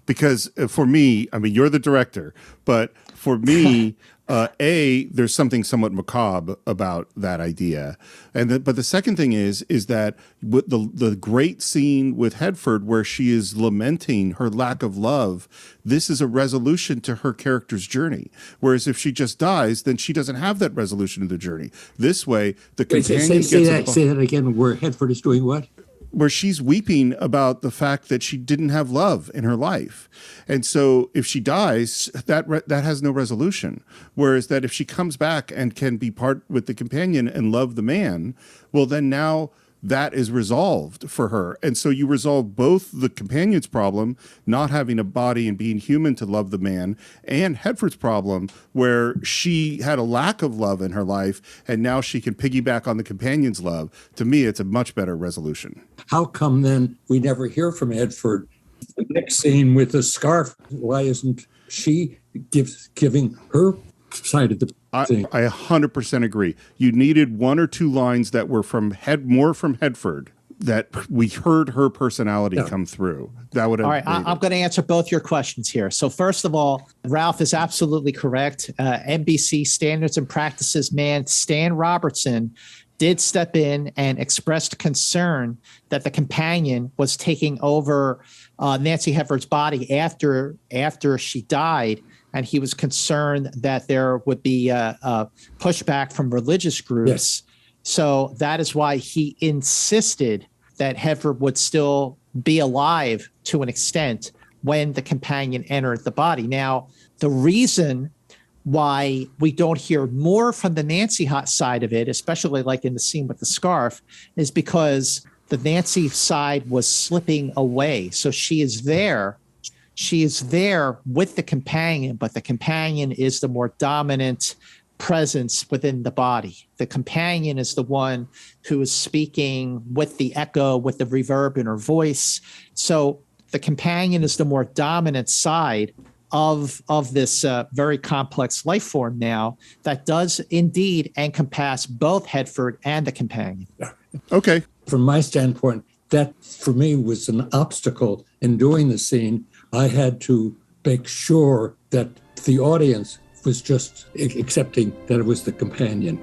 Because for me, I mean, you're the director, but for me, there's something somewhat macabre about that idea. But the second thing is that with the great scene with Hedford where she is lamenting her lack of love, this is a resolution to her character's journey. Whereas if she just dies, then she doesn't have that resolution of the journey. This way, the companion say that again, where Hedford is doing what? Where she's weeping about the fact that she didn't have love in her life. And so if she dies, that has no resolution. Whereas that if she comes back and can be part with the companion and love the man, well, then now that is resolved for her. And so you resolve both the companion's problem, not having a body and being human to love the man, and Hedford's problem, where she had a lack of love in her life, and now she can piggyback on the companion's love. To me, it's a much better resolution. How come then we never hear from Hedford? The next scene with the scarf, why isn't she giving her side of the thing? I 100% agree. You needed one or two lines that were more from Hedford, that we heard her personality come through. That would have. All right, I'm going to answer both your questions here. So first of all, Ralph is absolutely correct. NBC Standards and Practices man Stan Robertson did step in and expressed concern that the companion was taking over Nancy Hedford's body after she died. And he was concerned that there would be a pushback from religious groups. Yes. So that is why he insisted that Hedford would still be alive to an extent when the companion entered the body. Now, the reason why we don't hear more from the Nancy side of it, especially like in the scene with the scarf, is because the Nancy side was slipping away. So she is there. She is there with the companion, but the companion is the more dominant presence within the body. The companion is the one who is speaking with the echo, with the reverb in her voice. So the companion is the more dominant side of this very complex life form now that does indeed encompass both Hedford and the companion. Okay. From my standpoint, that for me was an obstacle in doing the scene. I had to make sure that the audience was just accepting that it was the companion.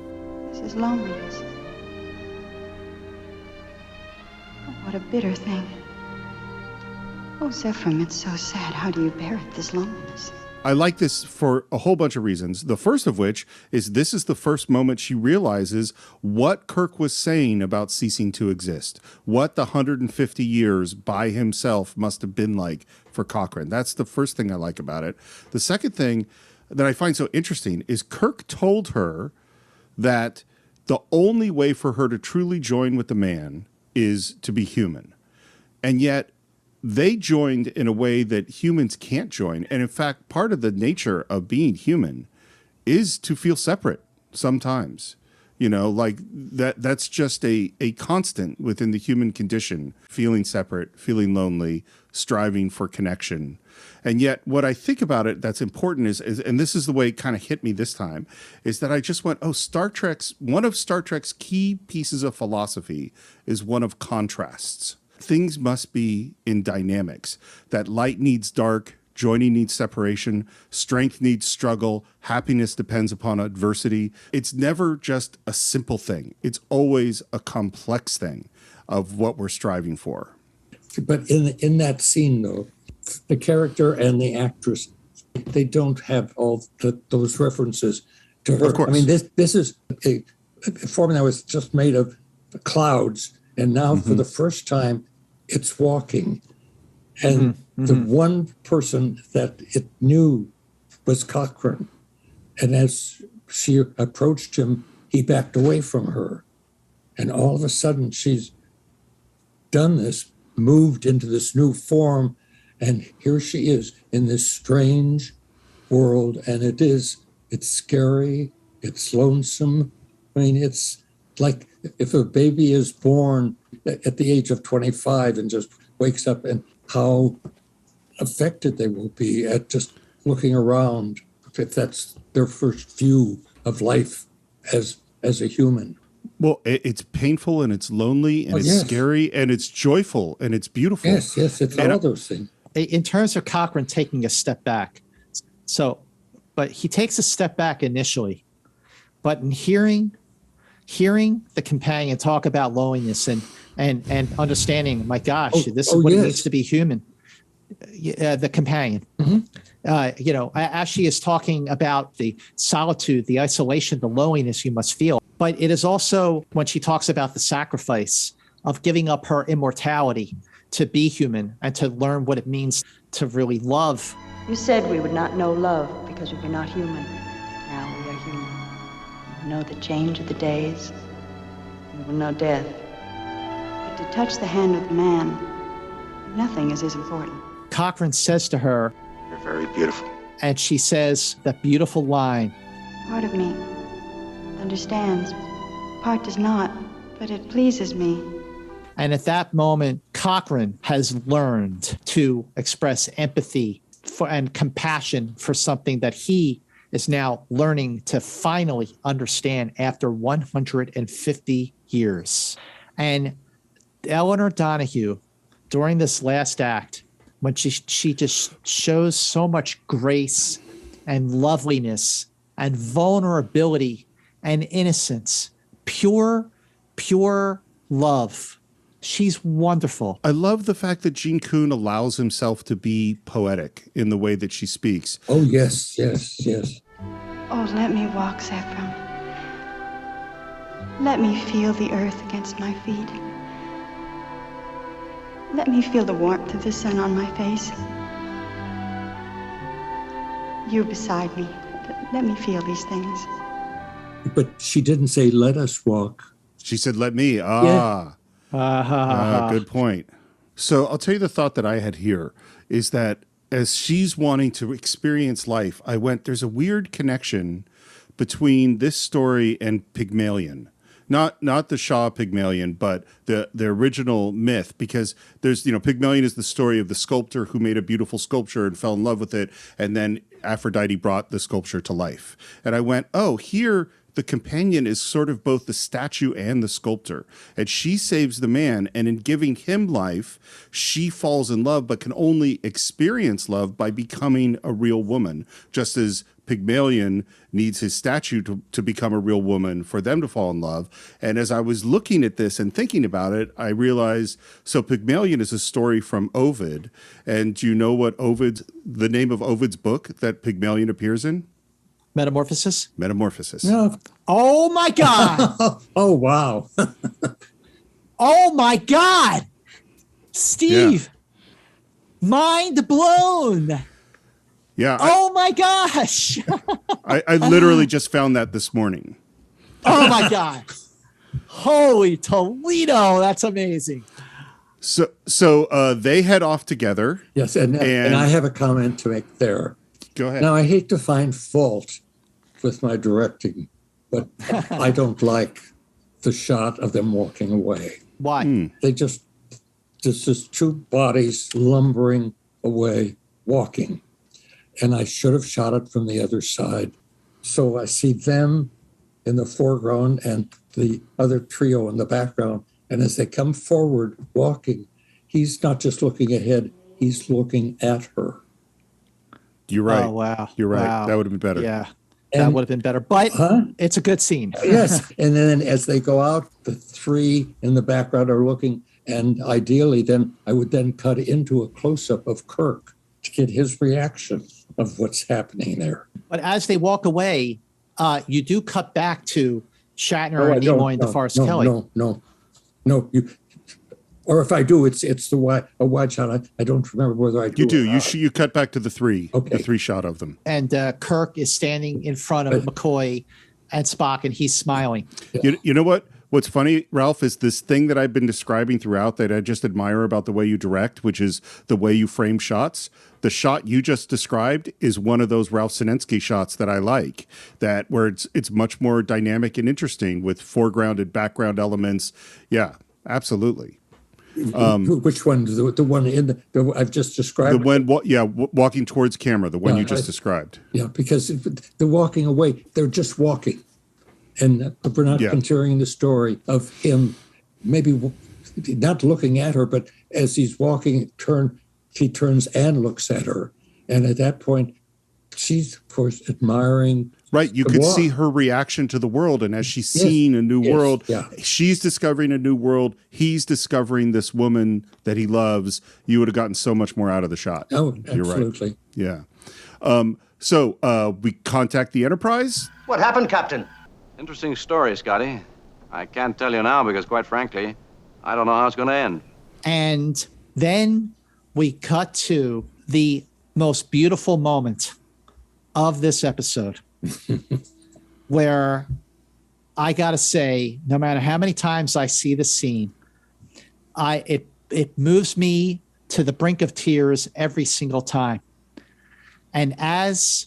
This is loneliness. Oh, what a bitter thing. Oh, Zephram, it's so sad. How do you bear it, this loneliness? I like this for a whole bunch of reasons. The first of which is this is the first moment she realizes what Kirk was saying about ceasing to exist, what the 150 years by himself must have been like for Cochrane. That's the first thing I like about it. The second thing that I find so interesting is Kirk told her that the only way for her to truly join with the man is to be human. And yet they joined in a way that humans can't join. And in fact, part of the nature of being human is to feel separate sometimes. You know, like that's just a constant within the human condition, feeling separate, feeling lonely, striving for connection. And yet what I think about it that's important is and this is the way it kind of hit me this time, is that I just went, one of Star Trek's key pieces of philosophy is one of contrasts. Things must be in dynamics, that light needs dark, joining needs separation, strength needs struggle, happiness depends upon adversity. It's never just a simple thing. It's always a complex thing of what we're striving for. But in that scene, though, the character and the actress, they don't have all those references to her. Of course. I mean, this is a form that was just made of clouds, and now for the first time, it's walking. And the one person that it knew was Cochrane. And as she approached him, he backed away from her. And all of a sudden, she's done this, moved into this new form, and here she is in this strange world, and it's scary, it's lonesome. I mean, it's like if a baby is born at the age of 25 and just wakes up, and how affected they will be at just looking around if that's their first view of life as a human. Well, it's painful and it's lonely and it's scary and it's joyful and it's beautiful. Yes, it's all those things. In terms of Cochrane taking a step back, but he takes a step back initially, but in hearing the companion talk about loneliness and understanding, my gosh, this is what it means to be human. The companion, as she is talking about the solitude, the isolation, the loneliness you must feel. But it is also when she talks about the sacrifice of giving up her immortality to be human and to learn what it means to really love. You said we would not know love because we were not human. Now we are human. We will know the change of the days. We will know death. But to touch the hand of the man, nothing is as important. Cochrane says to her, "You're very beautiful." And she says that beautiful line. Part of me understands, part does not, but it pleases me. And at that moment, Cochrane has learned to express empathy and compassion for something that he is now learning to finally understand after 150 years. And Eleanor Donahue, during this last act, when she just shows so much grace and loveliness and vulnerability and innocence, pure love. She's wonderful. I love the fact that Gene Kuhn allows himself to be poetic in the way that she speaks. Oh, yes. Oh, let me walk, Zephram. Let me feel the earth against my feet. Let me feel the warmth of the sun on my face. You beside me. Let me feel these things. But she didn't say, let us walk. She said, let me. Good point. So I'll tell you the thought that I had here is that as she's wanting to experience life, there's a weird connection between this story and Pygmalion. Not the Shaw Pygmalion, but the original myth, because there's, Pygmalion is the story of the sculptor who made a beautiful sculpture and fell in love with it, and then Aphrodite brought the sculpture to life. And I went, oh, here the companion is sort of both the statue and the sculptor, and she saves the man, and in giving him life, she falls in love, but can only experience love by becoming a real woman, just as Pygmalion needs his statue to become a real woman for them to fall in love. And as I was looking at this and thinking about it, I realized, so Pygmalion is a story from Ovid. And do you know what the name of Ovid's book that Pygmalion appears in? Metamorphosis? Metamorphosis. No. Oh my God. Oh, wow. Oh my God. Steve. Yeah. Mind blown. Yeah. Oh my gosh. I literally just found that this morning. Oh my God. Holy Toledo. That's amazing. So they head off together. Yes. And I have a comment to make there. Go ahead. Now, I hate to find fault with my directing, but I don't like the shot of them walking away. Why? They just two bodies lumbering away, walking. And I should have shot it from the other side. So I see them in the foreground and the other trio in the background. And as they come forward walking, he's not just looking ahead, he's looking at her. You're right. Oh, wow. You're right. Wow. That would have been better. Yeah, that would have been better. But it's a good scene. Yes. And then as they go out, the three in the background are looking. And ideally, then I would then cut into a close-up of Kirk to get his reaction of what's happening there. But as they walk away, you do cut back to Shatner and Nimoy and DeForest Kelly. No. Or if I do, it's a wide shot. I don't remember whether I do. You do. You cut back to the three shot of them. And Kirk is standing in front of McCoy and Spock, and he's smiling. You know what? What's funny, Ralph, is this thing that I've been describing throughout that I just admire about the way you direct, which is the way you frame shots. The shot you just described is one of those Ralph Senensky shots that I like, that where it's much more dynamic and interesting with foreground and background elements. Yeah, absolutely. Which one? The one in the I've just described? The one, walking towards camera, the one you just described. Yeah, because the walking away, they're just walking. And we're not continuing the story of him maybe not looking at her, but as he's walking, he turns and looks at her. And at that point, she's, of course, admiring. Right. You could see her reaction to the world. And as she's seeing a new world, she's discovering a new world. He's discovering this woman that he loves. You would have gotten so much more out of the shot. Oh, You're absolutely. Right. Yeah. So we contact the Enterprise. What happened, Captain? Interesting story, Scotty. I can't tell you now because, quite frankly, I don't know how it's going to end. And then we cut to the most beautiful moment of this episode where I got to say, no matter how many times I see the scene, it moves me to the brink of tears every single time. And as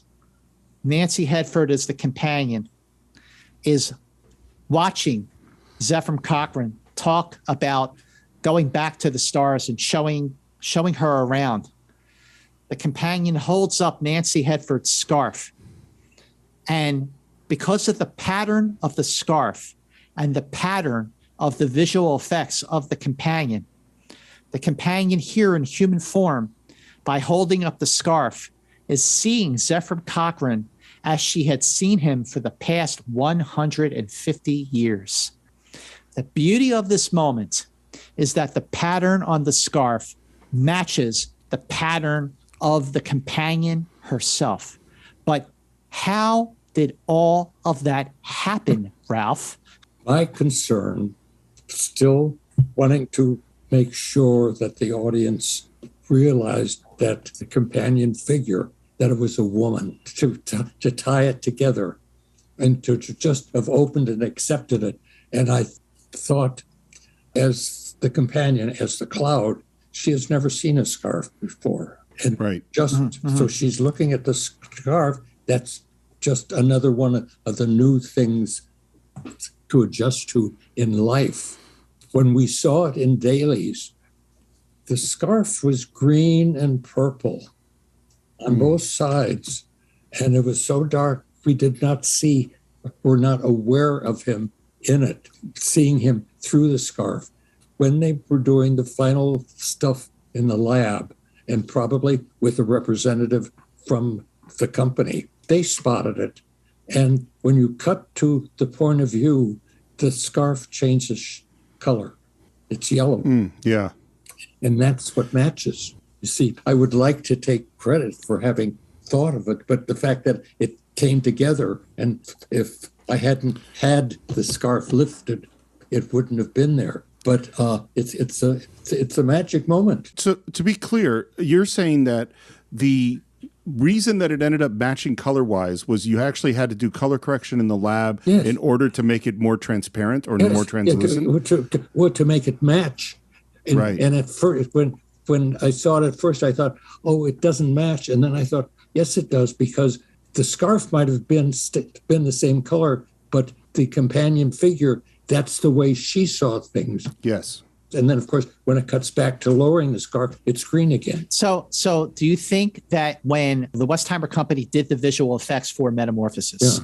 Nancy Hedford as the companion is watching Zephram Cochrane talk about going back to the stars and showing her around, the companion holds up Nancy Hedford's scarf. And because of the pattern of the scarf and the pattern of the visual effects of the companion here in human form, by holding up the scarf, is seeing Zephram Cochrane as she had seen him for the past 150 years. The beauty of this moment is that the pattern on the scarf matches the pattern of the companion herself. But how did all of that happen, Ralph? My concern, still wanting to make sure that the audience realized that the companion figure, that it was a woman, to tie it together and to just have opened and accepted it. And I thought, as the companion, as the cloud, she has never seen a scarf before. And so she's looking at the scarf. That's just another one of the new things to adjust to in life. When we saw it in dailies, the scarf was green and purple on both sides. And it was so dark, we did not see, were not aware of him in it, seeing him through the scarf. When they were doing the final stuff in the lab, and probably with a representative from the company, they spotted it. And when you cut to the point of view, the scarf changes color. It's yellow. Yeah. And that's what matches. You see, I would like to take credit for having thought of it, but the fact that it came together, and if I hadn't had the scarf lifted, it wouldn't have been there. But it's a magic moment. So to be clear, you're saying that the reason that it ended up matching color-wise was you actually had to do color correction in the lab in order to make it more transparent or more translucent? To make it match. And, right. And at first, when I saw it at first, I thought, oh, it doesn't match. And then I thought, yes, it does, because the scarf might have been the same color, but the companion figure, that's the way she saw things. Yes. And then, of course, when it cuts back to lowering the scarf, it's green again. So do you think that when the Westheimer Company did the visual effects for Metamorphosis,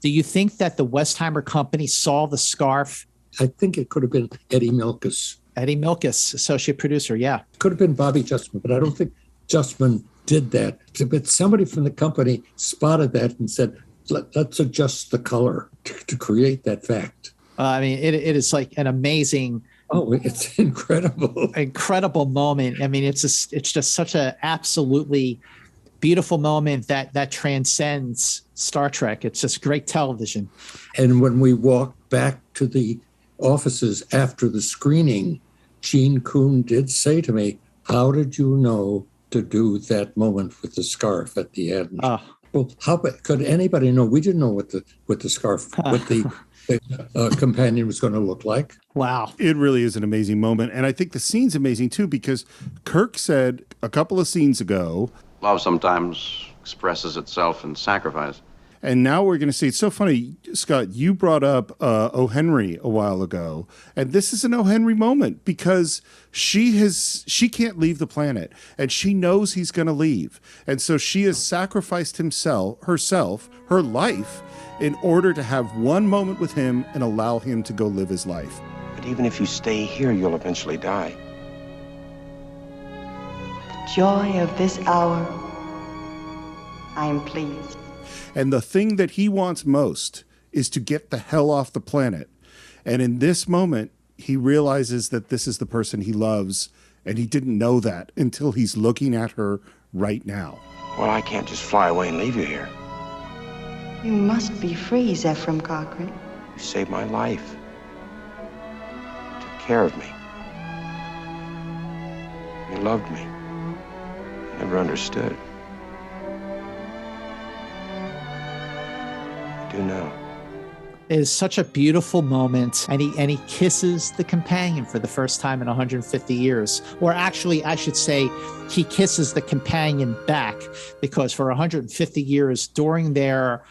do you think that the Westheimer Company saw the scarf? I think it could have been Eddie Milkus. Eddie Milkus, associate producer, yeah. Could have been Bobby Justman, but I don't think Justman did that. But somebody from the company spotted that and said, let's adjust the color to create that fact. I mean, it is like an amazing... Oh, it's incredible moment. I mean, it's just such an absolutely beautiful moment that transcends Star Trek. It's just great television. And when we walked back to the offices after the screening, Gene Kuhn did say to me, "How did you know to do that moment with the scarf at the end?" Well, how could anybody know? We didn't know what the scarf, what the the companion was going to look like. Wow. It really is an amazing moment. And I think the scene's amazing, too, because Kirk said a couple of scenes ago, love sometimes expresses itself in sacrifice. and now we're going to see, it's so funny, Scott, you brought up O. Henry a while ago, and this is an O. Henry moment because she can't leave the planet, and she knows he's going to leave. And so she has sacrificed herself, her life, in order to have one moment with him and allow him to go live his life. But even if you stay here, you'll eventually die. The joy of this hour, I am pleased. And the thing that he wants most is to get the hell off the planet. And in this moment, he realizes that this is the person he loves, and he didn't know that until he's looking at her right now. Well, I can't just fly away and leave you here. You must be free, Zephram Cochrane. You saved my life. You took care of me. You loved me. You never understood. I do now. It is such a beautiful moment, and he kisses the companion for the first time in 150 years. Or actually, I should say, he kisses the companion back, because for 150 years during their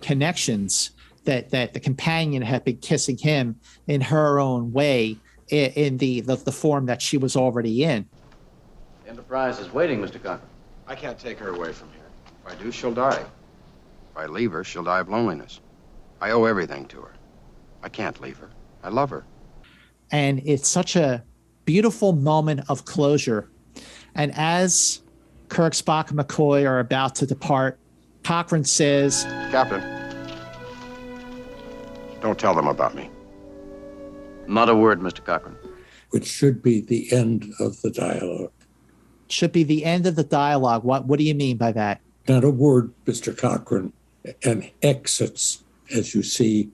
connections, that the companion had been kissing him in her own way, in the form that she was already in. The Enterprise is waiting, Mr. Cochrane. I can't take her away from here. If I do, she'll die. If I leave her, she'll die of loneliness. I owe everything to her. I can't leave her. I love her. And it's such a beautiful moment of closure. And as Kirk, Spock, and McCoy are about to depart, Cochrane says, Captain, don't tell them about me. Not a word, Mr. Cochrane. Which should be the end of the dialogue. Should be the end of the dialogue. What do you mean by that? Not a word, Mr. Cochrane, and exits as you see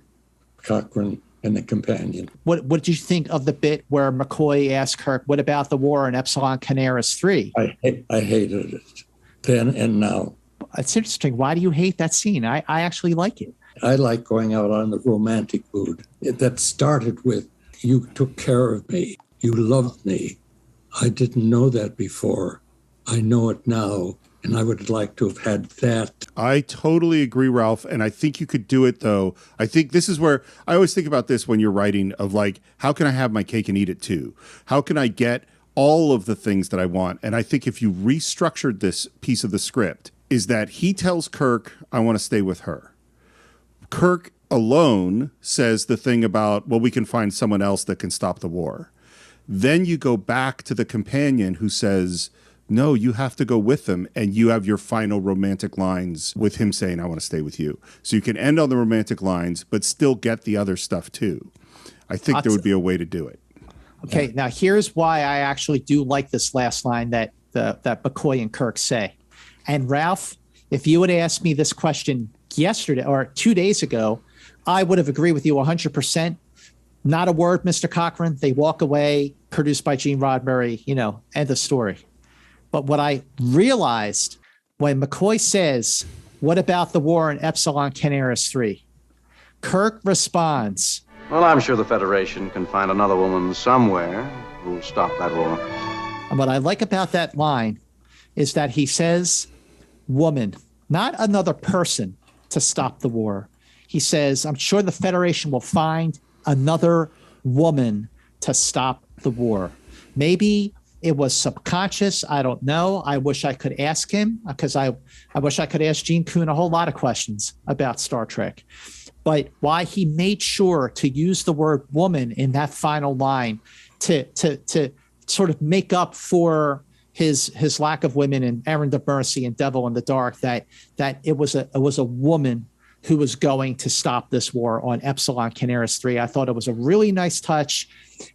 Cochrane and the companion. What did you think of the bit where McCoy asked Kirk, what about the war in Epsilon Canaris 3? I hated it then and now. It's interesting. Why do you hate that scene? I actually like it. I like going out on the romantic mood. That started with, you took care of me. You loved me. I didn't know that before. I know it now. And I would like to have had that. I totally agree, Ralph. And I think you could do it, though. I think this is where I always think about this when you're writing, of like, how can I have my cake and eat it too? How can I get all of the things that I want? And I think if you restructured this piece of the script, is that he tells Kirk, I want to stay with her. Kirk alone says the thing about, well, we can find someone else that can stop the war. Then you go back to the companion who says, no, you have to go with them, and you have your final romantic lines with him saying, I want to stay with you. So you can end on the romantic lines, but still get the other stuff too. I think there would be a way to do it. Okay, now here's why I actually do like this last line that McCoy and Kirk say. And Ralph, if you had asked me this question yesterday or 2 days ago, I would have agreed with you 100%. Not a word, Mr. Cochrane. They walk away, produced by Gene Roddenberry, end of story. But what I realized when McCoy says, what about the war in Epsilon Canaris 3? Kirk responds, well, I'm sure the Federation can find another woman somewhere who'll stop that war. And what I like about that line is that he says, woman, not another person to stop the war. He says, I'm sure the Federation will find another woman to stop the war. Maybe it was subconscious. I don't know. I wish I could ask him, because I wish I could ask Gene Kuhn a whole lot of questions about Star Trek. But why he made sure to use the word woman in that final line to sort of make up for his lack of women in Errand of Mercy and Devil in the Dark, that it was a woman who was going to stop this war on Epsilon Canaris 3. I thought it was a really nice touch.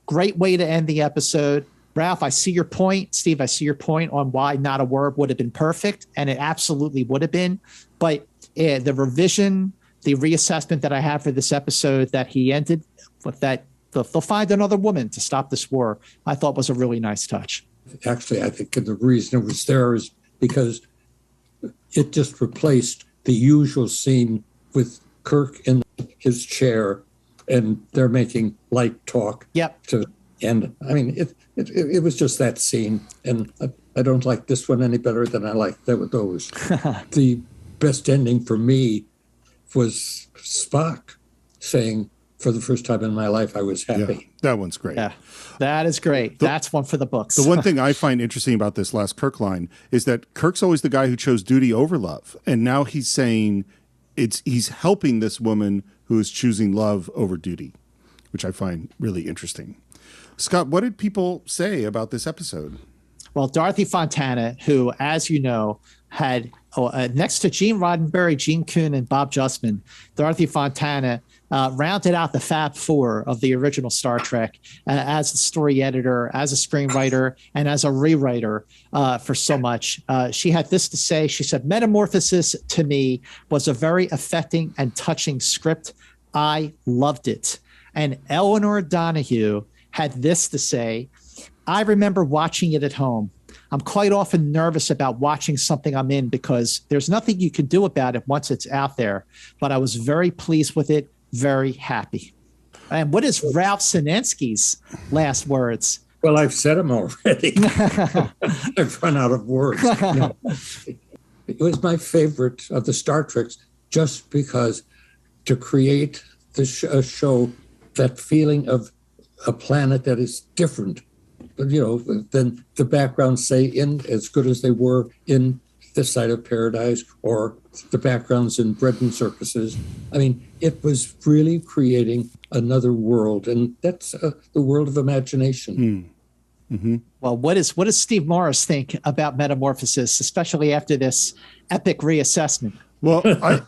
Great way to end the episode. Ralph, I see your point. Steve, I see your point on why not a word would have been perfect, and it absolutely would have been. But the revision, the reassessment that I have for this episode that he ended with, that they'll find another woman to stop this war, I thought was a really nice touch. Actually, I think the reason it was there is because it just replaced the usual scene with Kirk in his chair, and they're making light talk. Yep. And I mean, it was just that scene, and I don't like this one any better than I like those. The best ending for me was Spock saying, "For the first time in my life, I was happy." Yeah, that one's great. Yeah, that is great. That's one for the books. The one thing I find interesting about this last Kirk line is that Kirk's always the guy who chose duty over love, and now he's saying he's helping this woman who is choosing love over duty, which I find really interesting. Scott, what did people say about this episode? Well, Dorothy Fontana, who, as you know, had next to Gene Roddenberry, Gene Kuhn, and Bob Justman, Dorothy Fontana rounded out the Fab Four of the original Star Trek as a story editor, as a screenwriter, and as a rewriter for so much. She had this to say. She said, "Metamorphosis to me was a very affecting and touching script. I loved it." And Eleanor Donahue had this to say, "I remember watching it at home. I'm quite often nervous about watching something I'm in because there's nothing you can do about it once it's out there. But I was very pleased with it, very happy." And what is Ralph Senensky's last words? Well, I've said them already. I've run out of words. No. It was my favorite of the Star Treks just because to create a show, that feeling of a planet that is different, than the backgrounds, say, in as good as they were in This Side of Paradise or the backgrounds in Bread and Circuses. I mean, it was really creating another world, and that's the world of imagination. Mm-hmm. Well, what does Steve Morris think about Metamorphosis, especially after this epic reassessment? Well,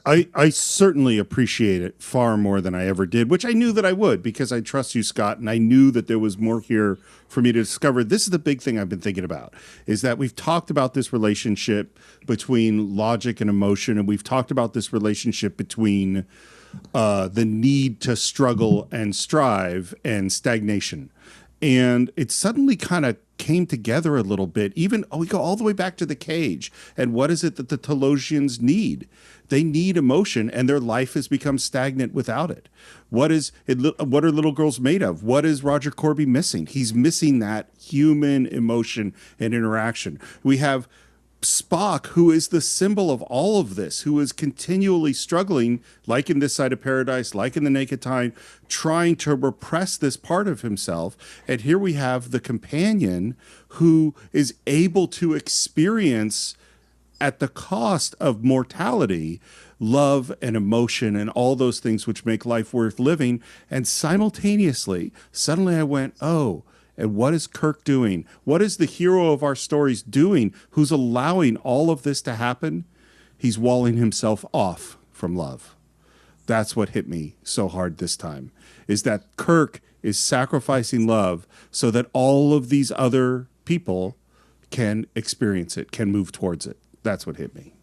I certainly appreciate it far more than I ever did, which I knew that I would because I trust you, Scott, and I knew that there was more here for me to discover. This is the big thing I've been thinking about, is that we've talked about this relationship between logic and emotion, and we've talked about this relationship between the need to struggle and strive and stagnation. And it suddenly kind of came together a little bit. Even we go all the way back to the cage. And what is it that the Telosians need? They need emotion, and their life has become stagnant without it. What are little girls made of? What is Roger Corby missing? He's missing that human emotion and interaction. We have Spock, who is the symbol of all of this, who is continually struggling, like in This Side of Paradise, like in The Naked Time, trying to repress this part of himself. And here we have the companion who is able to experience, at the cost of mortality, love and emotion and all those things which make life worth living. And simultaneously, suddenly I went, oh, and what is Kirk doing? What is the hero of our stories doing who's allowing all of this to happen? He's walling himself off from love. That's what hit me so hard this time, is that Kirk is sacrificing love so that all of these other people can experience it, can move towards it. That's what hit me.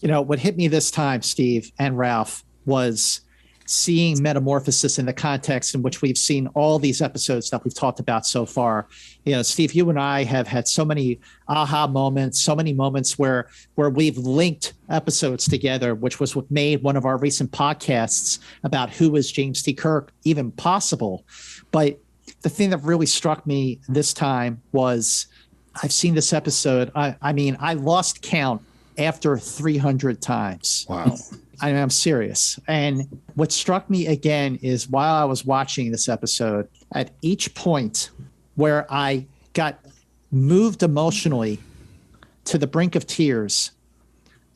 What hit me this time, Steve and Ralph, was seeing Metamorphosis in the context in which we've seen all these episodes that we've talked about so far. Steve, you and I have had so many aha moments, so many moments where we've linked episodes together, which was what made one of our recent podcasts about who is James T. Kirk even possible. But the thing that really struck me this time was I've seen this episode. I mean, I lost count after 300 times. Wow. I'm serious. And what struck me again is while I was watching this episode, at each point where I got moved emotionally to the brink of tears,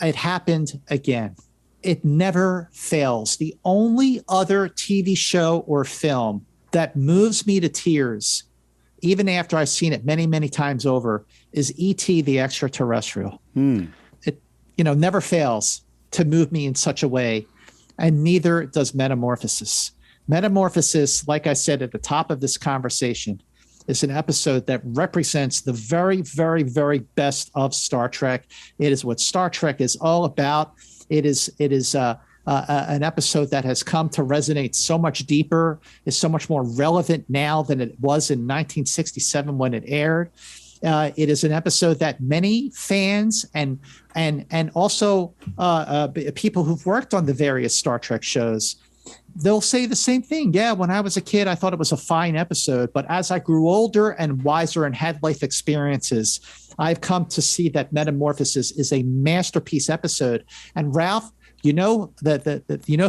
it happened again. It never fails. The only other TV show or film that moves me to tears, even after I've seen it many, many times over, is E.T. the Extraterrestrial. It, never fails to move me in such a way, and neither does Metamorphosis. Metamorphosis, like I said at the top of this conversation, is an episode that represents the very, very, very best of Star Trek. It is what Star Trek is all about. It is an episode that has come to resonate so much deeper, is so much more relevant now than it was in 1967 when it aired. It is an episode that many fans and also people who've worked on the various Star Trek shows they'll say the same thing. Yeah, when I was a kid, I thought it was a fine episode. But as I grew older and wiser and had life experiences, I've come to see that Metamorphosis is a masterpiece episode. And Ralph, you know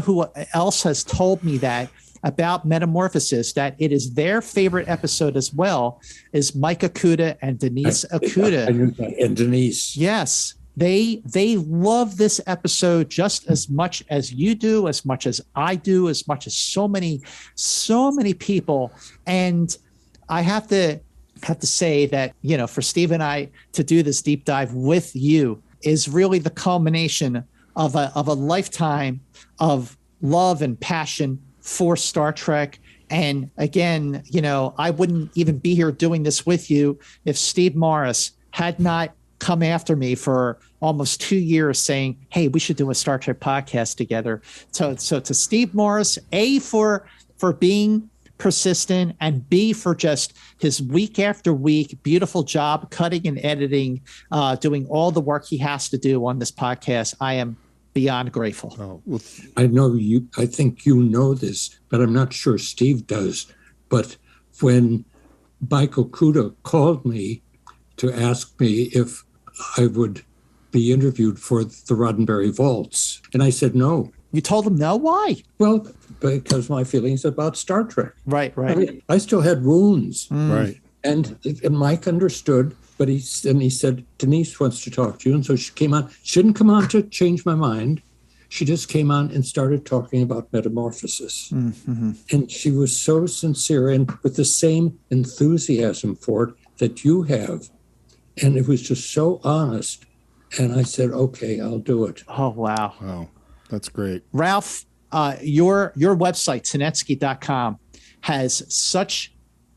who else has told me that about Metamorphosis, that it is their favorite episode as well, is Mike Okuda and Denise Okuda. I knew that. And Denise. Yes. They love this episode just as much as you do, as much as I do, as much as so many people. And I have to say that, for Steve and I to do this deep dive with you is really the culmination of a lifetime of love and passion for Star Trek. And again, I wouldn't even be here doing this with you if Steve Morris had not come after me for almost 2 years saying, hey, we should do a Star Trek podcast together. So to Steve Morris, A, for being persistent, and B, for just his week after week beautiful job cutting and editing, doing all the work he has to do on this podcast, I am beyond grateful. Oh, well, I think you know this, but I'm not sure Steve does. But when Mike Okuda called me to ask me if I would be interviewed for the Roddenberry Vaults, and I said no. You told him no? Why? Well, because my feelings about Star Trek. Right. I mean, I still had wounds. Right. And Mike understood, but he said, Denise wants to talk to you. And so she came on. She didn't come on to change my mind. She just came on and started talking about Metamorphosis. Mm-hmm. And she was so sincere and with the same enthusiasm for it that you have. And it was just so honest. And I said, okay, I'll do it. Oh, wow. Wow. That's great. Ralph, your website, Senensky.com, has such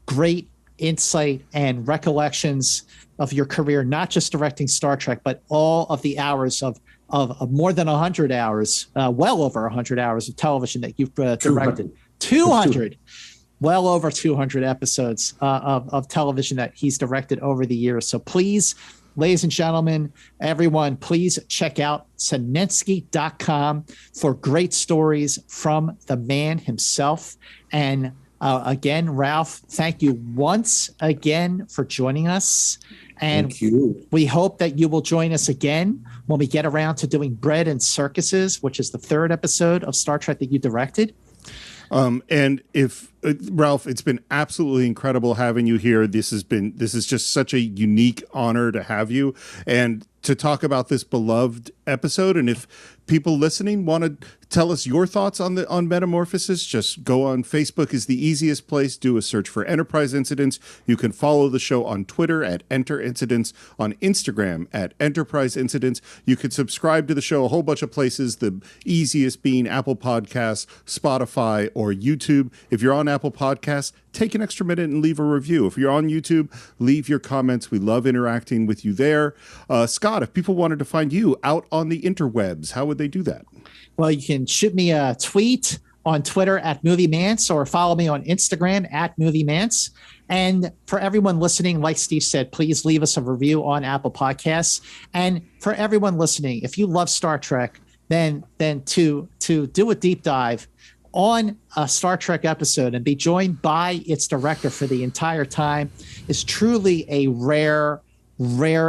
great insight and recollections of your career, not just directing Star Trek, but all of the hours of more than 100 hours, well over 100 hours of television that you've directed. 200. Well over 200 episodes of television that he's directed over the years. So please, ladies and gentlemen, everyone, please check out Senensky.com for great stories from the man himself. And again, Ralph, thank you once again for joining us. And thank you. We hope that you will join us again when we get around to doing Bread and Circuses, which is the third episode of Star Trek that you directed. And if Ralph, it's been absolutely incredible having you here. This is just such a unique honor to have you and to talk about this beloved episode. And if people listening want to tell us your thoughts on Metamorphosis, just go on Facebook is the easiest place. Do a search for Enterprise Incidents. You can follow the show on Twitter at Enter Incidents, on Instagram at Enterprise Incidents. You can subscribe to the show a whole bunch of places, the easiest being Apple Podcasts, Spotify, or YouTube. If you're on Apple Podcasts, take an extra minute and leave a review. If you're on YouTube, leave your comments. We love interacting with you there. Scott, if people wanted to find you out on the interwebs, how would they do that? Well, you can shoot me a tweet on Twitter at MovieMance or follow me on Instagram at MovieMance. And for everyone listening, like Steve said, please leave us a review on Apple Podcasts. And for everyone listening, if you love Star Trek, then to do a deep dive on a Star Trek episode and be joined by its director for the entire time is truly a rare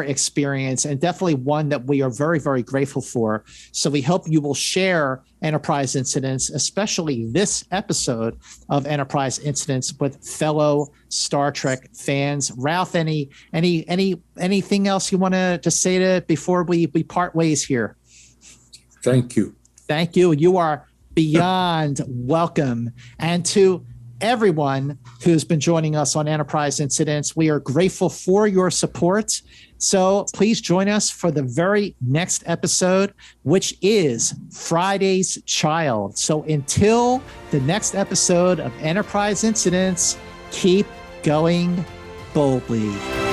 experience, and definitely one that we are very, very grateful for. So we hope you will share Enterprise Incidents, especially this episode of Enterprise Incidents, with fellow Star Trek fans. Ralph, anything else you want to just say before we part ways here? Thank you. Thank you. You are beyond welcome. And to everyone who's been joining us on Enterprise Incidents, we are grateful for your support. So please join us for the very next episode, which is Friday's Child. So until the next episode of Enterprise Incidents, keep going boldly.